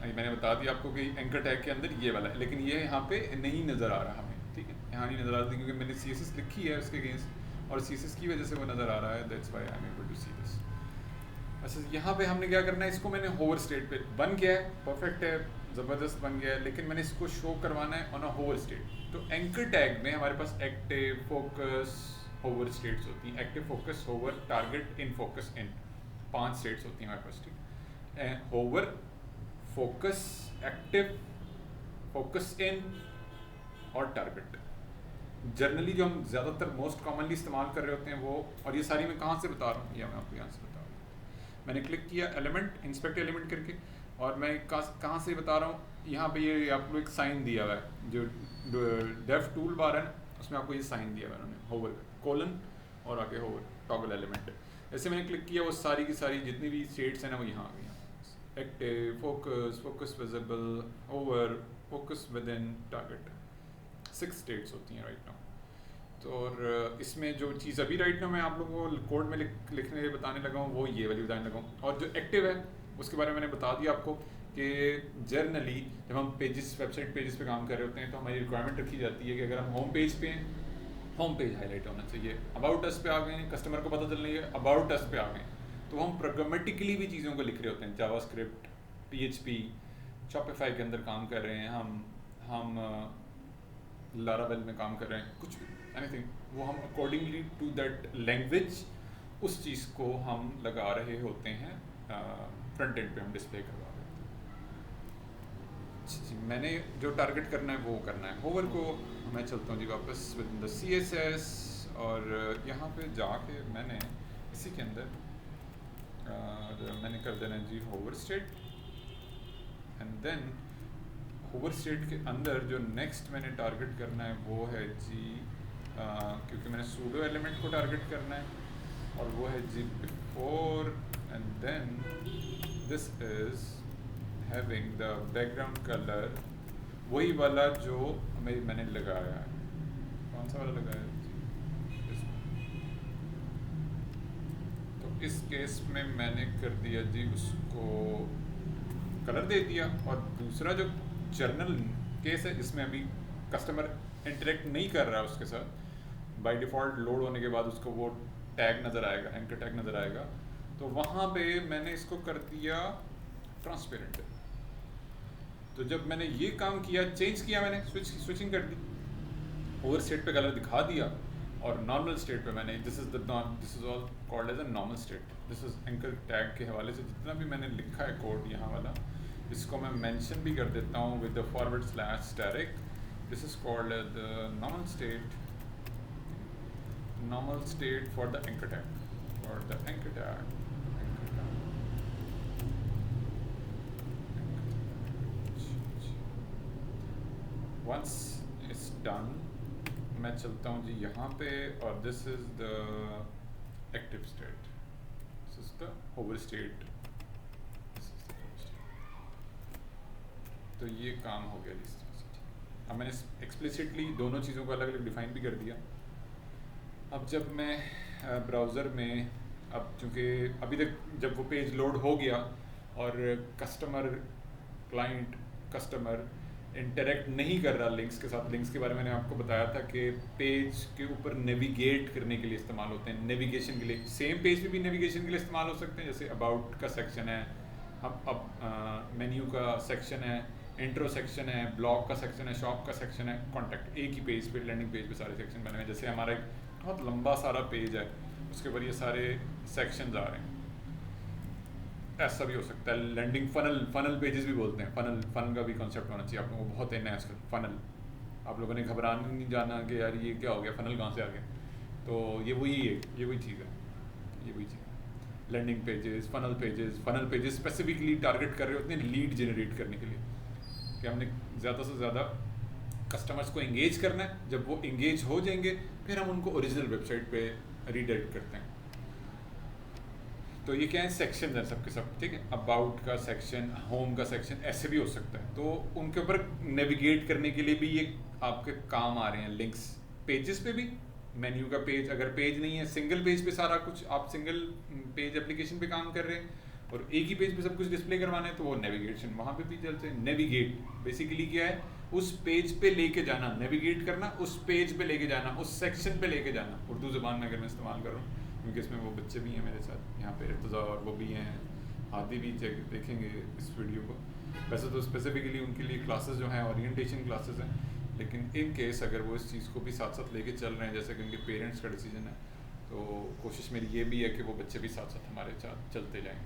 मैंने बता दिया आपको कि एंकर टैग के अंदर ये वाला है, लेकिन ये यहाँ पे नहीं नज़र आ रहा हमें, ठीक है, यहाँ नहीं नज़र आ रहा क्योंकि मैंने CSS लिखी है उसके अगेंस्ट, और CSS की वजह से वो नज़र आ रहा है, that's why I am able to see this. अच्छा, यहाँ पे हमने क्या करना है, इसको मैंने होवर स्टेट पे बन गया है, परफेक्ट है, ज़बरदस्त बन गया है, लेकिन मैंने इसको शो करवाना है ऑन अ होवर स्टेट। तो एंकर टैग में हमारे पास एक्टिव, फोकस, होवर स्टेट्स होती हैं। Active, focus, hover, target, in, focus, in, 5 states होती हैं हमारे पास, ठीक। Hover, focus, active, focus in और टारगेट। जनरली जो हम ज़्यादातर मोस्ट कॉमनली इस्तेमाल कर रहे होते हैं वो, और ये सारी मैं कहाँ से बता रहा हूँ, ये मैं आपको यहाँ से बता रहा हूँ। मैंने क्लिक किया एलिमेंट, इंस्पेक्ट एलिमेंट करके, और मैं कहाँ से बता रहा हूँ, यहाँ पे ये आपको एक साइन दिया हुआ है, जो डेव टूल बार है उसमें आपको ये साइन दिया हुआ है उन्होंने, होवर कोलन और आगे होवर टॉगल एलिमेंट। ऐसे मैंने क्लिक किया, वो सारी की सारी जितनी भी स्टेट्स हैं ना वो यहाँ आ गई। Active, focus, focus visible, hover, focus with in, target, 6 states होती हैं राइट नाउ। तो और इसमें जो चीज़ अभी राइट नाउ मैं आप लोगों को कोड में लिखने बताने लगा हूँ वो ये वाली बताने लगा हूँ। और जो एक्टिव है उसके बारे में मैंने बता दिया आपको कि जर्नली जब हम पेजेस, वेबसाइट पेजेस पे काम कर रहे होते हैं तो हमारी रिक्वायरमेंट रखी जाती है कि अगर हम होम पेज पे हैं, होम पेज हाईलाइट होना चाहिए। अबाउट अस पे आ गए, कस्टमर को पता चल रही है अबाउट अस पे आ गए, तो हम प्रोग्रामेटिकली भी चीज़ों को लिख रहे होते हैं, जावास्क्रिप्ट, PHP, शॉपिफाई के अंदर काम कर रहे हैं हम लारावेल में काम कर रहे हैं, कुछ भी एनीथिंग, वो हम अकॉर्डिंगली टू दैट लैंग्वेज उस चीज़ को हम लगा रहे होते हैं, फ्रंट एंड पे हम डिस्प्ले करवा रहे होते हैं। मैंने जो टारगेट करना है वो करना है। होवर को मैं चलता हूँ जी वापस विद इन द CSS, और यहाँ पे जाके मैंने इसी के अंदर मैंने कर देना है जी hover state, and then hover state के अंदर जो नेक्स्ट मैंने टारगेट करना है वो है जी क्योंकि मैंने सूडो एलिमेंट को टारगेट करना है, और वो है जी before, and then this is having the background colour, वही वाला जो मैंने लगाया है। कौन सा वाला लगाया है जी? तो इस केस में मैंने कर दिया जी उसको कलर दे दिया, और दूसरा जो जर्नल केस है जिसमें अभी कस्टमर इंटरेक्ट नहीं कर रहा है उसके साथ, बाय डिफ़ॉल्ट लोड होने के बाद उसको वो टैग नज़र आएगा, एंकर टैग नज़र आएगा, तो वहाँ पे मैंने इसको कर दिया ट्रांसपेरेंट। तो जब मैंने ये काम किया, चेंज किया, मैंने स्विचिंग कर दी, ओवर स्टेट पे कलर दिखा दिया, और नॉर्मल स्टेट पे मैंने this is all called as a normal state. This is anchor tag के हवाले से जितना भी मैंने लिखा है कोड यहाँ वाला, इसको मैं मेंशन भी कर देता हूँ with the forward slash direct. This is called as the normal state for the anchor tag, Once it's done, मैं चलता हूँ जी यहाँ पे, और this is the active state, this is the hover state, तो ये काम हो गया जिस तरह से। अब मैंने एक्सप्लिसिटली दोनों चीज़ों को अलग अलग डिफाइन भी कर दिया। अब जब मैं ब्राउज़र में, अब चूँकि अभी तक जब वो पेज लोड हो गया और कस्टमर इंटरेक्ट नहीं कर रहा लिंक्स के साथ, लिंक्स के बारे में मैंने आपको बताया था कि पेज के ऊपर नेविगेट करने के लिए इस्तेमाल होते हैं, नेविगेशन के लिए। सेम पेज पे भी नेविगेशन के लिए इस्तेमाल हो सकते हैं, जैसे अबाउट का सेक्शन है, अब मेन्यू का सेक्शन है, इंट्रो सेक्शन है, ब्लॉग का सेक्शन है, शॉप का सेक्शन है, कॉन्टैक्ट। एक ही पेज पे, लैंडिंग पेज पे सारे सेक्शन बने हुए हैं। जैसे हमारा एक बहुत लंबा सारा पेज है, उसके ऊपर ये सारे सेक्शंस आ रहे हैं, ऐसा भी हो सकता है। लैंडिंग फनल पेजेस भी बोलते हैं, फनल का भी कॉन्सेप्ट होना चाहिए आप लोगों को, बहुत इन है आजकल फनल। आप लोगों ने घबराना नहीं जाना कि यार ये क्या हो गया, फनल कहाँ से आ गया, तो ये वही चीज़ है। Landing pages, funnel pages specifically target कर रहे होते हैं लीड जनरेट करने के लिए, कि हमने ज़्यादा से ज़्यादा कस्टमर्स को एंगेज करना है। जब वो एंगेज हो जाएंगे फिर हम उनको ओरिजिनल वेबसाइट पे रीडायरेक्ट करते हैं। तो ये क्या है, सेक्शन है सबके सब, ठीक है। अबाउट का सेक्शन, होम का सेक्शन, ऐसे भी हो सकता है। तो उनके ऊपर नेविगेट करने के लिए भी ये आपके काम आ रहे हैं लिंक्स। पेजेस पे भी, मेन्यू का पेज, अगर पेज नहीं है, सिंगल पेज पे सारा कुछ, आप सिंगल पेज एप्लीकेशन पे काम कर रहे हैं और एक ही पेज पे सब कुछ डिस्प्ले करवाना है, तो वो नेविगेशन वहाँ पे भी चलते हैं। नेविगेट बेसिकली क्या है, उस पेज पे लेके जाना, नेविगेट करना, उस पेज पे लेके जाना, उस सेक्शन पे लेके जाना। उर्दू ज़बान में अगर मैं इस्तेमाल करूँ, क्योंकि इसमें वो बच्चे भी हैं मेरे साथ यहाँ पे, इर्तज़ा और वो भी हैं, आदि भी देखेंगे इस वीडियो को। वैसे तो स्पेसिफिकली उनके लिए क्लासेस जो हैं ओरिएंटेशन क्लासेस हैं, लेकिन इन केस अगर वो इस चीज़ को भी साथ साथ लेके चल रहे हैं, जैसे कि उनके पेरेंट्स का डिसीजन है, तो कोशिश मेरी ये भी है कि वो बच्चे भी साथ साथ हमारे साथ चलते जाएँ।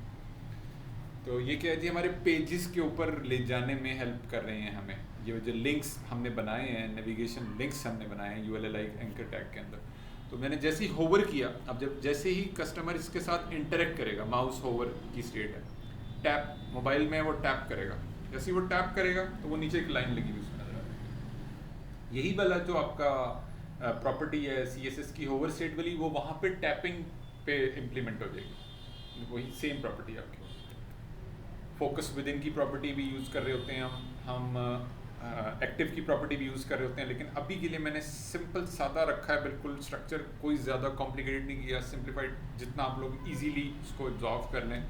तो ये क्या है जी, हमारे पेजेस के ऊपर ले जाने में हेल्प कर रहे हैं हमें। ये जो लिंक्स हमने बनाए हैं, नेविगेशन लिंक्स हमने बनाए हैं URL एंकर टैग के अंदर, तो मैंने जैसे ही होवर किया, अब जैसे ही कस्टमर इसके साथ इंटरेक्ट करेगा, माउस होवर की स्टेट है, टैप मोबाइल में वो टैप करेगा, जैसे ही वो टैप करेगा तो वो नीचे एक लाइन लगी हुई उसमें नजर आ रही है। यही वाला जो आपका प्रॉपर्टी है CSS की होवर स्टेट वाली, वो वहाँ पे टैपिंग पे इम्प्लीमेंट हो जाएगी, वही सेम प्रॉपर्टी आपकी। फोकस विद इन की प्रॉपर्टी भी यूज़ कर रहे होते हैं हम एक्टिव की प्रॉपर्टी भी यूज़ कर रहे होते हैं, लेकिन अभी के लिए मैंने सिंपल सादा रखा है, बिल्कुल स्ट्रक्चर कोई ज़्यादा कॉम्प्लिकेटेड नहीं किया, सिंप्लीफाइड, जितना आप लोग इजीली उसको एब्जॉर्व कर लें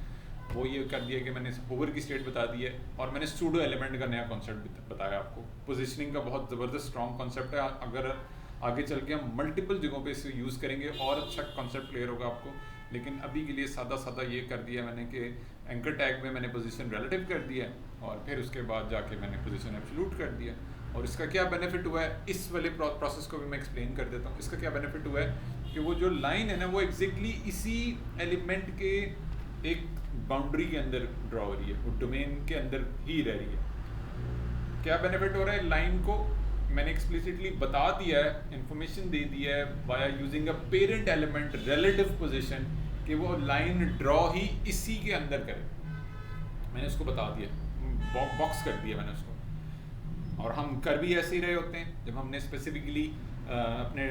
वो ये कर दिया कि मैंने होवर की स्टेट बता दी है, और मैंने सूडो एलिमेंट का नया कॉन्सेप्ट बताया आपको। पोजिशनिंग का बहुत ज़बरदस्त स्ट्रॉन्ग कॉन्सेप्ट है, अगर आगे चल के हम मल्टीपल जगहों पे इसे यूज़ करेंगे और अच्छा कॉन्सेप्ट क्लियर होगा आपको, लेकिन अभी के लिए सादा ये कर दिया मैंने कि एंकर टैग में मैंने पोजीशन रिलेटिव कर दिया और फिर उसके बाद जाके मैंने पोजीशन एब्सोल्यूट कर दिया। और इसका क्या बेनिफिट हुआ है, इस वाले प्रोसेस को भी मैं एक्सप्लेन कर देता हूँ। इसका क्या बेनिफिट हुआ है कि वो जो लाइन है ना, वो एग्जैक्टली इसी एलिमेंट के एक बाउंड्री के अंदर ड्रॉ हो रही है, वो डोमेन के अंदर ही रह रही है। क्या बेनिफिट हो रहा है, लाइन को मैंने एक्सप्लिसिटली बता दिया है, इंफॉर्मेशन दे दिया है via using a parent element relative position कि वो लाइन ड्रॉ ही इसी के अंदर करे। मैंने उसको बता दिया, बॉक्स कर दिया मैंने उसको। और हम कर भी ऐसे ही रहे होते हैं जब हमने स्पेसिफिकली अपने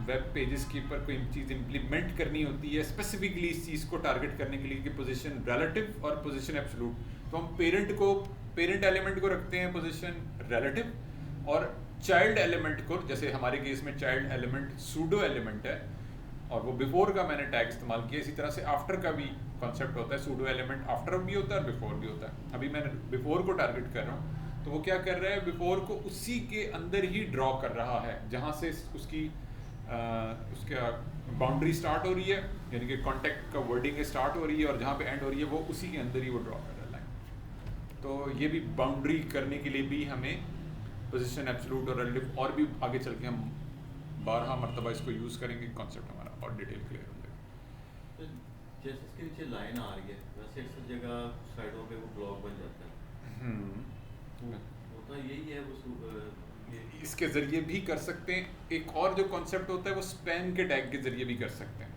वेब पेजेस के ऊपर कोई चीज़ इम्प्लीमेंट करनी होती है, स्पेसिफिकली इस चीज़ को टारगेट करने के लिए कि पोजीशन रिलेटिव और पोजीशन एब्सोल्यूट, तो हम पेरेंट एलिमेंट को रखते हैं पोजीशन रिलेटिव और चाइल्ड एलिमेंट को, जैसे हमारे केस में चाइल्ड एलिमेंट सूडो एलिमेंट है, और वो बिफोर का मैंने टैग इस्तेमाल किया। इसी तरह से आफ्टर का भी कॉन्सेप्ट होता है, सूडो एलिमेंट आफ्टर भी होता है और बिफोर भी होता है। अभी मैंने बिफोर को टारगेट कर रहा हूँ, तो वो क्या कर रहा है, बिफोर को उसी के अंदर ही ड्रॉ कर रहा है जहाँ से उसकी उसका बाउंड्री स्टार्ट हो रही है, यानी कि कॉन्टेक्ट का वर्डिंग स्टार्ट हो रही है और जहाँ पे एंड हो रही है वो उसी के अंदर ही वो ड्रॉ कर रहा है लाइन। तो ये भी बाउंड्री करने के लिए भी हमें पोजीशन, एब्सोल्यूट और रिलेटिव और भी आगे चल के हम 12 मरतबा इसको यूज़ करेंगे, कॉन्सेप्ट हमारा और डिटेल क्लियर हो जाएगा। तो जैसे इसके नीचे लाइन आ रही है वैसे अक्सर जगह साइडों पे वो ब्लॉक बन जाता है, होता यही है वो इसके ज़रिए भी कर सकते हैं। एक और जो कॉन्सेप्ट होता है वो स्पैन के टैग के ज़रिए भी कर सकते हैं,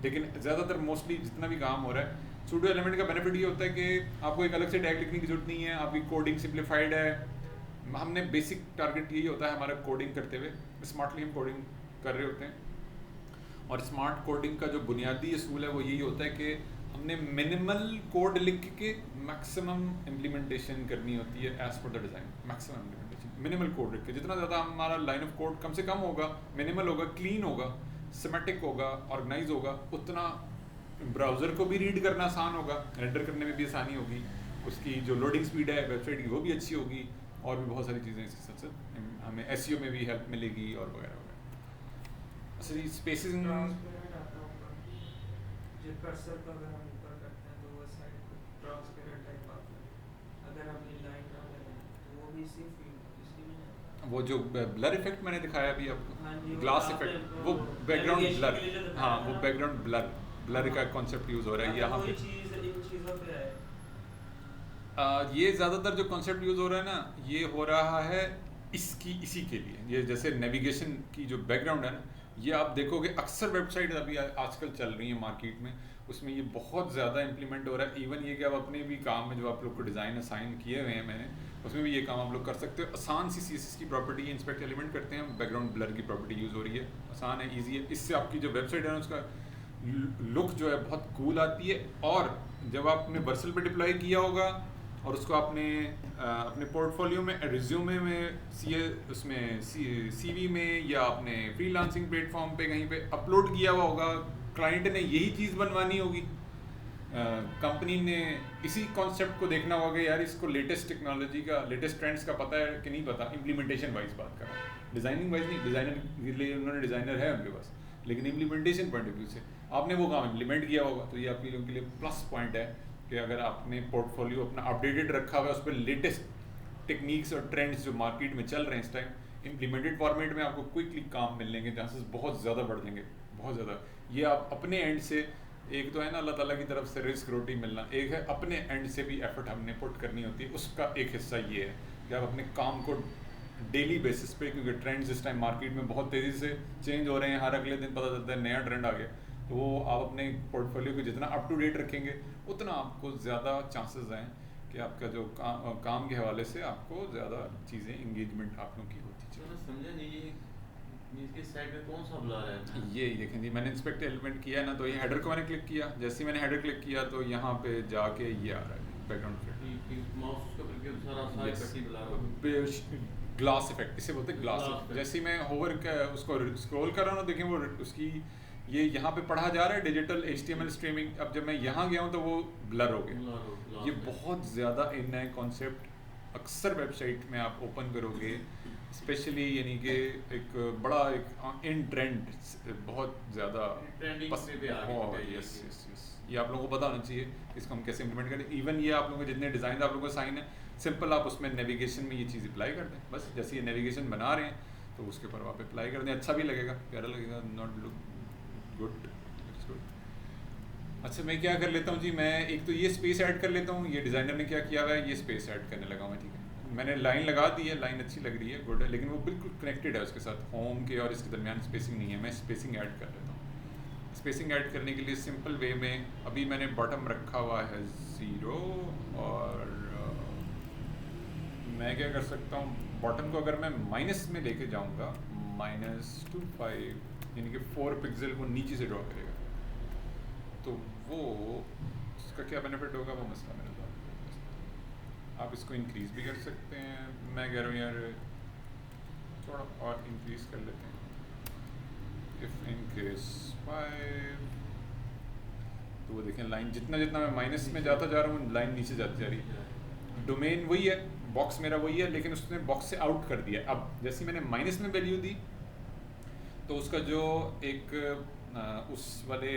लेकिन ज़्यादातर मोस्टली जितना भी काम हो रहा है सूडो एलिमेंट का बेनिफिट ये होता है कि आपको एक अलग से टैग लिखने की जरूरत नहीं है, आपकी कोडिंग सिंप्लीफाइड है। हमने बेसिक टारगेट यही होता है हमारा कोडिंग करते हुए, स्मार्टली हम कोडिंग कर रहे होते हैं। और स्मार्ट कोडिंग का जो बुनियादी असूल है वो यही होता है कि हमने मिनिमल कोड लिख के मैक्सिमम इम्प्लीमेंटेशन करनी होती है as per the design. Maximum implementation minimal code लिख के, जितना ज़्यादा हमारा लाइन ऑफ कोड कम से कम होगा, मिनिमल होगा, क्लीन होगा, सिमेटिक होगा, ऑर्गेनाइज होगा, उतना ब्राउज़र को भी रीड करना आसान होगा, रेंडर करने में भी आसानी होगी, उसकी जो लोडिंग स्पीड है वेबसाइट की वो भी अच्छी होगी, और भी बहुत सारी चीज़ें इसके साथ साथ हमें एसईओ में भी हेल्प मिलेगी और वगैरह वगैरह। अच्छा जी, स्पेसिस ट्रांसपेरेंट आता होगा, जो कर्सर को अगर हम ऊपर करते हैं तो वो साइड पे ट्रांसपेरेंट टाइप आता है। अगर हम ये लाइन ना लगाएं तो वो भी इसी फील्ड इसलिए वो जो ब्लर इफेक्ट मैंने दिखाया अभी आपको, हाँ जी, वो ग्लास आपने इफेक्ट, वो वो बैकग्राउंड navigation ब्लर, के लिए जो हाँ दिखाया वो ना, बैकग्राउंड ब्लर का कॉन्सेप्ट यूज़ हो रहा है यहाँ कोई पे। चीज़ इन चीज़ों पे है। ये ज़्यादातर जो कॉन्सेप्ट यूज़ हो रहा है ना, ये हो रहा है इसी के लिए। ये जैसे नेविगेशन की जो बैकग्राउंड है ना, ये आप देखोगे अक्सर वेबसाइट अभी आजकल चल रही है मार्केट में, उसमें ये बहुत ज़्यादा इम्प्लीमेंट हो रहा है। इवन ये कि आप अपने भी काम में जो आप लोग को डिज़ाइन असाइन किए हुए हैं मैंने, उसमें भी ये काम आप लोग कर सकते हो। आसान सी CSS की प्रॉपर्टी इंस्पेक्ट एलिमेंट करते हैं, बैकग्राउंड ब्लर की प्रॉपर्टी यूज़ हो रही है, आसान है, ईजी है। इससे आपकी जो वेबसाइट है ना उसका लुक जो है बहुत कूल आती है। और जब आपने वर्सल पे डिप्लॉय किया होगा और उसको आपने अपने पोर्टफोलियो में, रिज्यूमे में, उसमें CV में या आपने फ्रीलांसिंग प्लेटफॉर्म पे कहीं पे अपलोड किया हुआ होगा, क्लाइंट ने यही चीज़ बनवानी होगी, कंपनी ने इसी कॉन्सेप्ट को देखना होगा कि यार इसको लेटेस्ट टेक्नोलॉजी का, लेटेस्ट ट्रेंड्स का पता है कि नहीं पता। इम्प्लीमेंटेशन वाइज बात कर रहा हूँ, डिज़ाइनिंग वाइज नहीं, डिज़ाइनर के लिए उन्होंने डिज़ाइनर है उनके पास, लेकिन इम्प्लीमेंटेशन पॉइंट ऑफ व्यू से आपने वो काम इम्प्लीमेंट किया होगा, तो ये आपके लोगों के लिए प्लस पॉइंट है कि अगर आपने पोर्टफोलियो अपना अपडेटेड रखा हुआ है, उस पर लेटेस्ट टेक्निक्स और ट्रेंड्स जो मार्केट में चल रहे हैं इस टाइम इम्प्लीमेंटेड फॉर्मेट में, आपको क्विकली काम मिलने के चांसेस बहुत ज़्यादा बढ़ जाएंगे, बहुत ज़्यादा। ये आप अपने एंड से, एक तो है ना अल्लाह ताला की तरफ से रिस्क रोटी मिलना, एक है अपने एंड से भी एफर्ट हमने पुट करनी होती है, उसका एक हिस्सा ये है कि आप अपने काम को डेली बेसिस पे, क्योंकि ट्रेंड्स इस टाइम मार्केट में बहुत तेज़ी से चेंज हो रहे हैं, हर अगले दिन पता चलता है नया ट्रेंड आ गया, तो वो आप अपने पोर्टफोलियो को जितना अप टू डेट रखेंगे उतना आपको ज़्यादा चांसेस हैं कि आपका जो काम के हवाले से आपको ज़्यादा चीज़ें इंगेजमेंट आप लोगों की होती चले। समझा नहीं, ये इसके साइड में कौन सा ब्लर है? ये देखें जी, मैंने इंस्पेक्ट एलिमेंट किया है ना, तो ये हेडर को मैंने क्लिक किया, जैसे ही मैंने हेडर क्लिक किया तो यहाँ पे जाके ये आ रहा है बैकग्राउंड माउस उसके ऊपर के सारा साइड पट्टी ब्लर हो, ग्लास इफेक्ट इसे बोलते हैं, ग्लास इफेक्ट। जैसे ही मैं होवर उसको स्क्रॉल कर रहा हूँ ना, देखें वो उसकी ये यहाँ पे पढ़ा जा रहा है डिजिटल HTML स्ट्रीमिंग। अब जब मैं यहाँ गया हूँ तो वो ब्लर हो गया। ये बहुत ज़्यादा इन नए कॉन्सेप्ट अक्सर वेबसाइट में आप ओपन करोगे, स्पेशली यानी कि एक बड़ा एक इन ट्रेंड बहुत ज़्यादा यस, ये आप लोगों को पता होना चाहिए इसको हम कैसे इम्प्लीमेंट करें। इवन ये आप लोगों के जितने डिज़ाइन आप लोगों को साइन है, सिंपल आप उसमें नेविगेशन में ये चीज़ अप्लाई कर दें, बस जैसे ये नेविगेशन बना रहे हैं तो उसके ऊपर आप अप्लाई कर दें, अच्छा भी लगेगा, प्यारा लगेगा, not look good, it's good. अच्छा, मैं क्या कर लेता हूँ जी, मैं एक तो ये स्पेस ऐड कर लेता हूँ, ये डिज़ाइनर ने क्या किया हुआ है, ये स्पेस ऐड करने लगा हूँ, ठीक है। मैंने लाइन लगा दी है, लाइन अच्छी लग रही है, गुड है, लेकिन वो बिल्कुल कनेक्टेड है उसके साथ, होम के और इसके दरमियान स्पेसिंग नहीं है, मैं स्पेसिंग ऐड कर लेता हूँ। स्पेसिंग ऐड करने के लिए सिंपल वे में अभी मैंने बॉटम रखा हुआ है 0 और मैं क्या कर सकता हूँ, बॉटम को अगर मैं माइनस में लेके जाऊँगा, -25 यानी कि 4 पिक्सल को नीचे से ड्रॉ करेगा, तो वो उसका क्या बेनिफिट होगा वो मसला मेरे पास। आप इसको इंक्रीज़ भी कर सकते हैं, मैं कह रहा हूँ यार थोड़ा और इंक्रीज़ कर लेते हैं, इफ इन केस 5, तो वो देखें लाइन जितना जितना मैं माइनस में जाता जा रहा हूँ लाइन नीचे जाती जा रही है। डोमेन वही है, बॉक्स मेरा वही है, लेकिन उसने बॉक्स से आउट कर दिया। अब जैसे मैंने माइनस में वैल्यू दी तो उसका जो एक उस वाले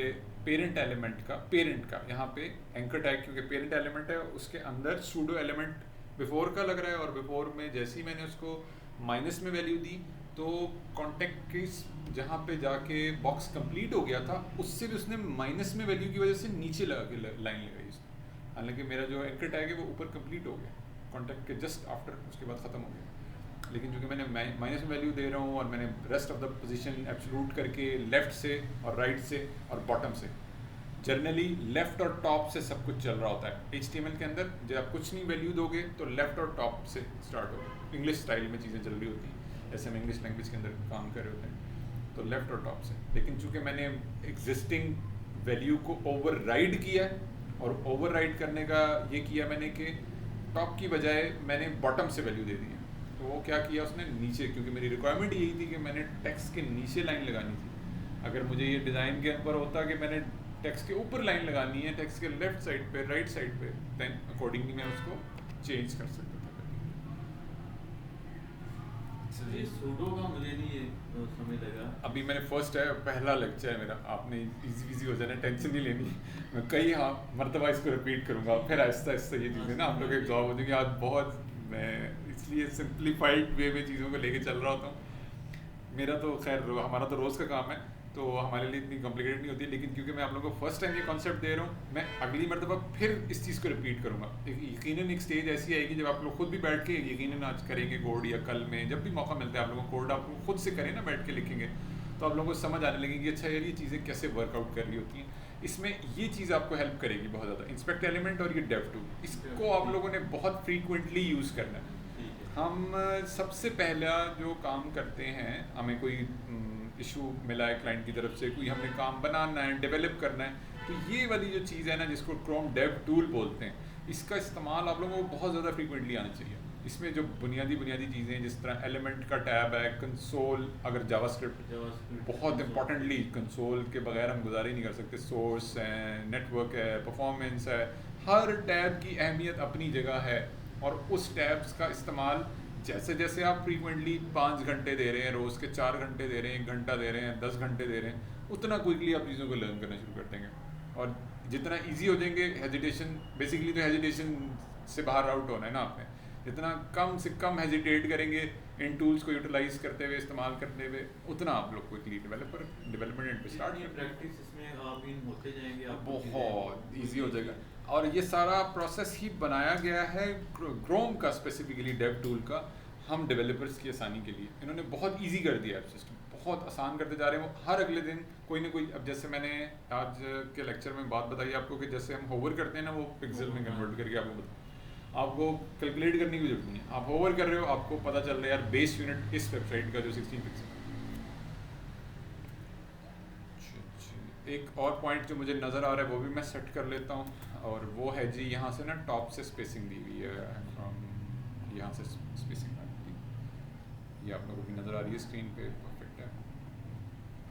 पेरेंट का यहाँ पे एंकर टैग, क्योंकि पेरेंट एलिमेंट है उसके अंदर सूडो एलिमेंट बिफोर का लग रहा है, और बिफोर में जैसे ही मैंने उसको माइनस में वैल्यू दी तो कॉन्टेक्ट की जहाँ पे जाके बॉक्स कंप्लीट हो गया था उससे भी उसने माइनस में वैल्यू की वजह से नीचे लगा के लाइन लगाई उसने। हालांकि मेरा जो एंकर टैग है वो ऊपर कंप्लीट हो गया कॉन्टेक्ट के जस्ट आफ्टर, उसके बाद ख़त्म हो गया। लेकिन चूँकि मैंने माइनस में वैल्यू दे रहा हूँ और मैंने rest of the position absolute करके लेफ़्ट से और राइट से और बॉटम से, जनरली लेफ़्ट और टॉप से सब कुछ चल रहा होता है HTML के अंदर। जब आप कुछ नहीं वैल्यू दोगे तो लेफ़्ट और टॉप से स्टार्ट होगा। इंग्लिश स्टाइल में चीज़ें चल रही होती हैं, जैसे हम इंग्लिश लैंग्वेज के अंदर काम कर रहे होते हैं, तो लेफ़्ट और टॉप से। लेकिन चूँकि मैंने एग्जिस्टिंग वैल्यू को ओवरराइड किया है, और ओवरराइड करने का ये किया मैंने कि टॉप की बजाय मैंने बॉटम से वैल्यू दे दी है। तो वो क्या किया उसने नीचे, क्योंकि मेरी रिक्वायरमेंट यही थी कि मैंने टेक्स्ट के नीचे लाइन लगानी थी। अगर मुझे ये डिज़ाइन के ऊपर होता कि मैंने टेक्स्ट के ऊपर लाइन लगानी है, टेक्स्ट के लेफ्ट साइड पे राइट साइड पे, देन अकॉर्डिंगली मैं उसको चेंज कर सकता था। ये सूडो का मुझे नहीं ये समझ लगा। अभी मैंने फर्स्ट है, पहला लेक्चर है मेरा, आपने इजी हो जाना, टेंशन नहीं लेनी। मैं कई मरतबा इसको रिपीट करूँगा, फिर आहिस्ता आहिस्ता ये चीज़ें ना आप लोग एग्जॉर्ब हो जाएंगे। आज बहुत मैं इसलिए सिंप्लीफाइड वे में चीज़ों को लेके चल रहा होता हूँ। मेरा तो खैर हमारा तो रोज़ का काम है, तो हमारे लिए इतनी कॉम्प्लिकेटेड नहीं होती, लेकिन क्योंकि मैं आप लोगों को फर्स्ट टाइम ये कॉन्सेप्ट दे रहा हूँ, मैं अगली मरतबा फिर इस चीज़ को रिपीट करूँगा। यकीनन एक स्टेज ऐसी आएगी जब आप लोग खुद भी बैठ के यकीनन आज करेंगे कोड, या कल में जब भी मौका मिलता है आप लोगों को कोड आप लोग खुद से करें ना, बैठ के लिखेंगे, तो आप लोगों को समझ आने लगेगी अच्छा यार ये चीज़ें कैसे वर्कआउट कर रही होती हैं। इसमें ये चीज़ आपको हेल्प करेगी बहुत ज़्यादा, इंस्पेक्ट एलिमेंट और ये डेव टूल, इसको आप लोगों ने बहुत फ्रीक्वेंटली यूज़ करना है। हम सबसे पहला जो काम करते हैं, हमें कोई इशू मिला है क्लाइंट की तरफ से, कोई हमने काम बनाना है, डेवलप करना है, तो ये वाली जो चीज़ है ना जिसको क्रोम डेव टूल बोलते हैं, इसका इस्तेमाल आप लोगों को बहुत ज़्यादा फ्रीक्वेंटली आना चाहिए। इसमें जो बुनियादी चीज़ें हैं, जिस तरह एलिमेंट का टैब है, कंसोल, अगर जावास्क्रिप्ट बहुत इंपॉर्टेंटली, कंसोल के बगैर हम गुजारा ही नहीं कर सकते। सोर्स है, नेटवर्क है, परफॉर्मेंस है, हर टैब की अहमियत अपनी जगह है, और उस टैब्स का इस्तेमाल जैसे जैसे आप फ्रीक्वेंटली 5 घंटे दे रहे हैं, रोज़ के 4 घंटे दे रहे हैं, 1 घंटा दे रहे हैं, 10 घंटे दे रहे हैं, उतना क्विकली आप चीज़ों को लर्न करना शुरू कर देंगे। और जितना इजी हो जाएंगे, हेजिटेशन, बेसिकली तो हेजिटेशन से बाहर आउट होना है ना आपने, जितना कम से कम हेजिटेट करेंगे इन टूल्स को यूटिलाइज करते हुए, इस्तेमाल करते हुए, उतना आप लोग क्विकली डेवलपमेंट एंड पे स्टार्ट ये प्रैक्टिस इसमें आप इन होते जाएंगे, आप बहुत ईजी हो जाएगा। और ये सारा प्रोसेस ही बनाया गया है क्रोम का, स्पेसिफिकली डेव टूल का, हम डेवलपर्स की आसानी के लिए। इन्होंने बहुत इजी कर दिया है सिस्टम, बहुत आसान करते जा रहे हैं वो हर अगले दिन कोई ना कोई। अब जैसे मैंने आज के लेक्चर में बात बताई आपको कि जैसे हम होवर करते हैं ना, वो पिक्सल में कन्वर्ट करके आपको कैलकुलेट करने की जरूरत नहीं है, आप होवर कर रहे हो, आपको पता चल रहा है यार बेस यूनिट इस वेबसाइट का जो 16 पिक्सल। एक और पॉइंट जो मुझे नज़र आ रहा है वो भी मैं सेट कर लेता हूँ, और वो है जी यहाँ से ना टॉप से स्पेसिंग दी हुई है, फ्रॉम यहाँ से स्पेसिंग ये आप लोगों की नज़र आ रही है स्क्रीन पे, परफेक्ट है।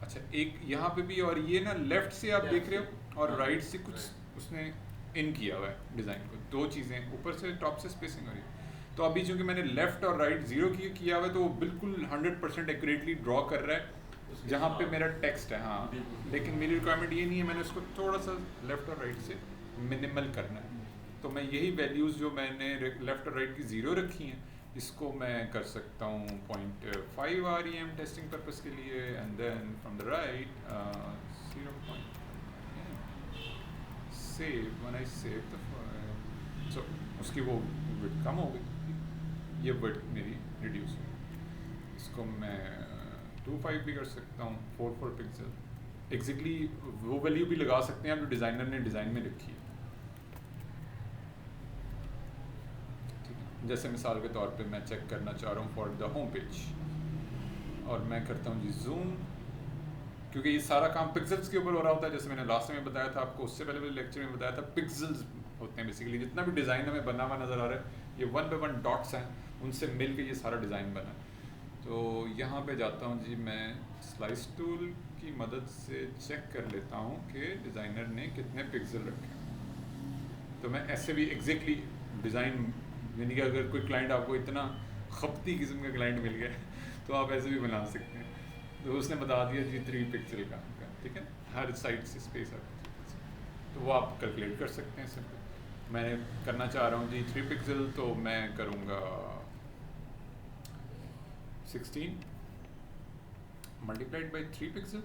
अच्छा एक यहाँ पे भी, और ये ना लेफ़्ट से आप देख रहे हो और राइट से कुछ उसने इन किया हुआ है डिज़ाइन को, 2 चीज़ें ऊपर से टॉप से स्पेसिंग हो रही है। तो अभी चूँकि मैंने लेफ़्ट और राइट 0 किया हुआ है, तो वो बिल्कुल 100% एक्यूरेटली ड्रॉ कर रहा है जहाँ पे मेरा टेक्स्ट है। हाँ, लेकिन मेरी रिक्वायरमेंट ये नहीं है, मैंने उसको थोड़ा सा लेफ़्ट और राइट से मिनिमल करना है। तो मैं यही वैल्यूज़ जो मैंने लेफ़्ट और राइट की 0 रखी हैं, इसको मैं कर सकता हूँ 0.5 REM टेस्टिंग पर्पस के लिए, and then from the right 0. Save, when I save the file, so उसकी वो विड्थ कम हो गई, ये विड्थ मेरी रिड्यूस हो गई। इसको मैं 2.5 भी कर सकता हूँ, 4 पिक्सल एग्जैक्टली वो वैल्यू भी लगा सकते हैं आप जो डिज़ाइनर ने डिज़ाइन में रखी है। जैसे मिसाल के तौर पे मैं चेक करना चाह रहा हूँ फॉर द होम पेज, और मैं करता हूँ जी जूम, क्योंकि ये सारा काम पिक्सेल्स के ऊपर हो रहा होता है। जैसे मैंने लास्ट में बताया था आपको, उससे पहले लेक्चर में बताया था, पिक्सेल्स होते हैं बेसिकली। जितना भी डिज़ाइन हमें बना हुआ नज़र आ रहा है, ये 1 by 1 डॉट्स हैं, उनसे मिल के ये सारा डिज़ाइन बना है। तो यहाँ पे जाता हूँ जी, मैं स्लाइस टूल की मदद से चेक कर लेता हूँ कि डिज़ाइनर ने कितने पिक्सल रखे। तो मैं ऐसे भी एग्जैक्टली डिज़ाइन, यानी कि अगर कोई क्लाइंट आपको इतना खपती किस्म का क्लाइंट मिल गया तो आप ऐसे भी बना सकते हैं। तो उसने बता दिया जी 3 पिक्सल का, ठीक है, हर साइड से स्पेस आपको, तो वो आप कैलकुलेट कर सकते हैं सिंपल। मैं करना चाह रहा हूँ जी 3 पिक्सल, तो मैं करूँगा 16 मल्टीप्लाइड बाई 3 पिक्सल।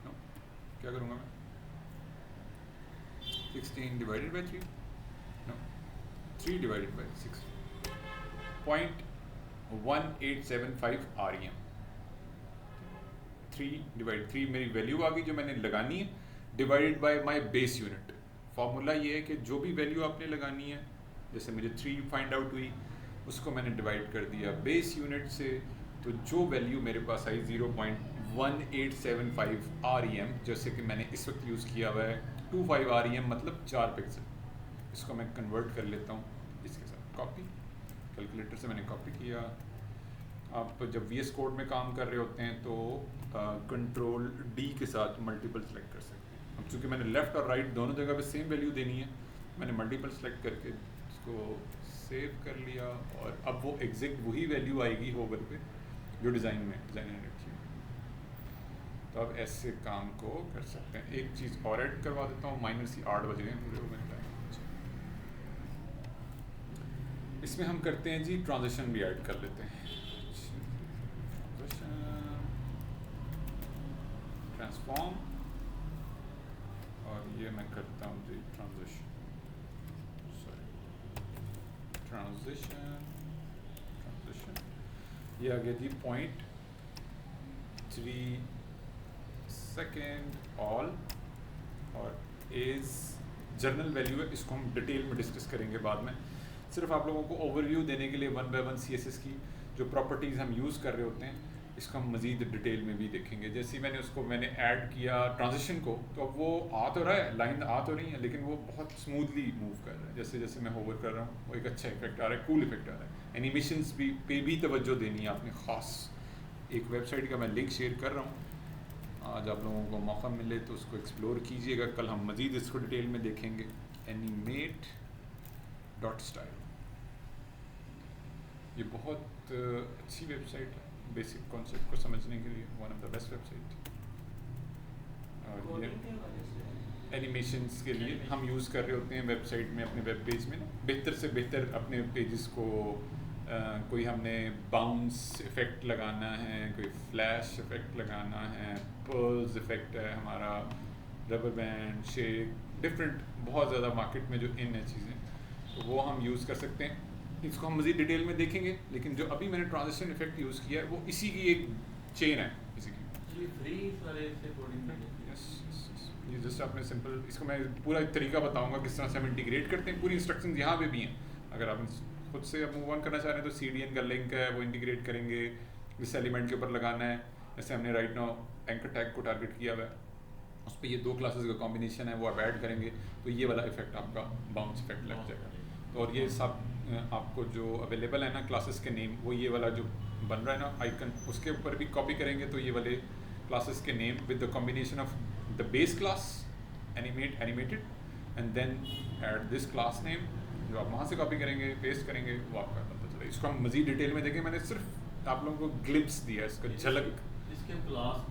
नो, क्या करूँगा मैं? 16 divided by 3, no, 3 divided by 6, 0.1875 REM। 3 मेरी वैल्यू आ गई जो मैंने लगानी है, divided by my base unit. Formula ये है कि जो भी वैल्यू आपने लगानी है, जैसे मुझे 3 फाइंड आउट हुई, उसको मैंने डिवाइड कर दिया बेस यूनिट से, तो जो वैल्यू मेरे पास आई 0.1875 REM, जैसे कि मैंने इस वक्त यूज़ किया हुआ है 25 REM, मतलब 4 पिक्सल। इसको मैं कन्वर्ट कर लेता हूँ इसके साथ, कॉपी, कैलकुलेटर से मैंने कॉपी किया। आप जब VS कोड में काम कर रहे होते हैं तो कंट्रोल D के साथ मल्टीपल सेलेक्ट कर सकते हैं। अब चूँकि मैंने लेफ़्ट और राइट दोनों जगह पे सेम वैल्यू देनी है, मैंने मल्टीपल सेलेक्ट करके इसको सेव कर लिया, और अब वो एग्जैक्ट वही वैल्यू आएगी होवर पे जो डिज़ाइनर ने रखी है। तो अब ऐसे काम को कर सकते हैं। एक चीज़ और ऐड करवा देता हूँ, -8 बज गए पूरे मैंने टाइम। इसमें हम करते हैं जी ट्रांजिशन भी ऐड कर लेते हैं, ट्रांसफॉर्म, और ये मैं करता हूँ जी ट्रांजिशन, ये आ गया जी 0.3 सेकेंड ऑल, और एज जर्नल वैल्यू है, इसको हम डिटेल में डिस्कस करेंगे बाद में। सिर्फ आप लोगों को ओवरव्यू देने के लिए 1 by 1 CSS की जो प्रॉपर्टीज़ हम यूज़ कर रहे होते हैं, इसको हम मज़ीद डिटेल में भी देखेंगे। जैसे ही मैंने ऐड किया ट्रांजिशन को, तो अब वो आ तो रहा है, लाइन आ तो रही है, लेकिन वो बहुत स्मूथली मूव कर रहा है। जैसे जैसे मैं होवर कर रहा हूँ, वो एक अच्छा इफेक्ट आ रहा है, कूल इफेक्ट आ रहा है। एनिमेशंस पे भी तवज्जो देनी है आपने ख़ास। एक वेबसाइट का मैं लिंक शेयर कर रहा हूँ, आज आप लोगों को मौका मिले तो उसको एक्सप्लोर कीजिएगा। कल हम मज़ीद इसको डिटेल में देखेंगे। animate.style, ये बहुत अच्छी वेबसाइट है बेसिक कॉन्सेप्ट को समझने के लिए, one of the best website. और ये एनिमेशंस के लिए हम यूज़ कर रहे होते हैं वेबसाइट में, अपने वेब पेज में बेहतर से बेहतर अपने पेजेस को, कोई हमने बाउंस इफ़ेक्ट लगाना है, कोई फ्लैश इफ़ेक्ट लगाना है, पर्ल्स इफ़ेक्ट है हमारा, रबर बैंड, शेक, डिफरेंट बहुत ज़्यादा मार्केट में जो इन है चीज़ें, तो वो हम यूज़ कर सकते हैं। इसको हम मज़ीद डिटेल में देखेंगे, लेकिन जो अभी मैंने ट्रांजिशन इफेक्ट यूज़ किया है वो इसी की एक चेन है, इसी की। ये जस्ट आपने सिंपल, इसको मैं पूरा एक तरीका बताऊंगा किस तरह से हम इंटीग्रेट करते हैं। पूरी इंस्ट्रक्शंस यहाँ पे भी हैं। अगर आप खुद से अब मूव ऑन करना चाह रहे हैं तो CDN का लिंक है, वो इंटीग्रेट करेंगे, जिस एलिमेंट के ऊपर लगाना है। जैसे हमने राइट नाउ एंकर टैग को टारगेट किया हुआ है, उस पर ये 2 क्लासेस का कॉम्बिनेशन है, वो आप ऐड करेंगे तो ये वाला इफेक्ट आपका बाउंस इफेक्ट लग जाएगा। तो और ये सब आपको जो अवेलेबल है ना क्लासेस के नेम, वो ये वाला जो बन रहा है ना आइकन, उसके ऊपर भी कॉपी करेंगे तो ये वाले क्लासेस के name with the combination of the base class animated and then add this class name, जो आप वहाँ से कॉपी करेंगे, पेस्ट करेंगे, वो आपका पता चलेगा। इसको हम मज़ीद डिटेल में देखें, मैंने सिर्फ आप लोगों को ग्लिम्स दिया, इसका झलक। इसके हम क्लास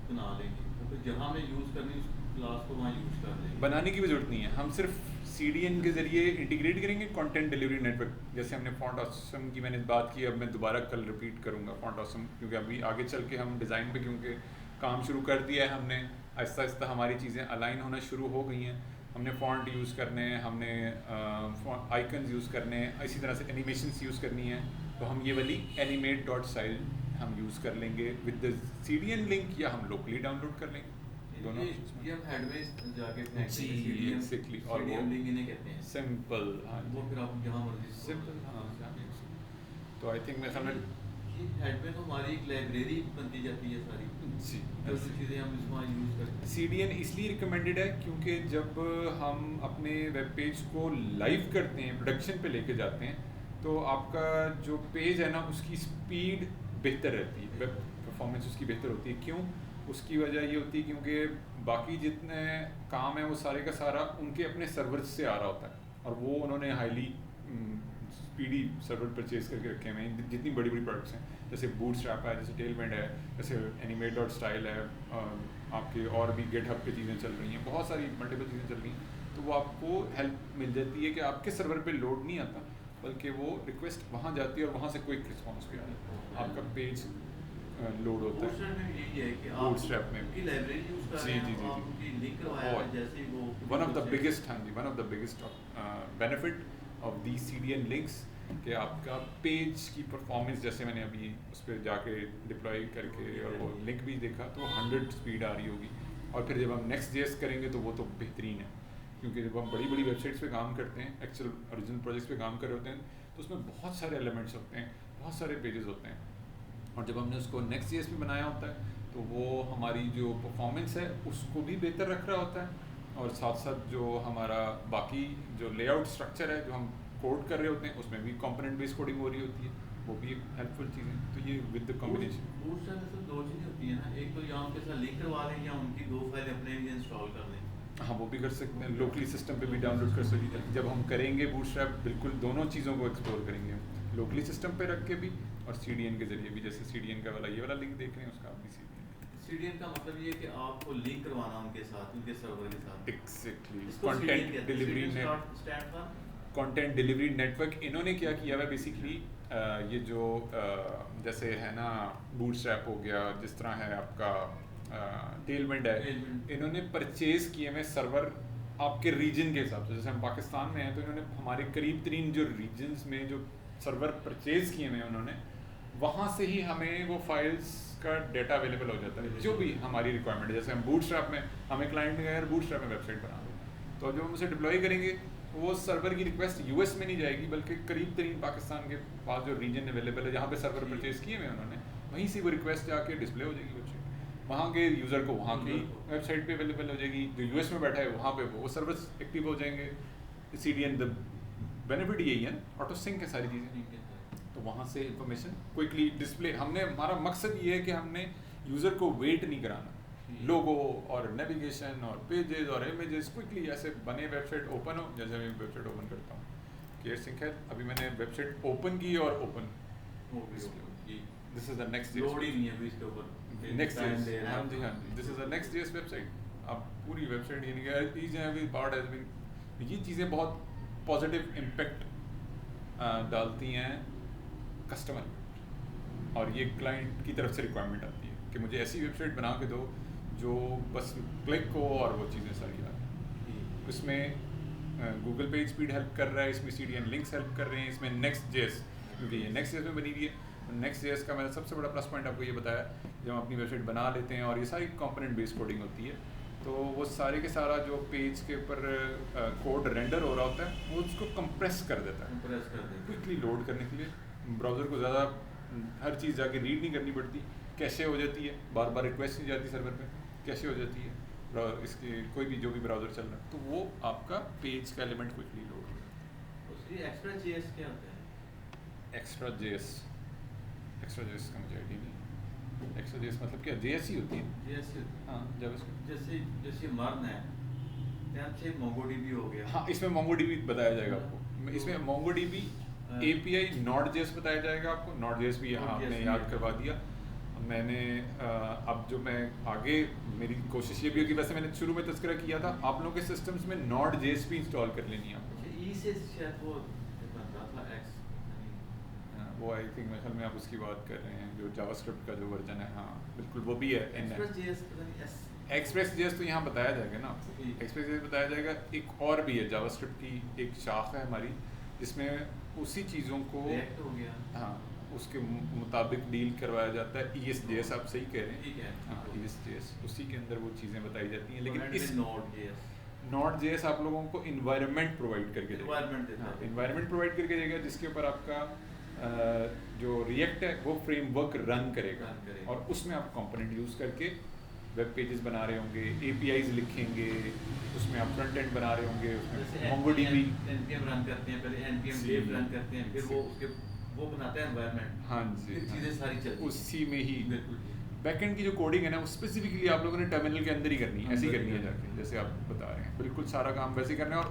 बना लेंगे, तो जहाँ में यूज़ करनी उस क्लास को वहाँ यूज़ कर लेंगे, बनाने की भी ज़रूरत नहीं है। हम सिर्फ CDN के ज़रिए इंटीग्रेट करेंगे कंटेंट डिलीवरी नेटवर्क। जैसे हमने फॉन्ट ऑसम की मैंने बात की, अब मैं दोबारा कल रिपीट करूँगा फॉन्ट ऑसम, क्योंकि अभी आगे चल के हम डिज़ाइन पे क्योंकि काम शुरू कर दिया है हमने, आहिस्ता आहिस्ता हमारी चीज़ें अलाइन होना शुरू हो गई हैं। हमने फॉन्ट यूज़ करने हैं, हमने आइकन्स यूज़ करने हैं, इसी तरह से एनिमेशंस यूज़ करनी है, तो हम ये वाली animate.style हम यूज़ कर लेंगे विद द CDN लिंक, या हम लोकली डाउनलोड कर लेंगे, दोनों। ये हम हेडवेज जाके जी, exactly, और वो लिंक इन्हें कहते हैं, सिंपल, हाँ वो फिर आप जहाँ मर्जी सिंपल, हाँ। तो आई थिंक मैं समझ, हेडवेज हमारी एक लाइब्रेरी बनती जाती है सारी जी, जो चीज़ें हम इसमें यूज़ करते हैं। CDN इसलिए रिकमेंडेड है क्योंकि जब हम अपने वेब पेज को लाइव करते हैं, प्रोडक्शन पे लेके जाते हैं, तो आपका जो पेज है ना उसकी स्पीड बेहतर रहती है, वेब परफॉर्मेंस उसकी बेहतर होती है। क्यों? उसकी वजह ये होती है क्योंकि बाकी जितने काम है वो सारे का सारा उनके अपने सर्वर से आ रहा होता है और वो उन्होंने हाईली स्पीडी सर्वर परचेज करके रखे हुए हैं। जितनी बड़ी बड़ी प्रोडक्ट्स हैं जैसे बूटस्ट्रैप है, जैसे टेलविंड है, जैसे एनिमेट.स्टाइल है, आपके और भी गिटहब पे चीज़ें चल रही हैं, बहुत सारी मल्टीपल चीज़ें चल रही हैं। तो वो आपको हेल्प मिल जाती है कि आपके सर्वर पे लोड नहीं आता बल्कि वो रिक्वेस्ट वहाँ जाती है और वहाँ से क्विक रिस्पॉन्स भी आता है, आपका पेज लोड होता है। बूटस्ट्रैप में यही है कि आप बूटस्ट्रैप में उनकी लाइब्रेरी यूज़ कर जी रहे जी हैं, जी आप जी उनकी लिंक करवाया है जैसे ही वो वन ऑफ द बिगेस्ट, हाँ जी, one of the biggest benefit of the CDN links कि आपका पेज की परफॉर्मेंस, जैसे मैंने अभी उस पर जाके डिप्लॉय करके और वो लिंक भी देखा तो 100 स्पीड आ रही होगी। और फिर जब हम Next.js करेंगे तो वो तो बेहतरीन है, क्योंकि जब हम बड़ी बड़ी वेबसाइट्स पे काम करते हैं, एक्चुअल ओरिजिनल प्रोजेक्ट्स पे काम कर रहे होते हैं, तो उसमें बहुत सारे एलिमेंट्स होते हैं, बहुत सारे पेजेस होते हैं, और जब हमने उसको Next.js पे बनाया होता है तो वो हमारी जो परफॉर्मेंस है उसको भी बेहतर रख रहा होता है, और साथ साथ जो हमारा बाकी जो लेआउट स्ट्रक्चर है जो हम कोड कर रहे होते हैं उसमें भी कंपोनेंट बेस्ड कोडिंग हो रही होती है, वो भी एक हेल्पफुल चीज़ है। तो ये विद द कॉम्बिनेशन बूटस्ट्रैप में तो दो चीज़ें होती हैं ना, एक तो या उनके साथ लिंक करवा लें या उनकी दो फाइल अपने भी इंस्टॉल कर लें। हाँ, वो भी कर सकते हैं, लोकली सिस्टम पे भी डाउनलोड कर सकते हैं। जब हम करेंगे बूटस्ट्रैप बिल्कुल दोनों चीज़ों को एक्सप्लोर करेंगे, लोकली सिस्टम पे रख के भी और CDN के जरिए भी। जैसे CDN का वाला ये वाला लिंक देख रहे हैं, उसका आप भी CDN का मतलब ये है कि आपको लिंक करवाना उनके साथ, उनके सर्वर के साथ। एग्जैक्टली इसको CDN कंटेंट कहते हैं, delivery CDN net, stand for content delivery network. इन्होंने क्या किया हुआ बेसिकली, ये जो जैसे है ना बूटस्ट्रैप हो गया, जिस तरह है आपका टेलविंड है, Tailwind। इन्होंने परचेज किए हुए सर्वर आपके रीजन के हिसाब से। जैसे हम पाकिस्तान में हैं तो इन्होंने हमारे करीब तरीन जो रीजन्स में जो सर्वर परचेज किए हुए हैं उन्होंने, वहाँ से ही हमें वो फाइल्स का डेटा अवेलेबल हो जाता है जो भी हमारी रिक्वायरमेंट है। जैसे हम बूटस्ट्रैप में, हमें क्लाइंट ने कहा यार बूटस्ट्रैप में वेबसाइट बना दो, तो जब हम उसे डिप्लॉय करेंगे वो सर्वर की रिक्वेस्ट US में नहीं जाएगी बल्कि करीब तरीन पाकिस्तान के पास जो रीजन अवेलेबल है जहाँ पे सर्वर परचेज किए हुए उन्होंने, वहीं से वो रिक्वेस्ट जाके डिस्प्ले हो जाएगी वेबसाइट, वहाँ के यूज़र को वहाँ की वेबसाइट पे अवेलेबल हो जाएगी। जो US में बैठा है वहाँ पे वो सर्वर्स एक्टिव हो जाएंगे। CDN द बेनिफिट यही है, ऑटो सिंक है सारी चीज़ें, तो वहाँ से इंफॉर्मेशन क्विकली डिस्प्ले। हमारा मकसद ये है कि हमने यूज़र को वेट नहीं कराना, लोगो और नेविगेशन और पेजेस और इमेजेस क्विकली ऐसे बने वेबसाइट ओपन हो। जैसे मैं वेबसाइट ओपन करता हूँ, केयर सिंक है, अभी मैंने वेबसाइट ओपन की और open, this is the Next.js, load ही नहीं है अभी इसके ऊपर। Next.js, हाँ जी हाँ जी, this is the Next.js website. आप पूरी वेबसाइट यानी कि चीज़ें अभी पार्ट हैज बीन, ये चीज़ें बहुत पॉजिटिव इम्पेक्ट डालती हैं कस्टमर, और ये क्लाइंट की तरफ से रिक्वायरमेंट आती है कि मुझे ऐसी वेबसाइट बना के दो जो बस क्लिक हो और वो चीज़ें सारी आ जाए। इसमें गूगल पेज स्पीड हेल्प कर रहा है, इसमें CDN लिंक्स हेल्प कर रहे हैं, इसमें Next.js, क्योंकि ये Next.js में बनी हुई है। Next.js का मैंने सबसे बड़ा प्लस पॉइंट आपको ये बताया, जब हम अपनी वेबसाइट बना लेते हैं और ये सारी कंपोनेंट बेस्ड कोडिंग होती है, तो वो सारे के सारा जो पेज के ऊपर कोड रेंडर हो रहा होता है वो उसको कंप्रेस कर देता है, कंप्रेस कर देंगे। क्विकली लोड करने के लिए। ब्राउज़र को ज़्यादा हर चीज़ जाके रीड नहीं करनी पड़ती, कैसे हो जाती है, बार बार रिक्वेस्ट नहीं जाती सर्वर पे, कैसे हो जाती है इसके कोई भी जो भी ब्राउज़र चल रहा है, तो वो आपका पेज का एलिमेंट क्विकली लोड हो जाता है। उसकी Express.js क्या होता है? Extra.js का मुझे आइडिया नहीं। Extra.js मतलब क्या, JS ही होती है? JS हाँ, जावास्क्रिप्ट। जैसे मर्न है, से MongoDB हो गया। हाँ, इसमें MongoDB बताया जाएगा आपको, इसमें MongoDB API Node.js बताया जाएगा आपको। Node.js भी यहाँ आपने याद करवा दिया। मैंने अब जो मैं आगे मेरी कोशिश ये भी होगी, वैसे मैंने शुरू में तज़किरा किया था, आप लोगों के सिस्टम्स में Node.js भी इंस्टॉल कर लेनी है आपको। E से शायद वो बनता था X, वो आई थिंक मेरे ख्याल में आप उसकी बात कर रहे हैं जो जावास्क्रिप्ट का जो वर्जन है। हाँ बिल्कुल, वो भी है। Express.js पता नहीं S Express.js तो यहाँ बताया जाएगा ना आपको, Express.js बताया जाएगा। एक और भी है जावास्क्रिप्ट की एक शाख है हमारी, जिसमें उसी चीज़ों को React हो गया। हाँ उसके मुताबिक डील करवाया जाता है। ES.js आप सही कह रहे हैं, ठीक है। हाँ ES.js उसी के अंदर वो चीज़ें बताई जाती हैं। लेकिन इस Node.js Node.js आप लोगों को इन्वायरमेंट प्रोवाइड करके देगा। Environment देता है। इन्वायरमेंट प्रोवाइड करके देगा जिसके ऊपर आपका जो रिएक्ट है वो फ्रेमवर्क रन करेगा, रन करेगा। और उसमें आप कंपोनेंट यूज़ करके वेब पेजेस बना रहे होंगे, APIs लिखेंगे, उसमें आप फ्रंट एंड बना रहे होंगे, जैसे उसमें MongoDB NPM रन करते हैं, पहले NPM लेब रन करते हैं, फिर वो बनाता है एनवायरनमेंट। हाँ जी, फिर चीज़ें सारी चलती हैं। उसी में ही बिल्कुल। बैकएंड की जो कोडिंग है ना, वो स्पेसिफिकली आप लोगों ने टर्मिनल के अंदर ही करनी है, ऐसे ही करनी है जाके, जैसे आप बता रहे हैं, बिल्कुल सारा काम वैसे करना है। और